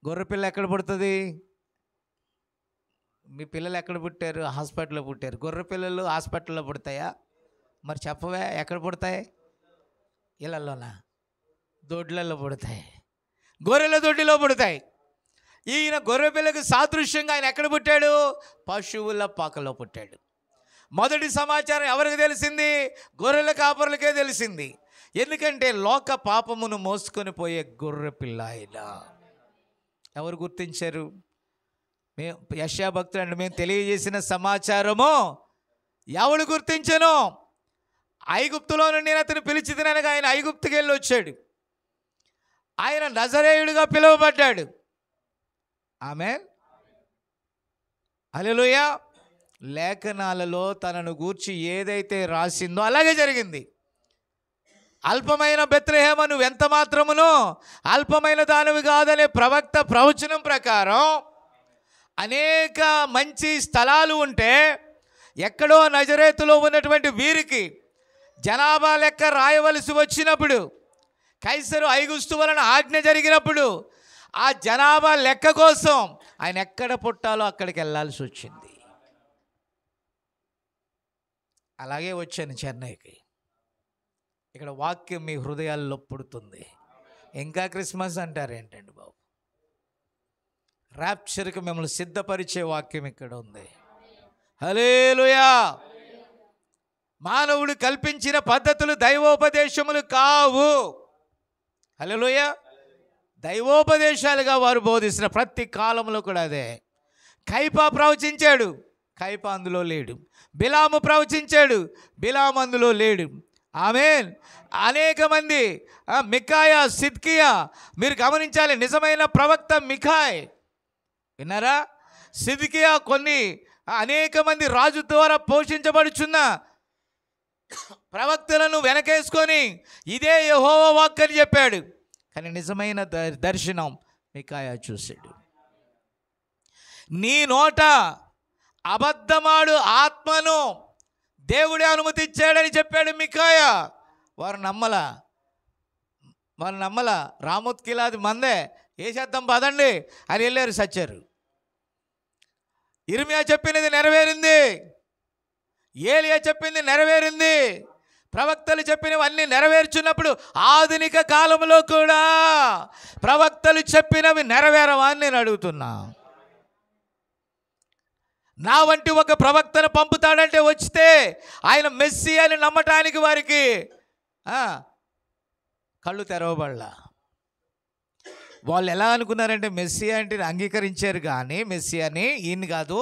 గొర్రెపిల్ల ఎక్కడ పుడుతుంది? మీ పిల్లలు ఎక్కడ పుట్టారు? హాస్పిటల్లో పుట్టారు. గొర్రె పిల్లలు హాస్పిటల్లో పుడతాయా? మరి చెప్పవే, ఎక్కడ పుడతాయి? ఇళ్ళల్లోనా? దొడ్లలో పుడతాయి. గొర్రెల దొడ్డిలో పుడతాయి. ఈయన గొర్రె పిల్లకు సాదృశ్యంగా ఆయన ఎక్కడ పుట్టాడు? పశువుల పాకలో పుట్టాడు. మొదటి సమాచారం ఎవరికి తెలిసింది? గొర్రెల కాపరులకే తెలిసింది. ఎందుకంటే లోక పాపమును మోసుకొని పోయే గొర్రె పిల్ల ఆయన. ఎవరు గుర్తించారు? యెషయా భక్తుడు అంటే మేము తెలియజేసిన సమాచారము ఎవడు గుర్తించను? ఐగుప్తులో నుండి నేను అతను పిలిచి తినగా ఆయన ఐగుప్తుకి వెళ్ళి వచ్చాడు. ఆయన నజరేయుడిగా పిలువబడ్డాడు. ఆమేన్, హల్లెలూయా. లేఖనాలలో తనను గూర్చి ఏదైతే రాసిందో అలాగే జరిగింది. అల్పమైన బెత్లెహేమ, నువ్వు ఎంత మాత్రమును అల్పమైన దానివి కాదనే ప్రవక్త ప్రవచనం ప్రకారం అనేక మంచి స్థలాలు ఉంటే ఎక్కడో నజరేతులో ఉన్నటువంటి వీరికి జనాభా లెక్క రాయవలసి వచ్చినప్పుడు, కైసరు ఐగుస్తు వలన ఆజ్ఞ జరిగినప్పుడు ఆ జనాభా లెక్క కోసం ఆయన ఎక్కడ పుట్టాలో అక్కడికి వెళ్ళాల్సి వచ్చింది. అలాగే వచ్చాను చెన్నైకి. ఇక్కడ వాక్యం మీ హృదయాల్లో పుడుతుంది. ఇంకా క్రిస్మస్ అంటారు ఏంటండి బాబు? ర్యాప్చర్కి మిమ్మల్ని సిద్ధపరిచే వాక్యం ఇక్కడ ఉంది. హల్లెలూయా. మానవుడు కల్పించిన పద్ధతులు దైవోపదేశములు కావు. హల్లెలూయా. దైవోపదేశాలుగా వారు బోధిస్తున్న ప్రతి కాలంలో కూడా అదే. కైపా ప్రవచించాడు, కైపా అందులో లేడు. బిలాము ప్రవచించాడు, బిలాము అందులో లేడు. ఆమేన్. అనేక మంది, మికాయా, సిద్కియా, మీరు గమనించాలి, నిజమైన ప్రవక్త మికాయ్, విన్నారా? సిద్కియా కొన్ని అనేక మంది రాజు ద్వారా పోషించబడుచున్న ప్రవక్తలను వెనకేసుకొని ఇదే యెహోవా వాక్కు అని చెప్పాడు. కానీ నిజమైన దర్శనం మికాయా చూశాడు. నీ నోట అబద్ధమాడు ఆత్మను దేవుడే అనుమతి ఇచ్చాడని చెప్పాడు మికాయా. వారు నమ్మల. రామోత్కిలాది మందే వేసేద్దాం పదండి అని వెళ్ళారు, సచ్చారు. ఇర్మియా చెప్పినది నెరవేరింది, ఏలియా చెప్పింది నెరవేరింది, ప్రవక్తలు చెప్పినవన్నీ నెరవేర్చున్నప్పుడు ఆధునిక కాలంలో కూడా ప్రవక్తలు చెప్పినవి నెరవేరవా అని నేను అడుగుతున్నా. నా వంటి ఒక ప్రవక్తను పంపుతాడంటే వచ్చితే ఆయన మెస్సీ అని నమ్మటానికి వారికి కళ్ళు తెరవబడలా. వాళ్ళు ఎలా అనుకున్నారంటే మెస్సీ అంటే అంగీకరించారు, కానీ మెస్సీ అని ఈయన కాదు.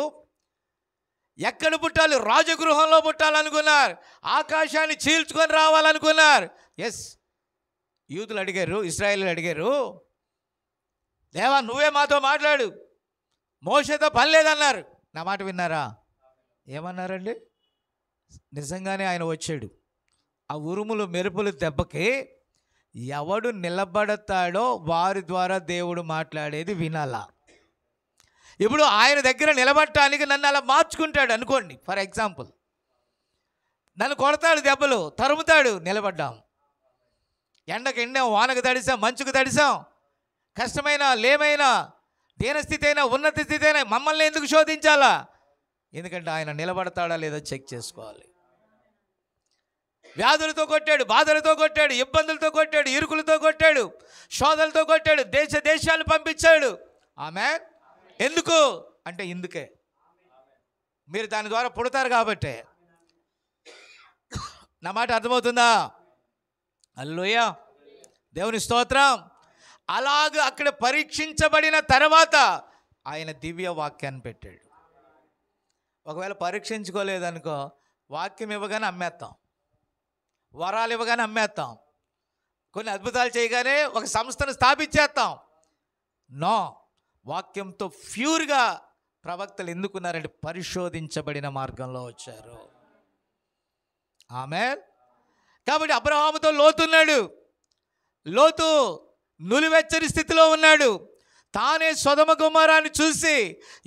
ఎక్కడ పుట్టాలి? రాజగృహంలో పుట్టాలనుకున్నారు, ఆకాశాన్ని చీల్చుకొని రావాలనుకున్నారు. ఎస్, యూదులు అడిగారు, ఇశ్రాయేలీలు అడిగారు, దేవా నువ్వే మాతో మాట్లాడు, మోషేతో పని లేదన్నారు. నా మాట విన్నారా? ఏమన్నారండి? నిజంగానే ఆయన వచ్చాడు. ఆ ఉరుములు మెరుపులు దెబ్బకి ఎవడు నిలబడతాడో వారి ద్వారా దేవుడు మాట్లాడేది వినాలా. ఇప్పుడు ఆయన దగ్గర నిలబడటానికి నన్ను అలా మార్చుకుంటాడు అనుకోండి. ఫర్ ఎగ్జాంపుల్, నన్ను కొడతాడు, దెబ్బలు తరుముతాడు, నిలబడ్డాం. ఎండకు ఎండాం, వానకు తడిసాం, మంచుకు తడిసాం, కష్టమైన లేమైన దీనస్థితి అయినా ఉన్నత స్థితి అయినా మమ్మల్ని ఎందుకు శోధించాలా? ఎందుకంటే ఆయన నిలబడతాడా లేదో చెక్ చేసుకోవాలి. వ్యాధులతో కొట్టాడు, బాధలతో కొట్టాడు, ఇబ్బందులతో కొట్టాడు, ఇరుకులతో కొట్టాడు, శోధలతో కొట్టాడు, దేశాలు పంపించాడు. ఆమేన్. ఎందుకు అంటే ఇందుకే, మీరు దాని ద్వారా పుడతారు కాబట్టి. నా మాట అర్థమవుతుందా? హల్లెలూయా, దేవుని స్తోత్రం. అలాగ అక్కడ పరీక్షించబడిన తర్వాత ఆయన దివ్య వాక్యాన్ని పెట్టాడు. ఒకవేళ పరీక్షించుకోలేదనుకో, వాక్యం ఇవ్వగానే అమ్మేస్తాం, వరాలు ఇవ్వగానే అమ్మేస్తాం, కొన్ని అద్భుతాలు చేయగానే ఒక సంస్థను స్థాపించేస్తాం. నో, వాక్యంతో ప్యూర్గా ప్రవక్తలు ఎందుకున్నారంటే పరిశోధించబడిన మార్గంలో వచ్చారు. ఆమేన్. కాబట్టి అబ్రహాముతో లోతున్నాడు. లోతు నులివెచ్చని స్థితిలో ఉన్నాడు. తానే సొదొమ గొమొర్రాని చూసి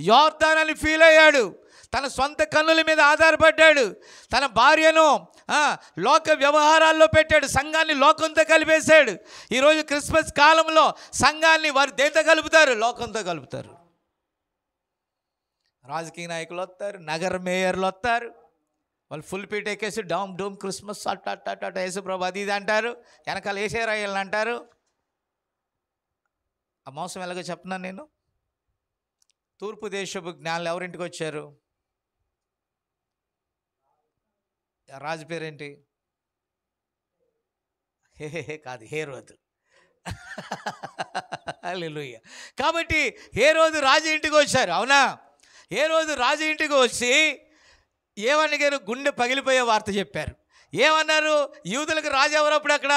యోర్దానని ఫీల్ అయ్యాడు. తన సొంత కన్నుల మీద ఆధారపడ్డాడు. తన భార్యను లోక వ్యవహారాల్లో పెట్టాడు. సంఘాన్ని లోకంతో కలిపేశాడు. ఈరోజు క్రిస్మస్ కాలంలో సంఘాన్ని వారు దేంతో కలుపుతారు? లోకంతో కలుపుతారు. రాజకీయ నాయకులు వస్తారు, నగర మేయర్లు వస్తారు, వాళ్ళు ఫుల్ పీట్ ఎక్కేసి డౌమ్ డూమ్ క్రిస్మస్ అట్ట యేసుప్రభు అది ఇది అంటారు, వెనకాల ఏసేరాయల్ని అంటారు. ఆ మోసం ఎలాగో చెప్తున్నాను నేను. తూర్పు దేశపు జ్ఞానులు ఎవరింటికి వచ్చారు? రాజు పేరేంటి? హే కాదు, హేరోదు. హల్లెలూయా. కాబట్టి హేరోదు రాజు ఇంటికి వచ్చారు. అవునా? హేరోదు రాజు ఇంటికి వచ్చి ఏమన్నారు? గుండె పగిలిపోయే వార్త చెప్పారు. ఏమన్నారు? యూదులకు రాజు ఎవరప్పుడు అక్కడ?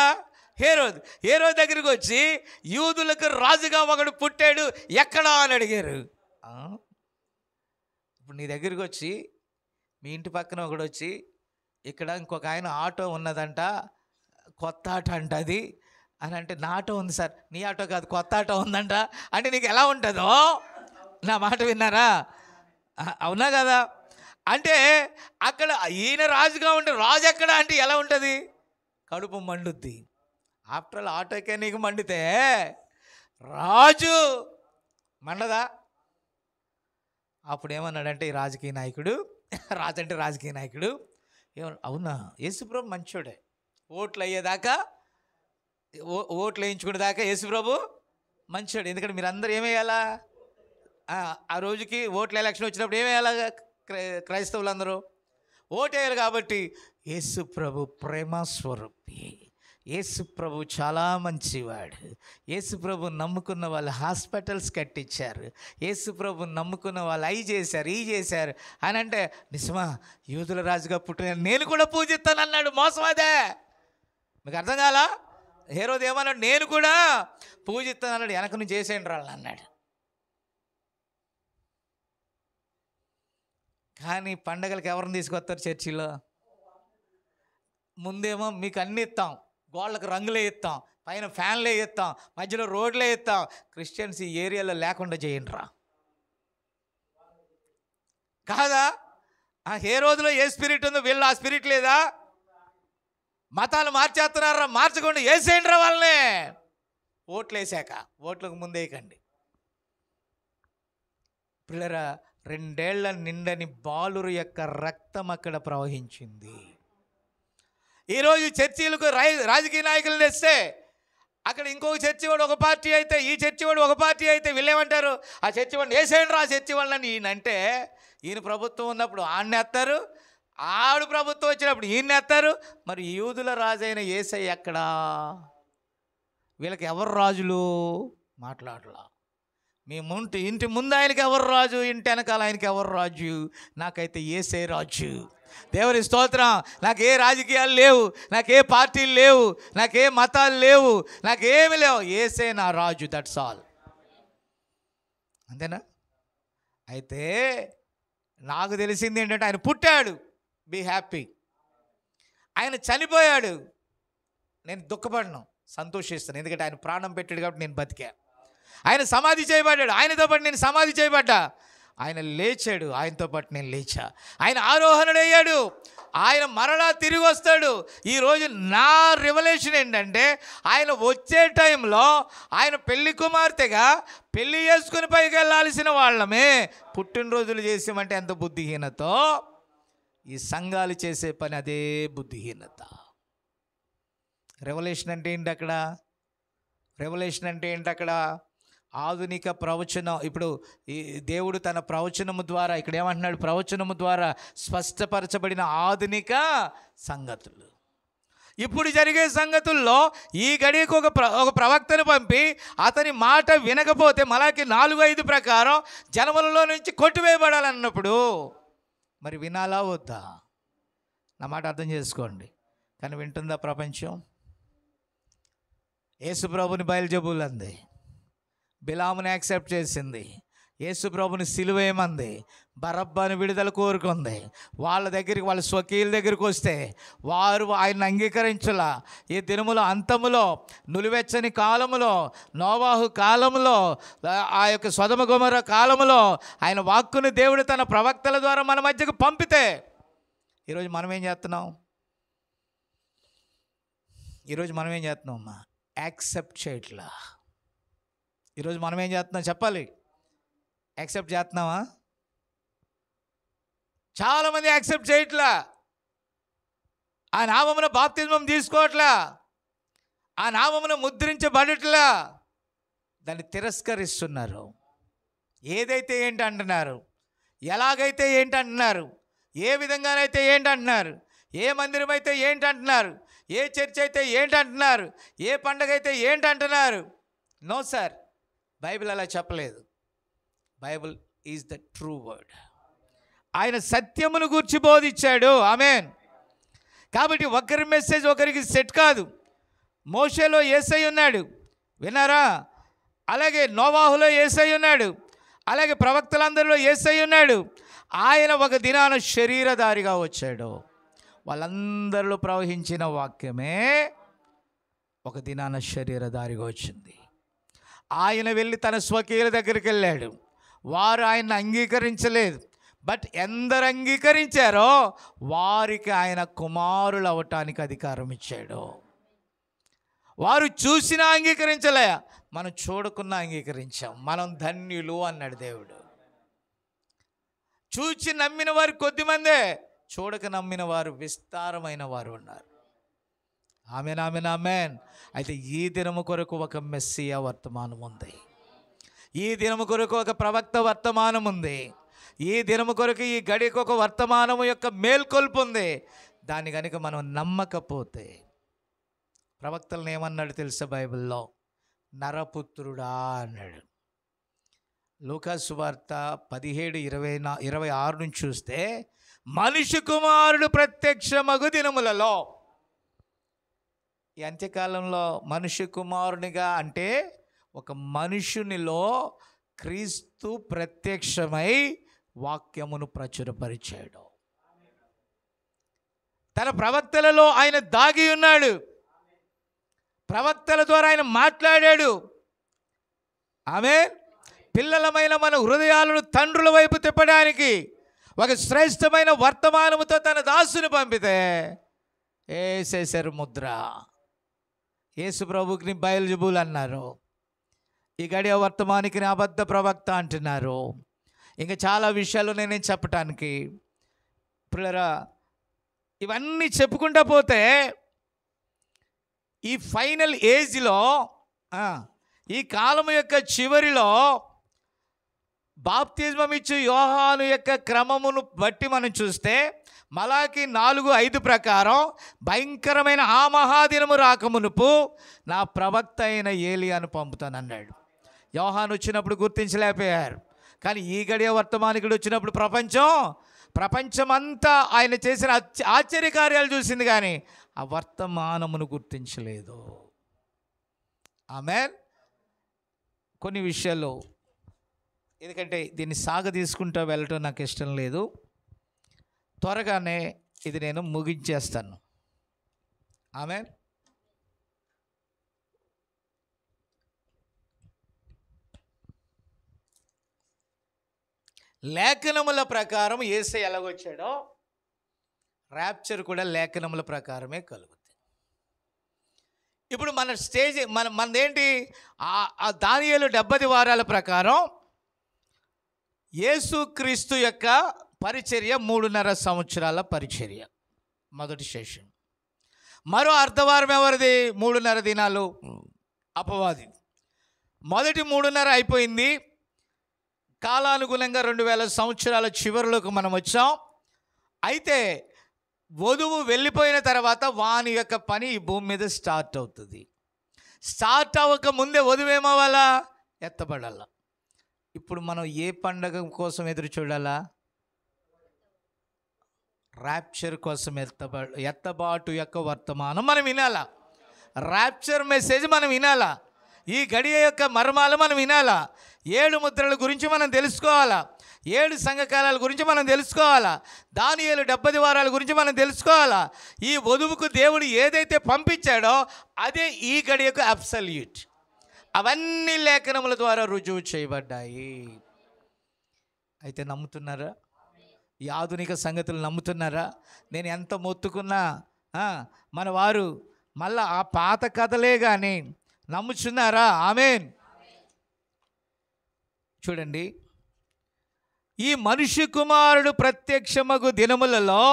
హేరోదు. హేరోదు దగ్గరికి వచ్చి యూదులకు రాజుగా ఒకడు పుట్టాడు ఎక్కడా అని అడిగారు. ఇప్పుడు నీ దగ్గరికి వచ్చి మీ ఇంటి పక్కన ఒకడు వచ్చి ఇక్కడ ఇంకొక ఆయన ఆటో ఉన్నదంట, కొత్త ఆటో అంట అది అని అంటే, నా ఆటో ఉంది సార్. నీ ఆటో కాదు, కొత్త ఆటో ఉందంట అంటే నీకు ఎలా ఉంటుందో? నా మాట విన్నారా? అవునా కదా? అంటే అక్కడ ఈయన రాజుగా ఉంటే రాజు ఎక్కడ అంటే ఎలా ఉంటుంది? కడుపు మండుద్ది. ఆఫ్టర్ ఆల్ ఆటోకే నీకు మండితే రాజు మండదా? అప్పుడు ఏమన్నాడంటే ఈ రాజకీయ నాయకుడు, రాజు అంటే రాజకీయ నాయకుడు, అవునా యేసుప్రభు మంచోడే, ఓట్లు అయ్యేదాకా ఓట్లు వేయించుకునే దాకా యేసుప్రభు మంచోడు. ఎందుకంటే మీరు అందరూ ఏమేయాలా? ఆ రోజుకి ఓట్ల ఎలక్షన్ వచ్చినప్పుడు ఏమేయాలా? క్రైస్తవులందరూ ఓటేయాలి. కాబట్టి యేసుప్రభు ప్రేమ స్వరూపి, యేసుప్రభు చాలా మంచివాడు. యేసుప్రభు నమ్ముకున్న వాళ్ళు హాస్పిటల్స్ కట్టించారు, యేసుప్రభు నమ్ముకున్న వాళ్ళు అయి చేశారు, ఈ చేశారు అని అంటే, నిజమా? యూదుల రాజుగా పుట్టిన నేను కూడా పూజిస్తాను అన్నాడు. మోసం అదే. మీకు అర్థం కాలా? హేరోదు ఏమన్నాడు? నేను కూడా పూజిస్తాను అన్నాడు. వెనక నుంచి చేసేయండి రాళ్ళు అన్నాడు. కానీ పండగలకు ఎవరిని తీసుకొస్తారు చర్చిలో? ముందేమో మీకు అన్నీ ఇస్తాం, గోళ్ళకు రంగులే ఇస్తాం, పైన ఫ్యాన్లే ఇస్తాం, మధ్యలో రోడ్లే ఇస్తాం. క్రిస్టియన్స్ ఈ ఏరియాలో లేకుండా చేయండి రా కాదా? ఏ రోజులో ఏ స్పిరిట్ ఉందో వీళ్ళు ఆ స్పిరిట్ లేదా? మతాలు మార్చేస్తున్నారా? మార్చకుండా వేసేయండి రా వాళ్ళని. ఓట్లు వేసాక, ఓట్లకు ముందేయకండి పిల్లరా. 2 ఏళ్ల నిండని బాలురు యొక్క రక్తం అక్కడ ప్రవహించింది. ఈరోజు చర్చీలకు రాజకీయ నాయకులు తెస్తే అక్కడ ఇంకొక చర్చి వాడు ఒక పార్టీ అయితే, ఈ చర్చి వాడు ఒక పార్టీ అయితే, వీళ్ళేమంటారు? ఆ చర్చి వాడిని వేసేయండి రా ఆ చర్చి వాళ్ళని. ఈయనంటే ఈయన ప్రభుత్వం ఉన్నప్పుడు ఆడనేస్తారు, ఆడు ప్రభుత్వం వచ్చినప్పుడు ఈయనేస్తారు. మరి యూదుల రాజైన యేసయ్య ఎక్కడా? వీళ్ళకి ఎవరు రాజులు? మాట్లాడలా. మీ ఇంటి ముందు ఆయనకి ఎవరు రాజు, ఇంటి వెనకాల ఆయనకి ఎవరు రాజు? నాకైతే యేసే రాజు. దేవుని స్తోత్రం. నాకే రాజకీయాలు లేవు, నాకే పార్టీలు లేవు, నాకే మతాలు లేవు, నాకేమి లేవు. యేసే నా రాజు. That's all. అంతేనా? అయితే నాకు తెలిసింది ఏంటంటే ఆయన పుట్టాడు, బీ హ్యాపీ. ఆయన చనిపోయాడు, నేను దుఃఖపడను, సంతోషిస్తాను. ఎందుకంటే ఆయన ప్రాణం పెట్టాడు కాబట్టి నేను బతికా. ఆయన సమాధి చేయబడ్డాడు, ఆయనతో పాటు నేను సమాధి చేయబడ్డా. ఆయన లేచాడు, ఆయనతో పాటు నేను లేచా. ఆయన ఆరోహణుడయ్యాడు, ఆయన మరలా తిరిగి వస్తాడు. ఈరోజు నా రివల్యూషన్ ఏంటంటే, ఆయన వచ్చే టైంలో ఆయన పెళ్లి కుమార్తెగా పెళ్లి చేసుకుని పైకి వెళ్ళాల్సిన వాళ్ళమే పుట్టినరోజులు చేసామంటే ఎంత బుద్ధిహీనతో. ఈ సంఘాలు చేసే పని అదే బుద్ధిహీనత. రెవల్యూషన్ అంటే ఏంటి అక్కడ? రెవల్యూషన్ అంటే ఏంటి అక్కడ? ఆధునిక ప్రవచనం. ఇప్పుడు ఈ దేవుడు తన ప్రవచనము ద్వారా, ఇక్కడ ఏమంటున్నాడు? ప్రవచనము ద్వారా స్పష్టపరచబడిన ఆధునిక సంగతులు. ఇప్పుడు జరిగే సంగతుల్లో ఈ గడియకు ఒక ప్రవక్తను పంపి అతని మాట వినకపోతే మలాకి 4:5 ప్రకారం జనములలో నుంచి కొట్టివేయబడాలన్నప్పుడు మరి వినాలా వద్దా? నా మాట అర్థం చేసుకోండి. కానీ వింటుందా ప్రపంచం? యేసు ప్రభుని బయల్జెబూల్ అంది, బిలాముని యాక్సెప్ట్ చేసింది, యేసు ప్రభుని సిలువేయమంది, బరబ్బాని విడుదల కోరుకుంది. వాళ్ళ దగ్గరికి, వాళ్ళ స్వకీయుల దగ్గరికి వస్తే వారు ఆయన అంగీకరించలా. ఈ దినములో అంతములో, నులివెచ్చని కాలములో, నోవాహు కాలములో, ఆ యొక్క సొదొమ గొమొర్రా కాలములో ఆయన వాక్కుని దేవుడు తన ప్రవక్తల ద్వారా మన మధ్యకు పంపితే ఈరోజు మనం ఏం చేస్తున్నాం? అమ్మా? యాక్సెప్ట్ చేయట్లా. ఈరోజు మనం ఏం చేస్తున్నాం చెప్పాలి? యాక్సెప్ట్ చేస్తున్నావా? చాలామంది యాక్సెప్ట్ చేయట్లా. ఆ నామమున బాప్తిజమం తీసుకోవట్లా, ఆ నామమున ముద్రించబడట్లా, దాన్ని తిరస్కరిస్తున్నారు. ఏదైతే ఏంటి అంటున్నారు, ఎలాగైతే ఏంటి అంటున్నారు, ఏ విధంగానైతే ఏంటి అంటున్నారు, ఏ మందిరం అయితే ఏంటి అంటున్నారు, ఏ చర్చ్ అయితే ఏంటి అంటున్నారు, ఏ పండగ అయితే ఏంటి అంటున్నారు. నో సార్, బైబిల్ అలా చెప్పలేదు. Bible is the true word. ఆయన సత్యమును గూర్చి బోధించాడు. ఆమేన్. కాబట్టి ఒకరి మెసేజ్ ఒకరికి సెట్ కాదు. మోషేలో యేసయ్య ఉన్నాడు, విన్నారా? అలాగే నోవాహులో యేసయ్య ఉన్నాడు, అలాగే ప్రవక్తలందరిలో యేసయ్య ఉన్నాడు. ఆయన ఒక దినాన శరీరధారిగా వచ్చాడు. వాళ్ళందరిలో ప్రవహించిన వాక్యమే ఒక దినాన శరీరధారిగా వచ్చింది. ఆయన వెళ్ళి తన స్వకీయుల దగ్గరికి వెళ్ళాడు. వారు ఆయన్ని అంగీకరించలేదు. బట్ ఎందరు అంగీకరించారో వారికి ఆయన కుమారులు అవటానికి అధికారం ఇచ్చాడు. వారు చూసినా అంగీకరించలే, మనం చూడకున్నా అంగీకరించాం. మనం ధన్యులు అన్నాడు దేవుడు. చూచి నమ్మిన వారు కొద్దిమందే, చూడక నమ్మిన వారు విస్తారమైన వారు ఉన్నారు. Amen, amen, amen. అయితే ఈ దినము కొరకు ఒక మెస్సియా వర్తమానం ఉంది. ఈ దినము కొరకు ఒక ప్రవక్త వర్తమానం ఉంది. ఈ దినము కొరకు ఈ గడికి ఒక వర్తమానము యొక్క మేల్కొల్పు ఉంది. దాన్ని కనుక మనం నమ్మకపోతే, ప్రవక్తలను ఏమన్నాడు తెలుసా బైబిల్లో? నరపుత్రుడా అన్నాడు. లూకా సువార్త 17:26 నుంచి చూస్తే, మనిషి కుమారుడు ప్రత్యక్షమగు దినములలో, ఈ అంత్యకాలంలో మనిషి కుమారునిగా అంటే ఒక మనుషునిలో క్రీస్తు ప్రత్యక్షమై వాక్యమును ప్రచురపరిచాడు. తన ప్రవక్తలలో ఆయన దాగి ఉన్నాడు. ప్రవక్తల ద్వారా ఆయన మాట్లాడాడు. ఆమేన్. పిల్లలమైన మన హృదయాలను తండ్రుల వైపు తిప్పడానికి ఒక శ్రేష్టమైన వర్తమానముతో తన దాసుని పంపితే ఏసేశారు ముద్ర. యేసు ప్రభుకి బయల్జెబూల్ అన్నారు. ఈ గడియ వర్తమానికి అబద్ధ ప్రవక్త అంటున్నారు. ఇంకా చాలా విషయాలు నేను చెప్పటానికి పిల్లరా, ఇవన్నీ చెప్పుకుంటా పోతే ఈ ఫైనల్ ఏజ్లో, ఈ కాలం యొక్క చివరిలో బాప్తిజమం ఇచ్చు యోహాను యొక్క క్రమమును బట్టి మనం చూస్తే మలాకి 4:5 ప్రకారం భయంకరమైన ఆ మహాదినము రాకమునుపు నా ప్రవక్త అయిన ఏలియాను పంపుతానన్నాడు. యోహాను వచ్చినప్పుడు గుర్తించలేకపోయారు. కానీ ఈ గడియ వర్తమానికుడు వచ్చినప్పుడు ప్రపంచమంతా ఆయన చేసిన ఆశ్చర్యకార్యాలు చూసింది, కానీ ఆ వర్తమానమును గుర్తించలేదు. ఆమేన్. కొన్ని విషయాల్లో, ఎందుకంటే దీన్ని సాగదీసుకుంటూ వెళ్ళటం నాకు ఇష్టం లేదు, త్వరగానే ఇది నేను ముగించేస్తాను. ఆమేన్. లేఖనముల ప్రకారం యేసయ్య ఎలాగొచ్చాడో ర్యాప్చర్ కూడా లేఖనముల ప్రకారమే కలుగుతుంది. ఇప్పుడు మన స్టేజ్ మనదేంటి? ఆ దానియేలు 70 వారాల ప్రకారం యేసుక్రీస్తు యొక్క పరిచర్య 3.5 సంవత్సరాల పరిచర్య, మొదటి సెషన్. మరో అర్ధవారం ఎవరిది? 3.5 దినాలు అపవాది. మొదటి 3.5 అయిపోయింది. కాలానుగుణంగా 2000 సంవత్సరాల చివరిలోకి మనం వచ్చాం. అయితే వధువు వెళ్ళిపోయిన తర్వాత వాని యొక్క పని ఈ భూమి మీద స్టార్ట్ అవుతుంది. స్టార్ట్ అవ్వక ముందే వధువు ఏమవ్వాలా? ఎత్తబడాలా. ఇప్పుడు మనం ఏ పండగ కోసం ఎదురు చూడాలా? ర్యాప్చర్ కోసం ఎత్తబాటు యొక్క వర్తమానం మనం వినాలా. ర్యాప్చర్ మెసేజ్ మనం వినాలా. ఈ గడియ యొక్క మర్మాలు మనం వినాలా. 7 ముద్రల గురించి మనం తెలుసుకోవాలా. 7 సంఘకాలాల గురించి మనం తెలుసుకోవాలా. దానియేలు 70 వారాల గురించి మనం తెలుసుకోవాలా. ఈ వధువుకు దేవుడు ఏదైతే పంపించాడో అదే ఈ గడియకు అబ్సల్యూట్. అవన్నీ లేఖనముల ద్వారా రుజువు చేయబడ్డాయి. అయితే నమ్ముతున్నారా? ఈ ఆధునిక సంగతులు నమ్ముతున్నారా? నేను ఎంత మొత్తుకున్నా మన వారు మళ్ళా ఆ పాత కథలే కానీ నమ్ముచున్నారా? ఆమేన్. చూడండి, ఈ మనుష్య కుమారుడు ప్రత్యక్షమగు దినములలో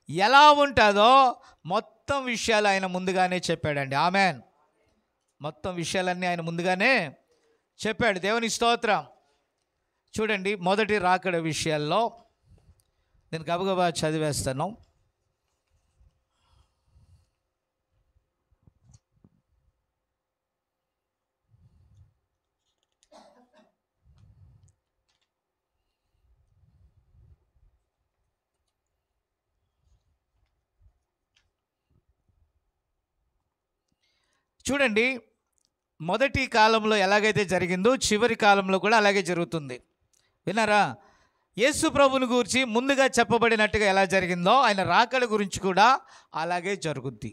ఎలా ఉంటుందో మొత్తం విషయాలు ఆయన ముందుగానే చెప్పాడండి. ఆమేన్. మొత్తం విషయాలన్నీ ఆయన ముందుగానే చెప్పాడు. దేవుని స్తోత్రం. చూడండి, మొదటి రాకడ విషయాల్లో నేను గబగబా చదివేస్తాను. చూడండి, మొదటి కాలంలో ఎలాగైతే జరిగిందో చివరి కాలంలో కూడా అలాగే జరుగుతుంది. విన్నారా? యేసు ప్రభుని గురించి ముందుగా చెప్పబడినట్టుగా ఎలా జరిగిందో ఆయన రాకడ గురించి కూడా అలాగే జరుగుద్ది.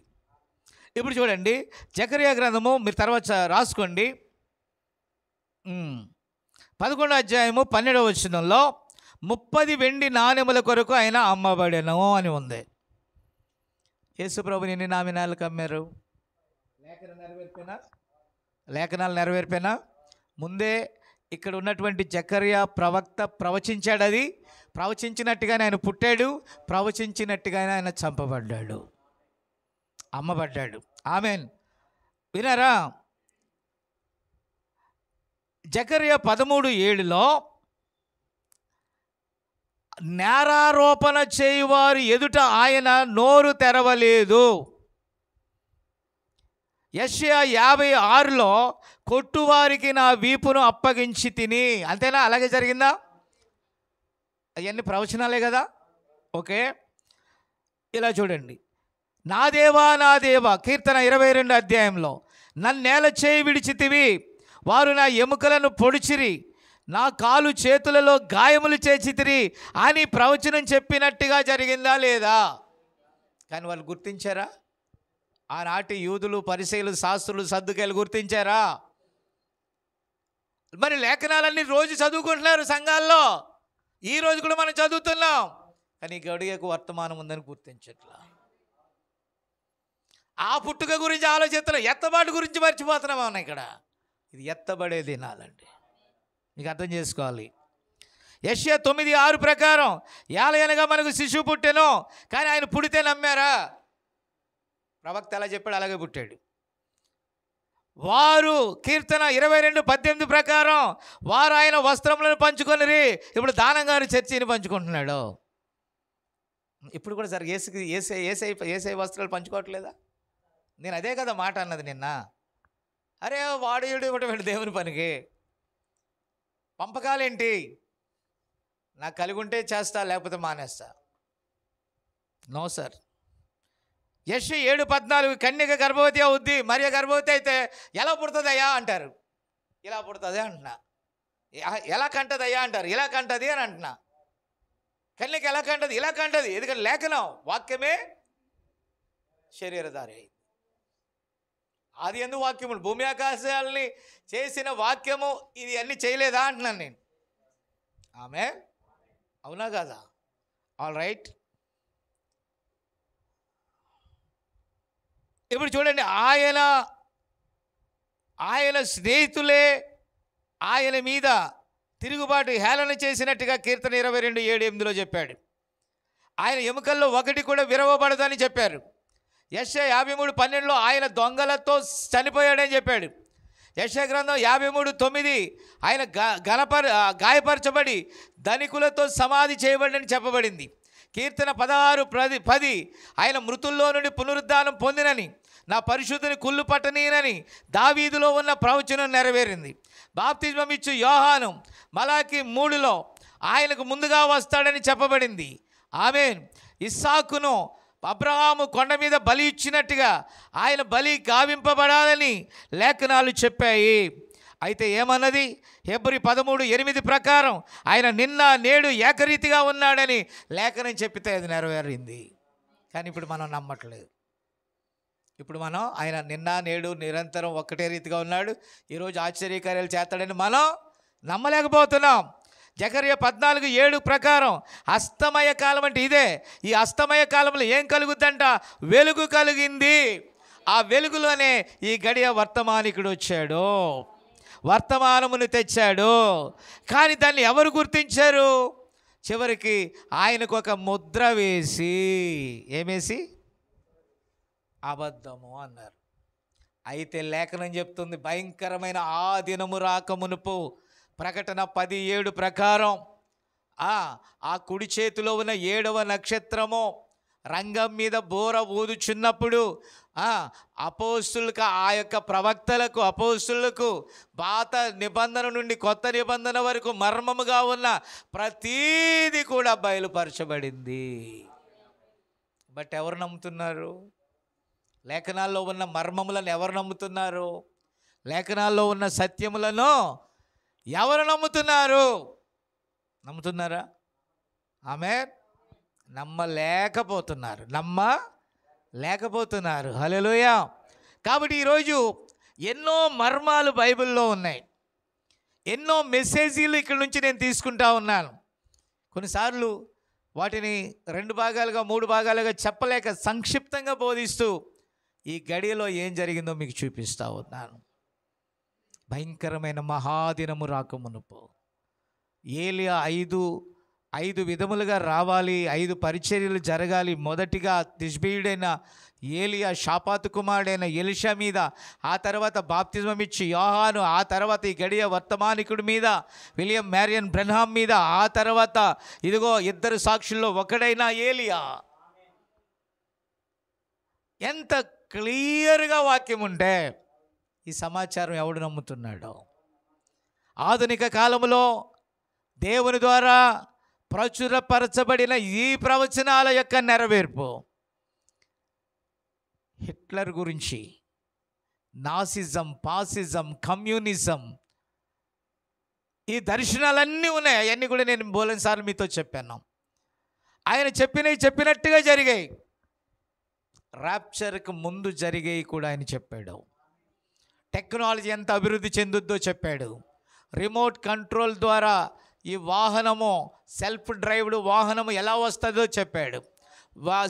ఇప్పుడు చూడండి, జకర్యా గ్రంథము మీరు తర్వాత రాసుకోండి. 11వ అధ్యాయము 12వ వచనంలో 30 వెండి నాణెముల కొరకు ఆయన అమ్మబడెను అని ఉంది. యేసు ప్రభుని ఎన్ని నామినాలకు అమ్మారు? లేఖనాలు నెరవేర్పేనా? ముందే ఇక్కడ ఉన్నటువంటి జకర్యా ప్రవక్త ప్రవచించాడు. అది ప్రవచించినట్టుగానే ఆయన పుట్టాడు, ప్రవచించినట్టుగానే ఆయన చంపబడ్డాడు, అమ్మబడ్డాడు. ఆమేన్. వినారా? జకర్యా 13:7లో నేరారోపణ చేయువారు ఎదుట ఆయన నోరు తెరవలేదు. యెషయా 56లో కొట్టువారికి నా వీపును అప్పగించి తిని. అంతేనా? అలాగే జరిగిందా? అవన్నీ ప్రవచనాలే కదా. ఓకే, ఇలా చూడండి. నా దేవా నా దేవా, కీర్తన 22 అధ్యాయంలో నన్నేల చేయి విడిచితివి, వారు నా ఎముకలను పొడిచిరి, నా కాలు చేతులలో గాయములు చేసితిరి అని ప్రవచనం చెప్పినట్టుగా జరిగిందా లేదా? కానీ వాళ్ళు గుర్తించారా? ఆనాటి యూదులు, పరిసయ్యులు, శాస్త్రులు, సద్దుకాయలు గుర్తించారా? మరి లేఖనాలన్నీ రోజు చదువుకుంటున్నారు సంఘాల్లో. ఈ రోజు కూడా మనం చదువుతున్నాం, కానీ గడియకు వర్తమానం ఉందని గుర్తించట్లా. ఆ పుట్టుక గురించి ఆలోచిస్తున్నాం, ఎత్తబాటు గురించి మర్చిపోతున్నాం. అన్న ఇక్కడ ఇది ఎత్తబడే దినాలండి, మీకు అర్థం చేసుకోవాలి. యెషయా 9:6 ప్రకారం ఏలయనగా మనకు శిశువు పుట్టెను, కానీ ఆయన పుడితే నమ్మారా? ప్రవక్త ఎలా చెప్పాడు అలాగే పుట్టాడు. వారు కీర్తన 22:18 ప్రకారం వారు ఆయన వస్త్రములను పంచుకొనిరి. ఇప్పుడు దానంగారు చర్చిని పంచుకుంటున్నాడు. ఇప్పుడు కూడా సార్ ఏసై వస్త్రాలు పంచుకోవట్లేదా? నేను అదే కదా మాట అన్నది నిన్న. అరే వాడు ఇవ్వటం దేవుని పనికి పంపకాలేంటి? నాకు కలిగి ఉంటే చేస్తా, లేకపోతే మానేస్తా. No sir. యెషయా 7:14 కన్యక గర్భవతి అవుద్ది, మరియ గర్భవతి అయితే ఎలా పుడుతుందయ్యా అంటారు. ఇలా పుడుతుంది అంటున్నా. ఎలా కంటదయ్యా అంటారు, ఇలా కంటది అని అంటున్నా. కన్యక ఎలా కంటది? ఇలా కంటది. ఎందుకంటే లేఖనం వాక్యమే శరీరధారి అయింది. అది ఎందుకు వాక్యములు భూమి ఆకాశాలని చేసిన వాక్యము ఇది అన్నీ చేయలేదా అంటున్నాను నేను. ఆమె అవునా కదా? All right. ఇప్పుడు చూడండి, ఆయన స్నేహితులే ఆయన మీద తిరుగుబాటు హేళన చేసినట్టుగా కీర్తన 22:7-8లో చెప్పాడు. ఆయన ఎముకల్లో ఒకటి కూడా విరవబడదని చెప్పారు. యెషయా 53:12లో ఆయన దొంగలతో చనిపోయాడని చెప్పాడు. యెషయా గ్రంథం 53:9 ఆయన గాయపరచబడి ధనికులతో సమాధి చేయబడని చెప్పబడింది. కీర్తన 16:10 ఆయన మృతుల్లో నుండి పునరుద్ధానం పొందినని, నా పరిశుద్ధిని కుళ్ళు పట్టనీనని దావీదులో ఉన్న ప్రవచనం నెరవేరింది. బాప్తిజం ఇచ్చు యోహాను మలాకి 3లో ఆయనకు ముందుగా వస్తాడని చెప్పబడింది. ఆమేన్. ఇస్సాకును అబ్రహాము కొండ మీద బలి ఇచ్చినట్టుగా ఆయన బలి గావింపబడాలని లేఖనాలు చెప్పాయి. అయితే ఏమన్నది? హెబ్రీ 13:8 ప్రకారం ఆయన నిన్న నేడు ఏకరీతిగా ఉన్నాడని లేఖనం చెప్పితే అది నెరవేరింది. కానీ ఇప్పుడు మనం నమ్మట్లేదు. ఇప్పుడు మనం ఆయన నిన్న నేడు నిరంతరం ఒక్కటే రీతిగా ఉన్నాడు, ఈరోజు ఆశ్చర్యకార్యాలు చేస్తాడని మనం నమ్మలేకపోతున్నాం. జకర్యా 14:7 ప్రకారం అస్తమయ కాలం అంటే ఇదే. ఈ అస్తమయ కాలంలో ఏం కలుగుద్దంట? వెలుగు కలిగింది. ఆ వెలుగులోనే ఈ గడియ వర్తమానికుడు వచ్చాడు, వర్తమానమును తెచ్చాడు. కానీ దాన్ని ఎవరు గుర్తించారు? చివరికి ఆయనకు ఒక ముద్ర వేసి, ఏమేసి? అబద్ధము అన్నారు. అయితే లేఖనం చెప్తుంది, భయంకరమైన ఆ దినము రాకమునుపు ప్రకటన 10:7 ప్రకారం ఆ కుడి చేతిలో ఉన్న 7వ నక్షత్రము రంగం మీద బోర ఊదుచున్నప్పుడు అపోస్తులకు, ఆ యొక్క ప్రవక్తలకు, అపోస్తులకు పాత నిబంధన నుండి కొత్త నిబంధన వరకు మర్మముగా ఉన్న ప్రతీది కూడా బయలుపరచబడింది. బట్ ఎవరు నమ్ముతున్నారు? లేఖనాల్లో ఉన్న మర్మములను ఎవరు నమ్ముతున్నారు? లేఖనాల్లో ఉన్న సత్యములను ఎవరు నమ్ముతున్నారు? నమ్ముతున్నారా? ఆమేన్. నమ్మలేకపోతున్నారు. హల్లెలూయా. కాబట్టి ఈరోజు ఎన్నో మర్మాలు బైబిల్లో ఉన్నాయి, ఎన్నో మెసేజీలు ఇక్కడ నుంచి నేను తీసుకుంటా ఉన్నాను. కొన్నిసార్లు వాటిని 2 భాగాలుగా 3 భాగాలుగా చెప్పలేక సంక్షిప్తంగా బోధిస్తూ ఈ గడియలో ఏం జరిగిందో మీకు చూపిస్తూ ఉన్నాను. భయంకరమైన మహాదినము రాకమునుపు ఏలియా 5 విధములుగా రావాలి, 5 పరిచర్యలు జరగాలి. మొదటిగా తిష్బీయుడైన ఏలియా షాపాతు కుమారుడైన ఎలీషా మీద, ఆ తర్వాత బాప్తిజం ఇచ్చి యోహాను, ఆ తర్వాత ఈ గడియ వర్తమానికుడి మీద విలియం మ్యారియన్ బ్రెన్హామ్ మీద, ఆ తర్వాత ఇదిగో 2 సాక్షుల్లో ఒకడైన ఏలియా. ఎంత క్లియర్గా వాక్యం ఉంటే ఈ సమాచారం ఎవడు నమ్ముతున్నాడో? ఆధునిక కాలంలో దేవుని ద్వారా ప్రచురపరచబడిన ఈ ప్రవచనాల యొక్క నెరవేర్పు, హిట్లర్ గురించి, నాసిజం, పాసిజం, కమ్యూనిజం, ఈ దర్శనాలన్నీ ఉన్నాయి. అవన్నీ కూడా నేను బోలెన్సార్లు మీతో చెప్పాను. ఆయన చెప్పినట్టుగా జరిగాయి. ర్యాప్చర్కి ముందు జరిగేవి కూడా ఆయన చెప్పాడు. టెక్నాలజీ ఎంత అభివృద్ధి చెందుద్దో చెప్పాడు. రిమోట్ కంట్రోల్ ద్వారా ఈ వాహనము, సెల్ఫ్ డ్రైవ్డ్ వాహనము ఎలా వస్తుందో చెప్పాడు.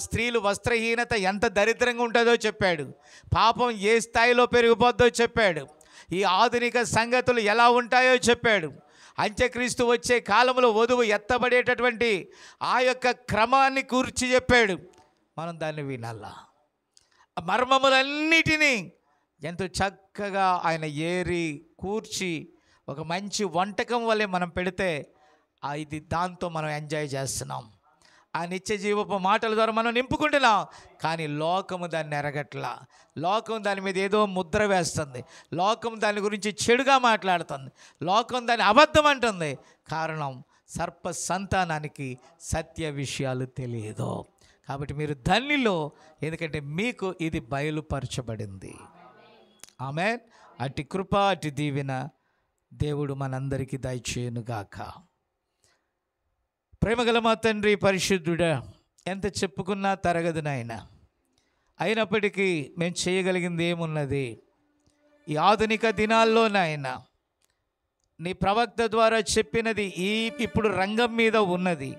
స్త్రీలు వస్త్రహీనత ఎంత దరిద్రంగా ఉంటుందో చెప్పాడు. పాపం ఏ స్థాయిలో పెరిగిపోద్దో చెప్పాడు. ఈ ఆధునిక సంగతులు ఎలా ఉంటాయో చెప్పాడు. అంత్యక్రీస్తు వచ్చే కాలంలో వధువు ఎత్తబడేటటువంటి ఆ యొక్క క్రమాన్ని కూర్చి చెప్పాడు. మనం దాన్ని వినాలా? మర్మములన్నిటినీ ఎంతో చక్కగా ఆయన ఏరి కూర్చి ఒక మంచి వంటకం వల్లే మనం పెడితే ఇది దాంతో మనం ఎంజాయ్ చేస్తున్నాం. ఆ నిత్య జీవపు మాటల ద్వారా మనం నింపుకుంటున్నాం. కానీ లోకము దాన్ని ఎరగట్లా. లోకం దాని మీద ఏదో ముద్ర వేస్తుంది. లోకం దాని గురించి చెడుగా మాట్లాడుతుంది. లోకం దాన్ని అబద్ధం అంటుంది. కారణం సర్ప సంతానానికి సత్య విషయాలు తెలియదు. కాబట్టి మీరు ధన్యులు, ఎందుకంటే మీకు ఇది బయలుపరచబడింది. ఆమేన్. అట్టి కృప, అట్టి దీవెన దేవుడు మనందరికీ దయచేయునుగాక. ప్రేమగల మా తండ్రి పరిశుద్ధుడా, ఎంత చెప్పుకున్నా తరగదు నాయన. అయినప్పటికీ మేము చేయగలిగింది ఏమున్నది? ఈ ఆధునిక దినాల్లో నాయన నీ ప్రవక్త ద్వారా చెప్పినది ఇప్పుడు రంగం మీద ఉన్నది.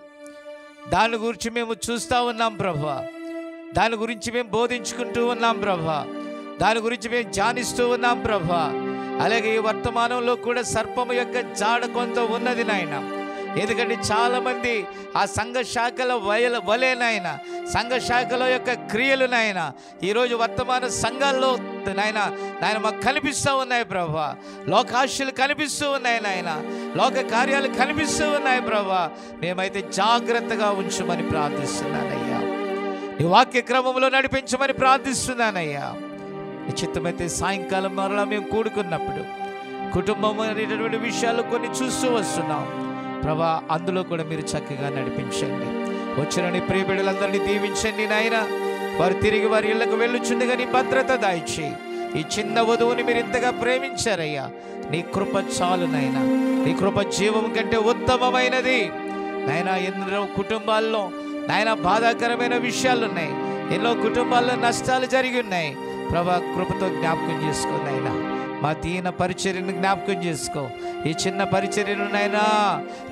దాని గురించి మేము చూస్తూ ఉన్నాం ప్రభా. దాని గురించి మేము బోధించుకుంటూ ఉన్నాం ప్రభా. దాని గురించి మేము ధ్యానిస్తూ ఉన్నాం ప్రభా. అలాగే ఈ వర్తమానంలో కూడా సర్పము యొక్క జాడ కొంత ఉన్నది నాయన. ఎందుకంటే చాలామంది ఆ సంఘ శాఖల వలే నాయన, సంఘ శాఖల యొక్క క్రియలు నాయన ఈరోజు వర్తమాన సంఘాల్లో నాయన మాకు కనిపిస్తూ ఉన్నాయి ప్రభా. లోకాశలు కనిపిస్తూ ఉన్నాయి నాయన, లోక కార్యాలు కనిపిస్తూ ఉన్నాయి ప్రభా. మేమైతే జాగ్రత్తగా ఉంచమని ప్రార్థిస్తున్నానయ్యా. నీ వాక్య క్రమంలో నడిపించమని ప్రార్థిస్తున్నానయ్యా. నిశ్చితమైతే సాయంకాలం మరలా మేము కూడుకున్నప్పుడు కుటుంబం అనేటటువంటి విషయాలు కొన్ని చూస్తూ వస్తున్నాం ప్రభా. అందులో కూడా మీరు చక్కగా నడిపించండి. వచ్చిన నీ ప్రియ బిడ్డలందరినీ దీవించండి నాయన. వారు తిరిగి వారి ఇళ్లకు వెళ్ళుచుండగా నీ భద్రత దాయిచి, ఈ చిన్న వధువుని మీరు ఇంతగా ప్రేమించారయ్యా. నీ కృప చాలు నాయన. నీ కృప జీవం కంటే ఉత్తమమైనది నాయన. ఎన్నో కుటుంబాల్లో నాయన బాధాకరమైన విషయాలు ఉన్నాయి, ఎన్నో కుటుంబాల్లో నష్టాలు జరిగి ఉన్నాయి ప్రభా. కృపతో జ్ఞాపకం చేసుకో నాయన. మా దీన పరిచర్యను జ్ఞాపకం చేసుకో. ఈ చిన్న పరిచర్యను నాయనా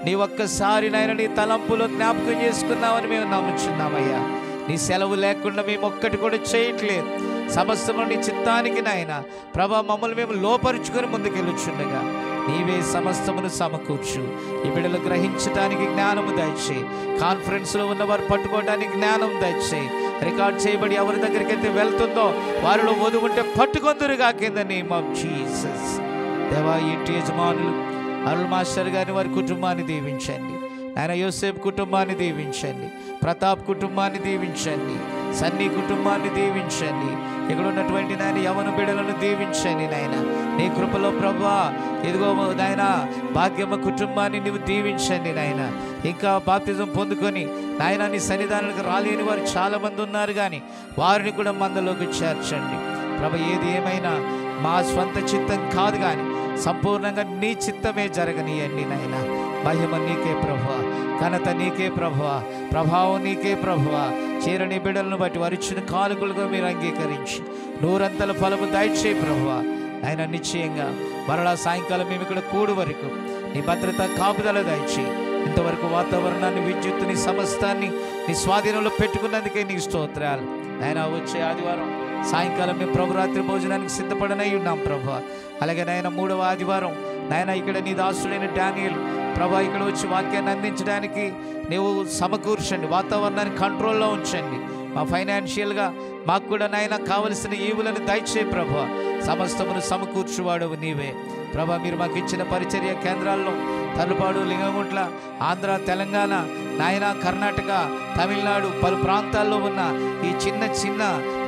నీ ఒక్కసారి నాయన నీ తలంపులో జ్ఞాపకం చేసుకున్నామని మేము నమ్ముచున్నామయ్యా. నీ సెలవు లేకుండా మేము ఒక్కటి కూడా చేయట్లేదు. సమస్తము నీ చిత్తానికి నాయన ప్రభా మమ్మల్ని మేము లోపరుచుకొని ముందుకెళ్ళుచుండగా నీవే సమస్తమును సమకూర్చు. ఈ బిడ్డలు గ్రహించడానికి జ్ఞానము దయచేయి. కాన్ఫరెన్స్లో ఉన్నవారు పట్టుకోవడానికి జ్ఞానం దయచేయి. రికార్డ్ చేయబడి ఎవరి దగ్గరికి అయితే వెళ్తుందో వారిలో వధువుంటే పట్టుకొందురుగా కింద నేమ్ ఆఫ్ జీసస్. దేవా, ఇంటి యజమానులు అరుళ్ మాస్టర్ గారిని వారి కుటుంబాన్ని దీవించండి ఆయన. యోసేపు కుటుంబాన్ని దీవించండి. ప్రతాప్ కుటుంబాన్ని దీవించండి. సన్నీ కుటుంబాన్ని దీవించండి. ఇక్కడ ఉన్నటువంటి నాయన యవన బిడ్డలను దీవించండి నాయన. నీ కృపలో ప్రభా ఇదిగో నాయన భాగ్యమ్మ కుటుంబాన్ని నువ్వు దీవించండి నాయన. ఇంకా బాప్తిజం పొందుకొని నాయన నీ సన్నిధానానికి రాలేని వారు చాలామంది ఉన్నారు, కానీ వారిని కూడా మందలోకి చేర్చండి ప్రభా. ఏది ఏమైనా మా స్వంత చిత్తం కాదు, కానీ సంపూర్ణంగా నీ చిత్తమే జరగనీయండి నాయన. మహిమ నీకే ప్రభువా, ఘనత నీకే ప్రభువా, ప్రభావం నీకే ప్రభువా. చేరని బిడ్డలను బట్టి వారిచ్చిన కానుకలుగా మీరు అంగీకరించి నూరంతల ఫలము దయచేయి ప్రభువా. ఆయన నిశ్చయంగా మరలా సాయంకాలం మేము ఇక్కడ కూడు వరకు నీ భద్రత కాపుదల దయచేయి. ఇంతవరకు వాతావరణాన్ని, విద్యుత్తుని, సమస్తాన్ని నీ స్వాధీనంలో పెట్టుకున్నందుకే నీకు స్తోత్రాలు. ఆయన వచ్చే ఆదివారం సాయంకాలం మేము ప్రభురాత్రి భోజనానికి సిద్ధపడనై ఉన్నాం ప్రభా. అలాగే నాయన 3వ ఆదివారం నాయన ఇక్కడ నీ దాసుడైన డానియల్ ప్రభా ఇక్కడ వచ్చి వాక్యాన్ని అందించడానికి నీవు సమకూర్చండి. వాతావరణాన్ని కంట్రోల్లో ఉంచండి. మా ఫైనాన్షియల్గా మాకు కూడా నాయన కావలసిన ఈవులను దయచే ప్రభా. సమస్తమును సమకూర్చువాడవు నీవే ప్రభా. మీరు మాకు ఇచ్చిన పరిచర్య కేంద్రాల్లో తలుపాడు, లింగముట్ల, ఆంధ్ర, తెలంగాణ, నాయన కర్ణాటక, తమిళనాడు పలు ప్రాంతాల్లో ఉన్న ఈ చిన్న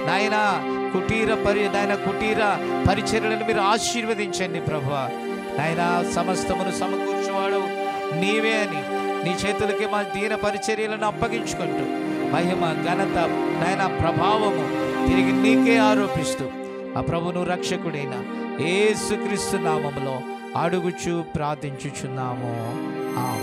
నాయన కుటీర పరిచర్యలను మీరు ఆశీర్వదించండి ప్రభా. నాయన సమస్తమును సమకూర్చువాడు నీవే అని నీ చేతులకి మా దీన పరిచర్యలను అప్పగించుకుంటూ మహిమ, ఘనత, నాయన ప్రభావము తిరిగి నీకే ఆరోపిస్తూ ఆ ప్రభును రక్షకుడైన యేసుక్రీస్తు నామములో అడుగుచు ప్రార్థించుచున్నాము. ఆమేన్.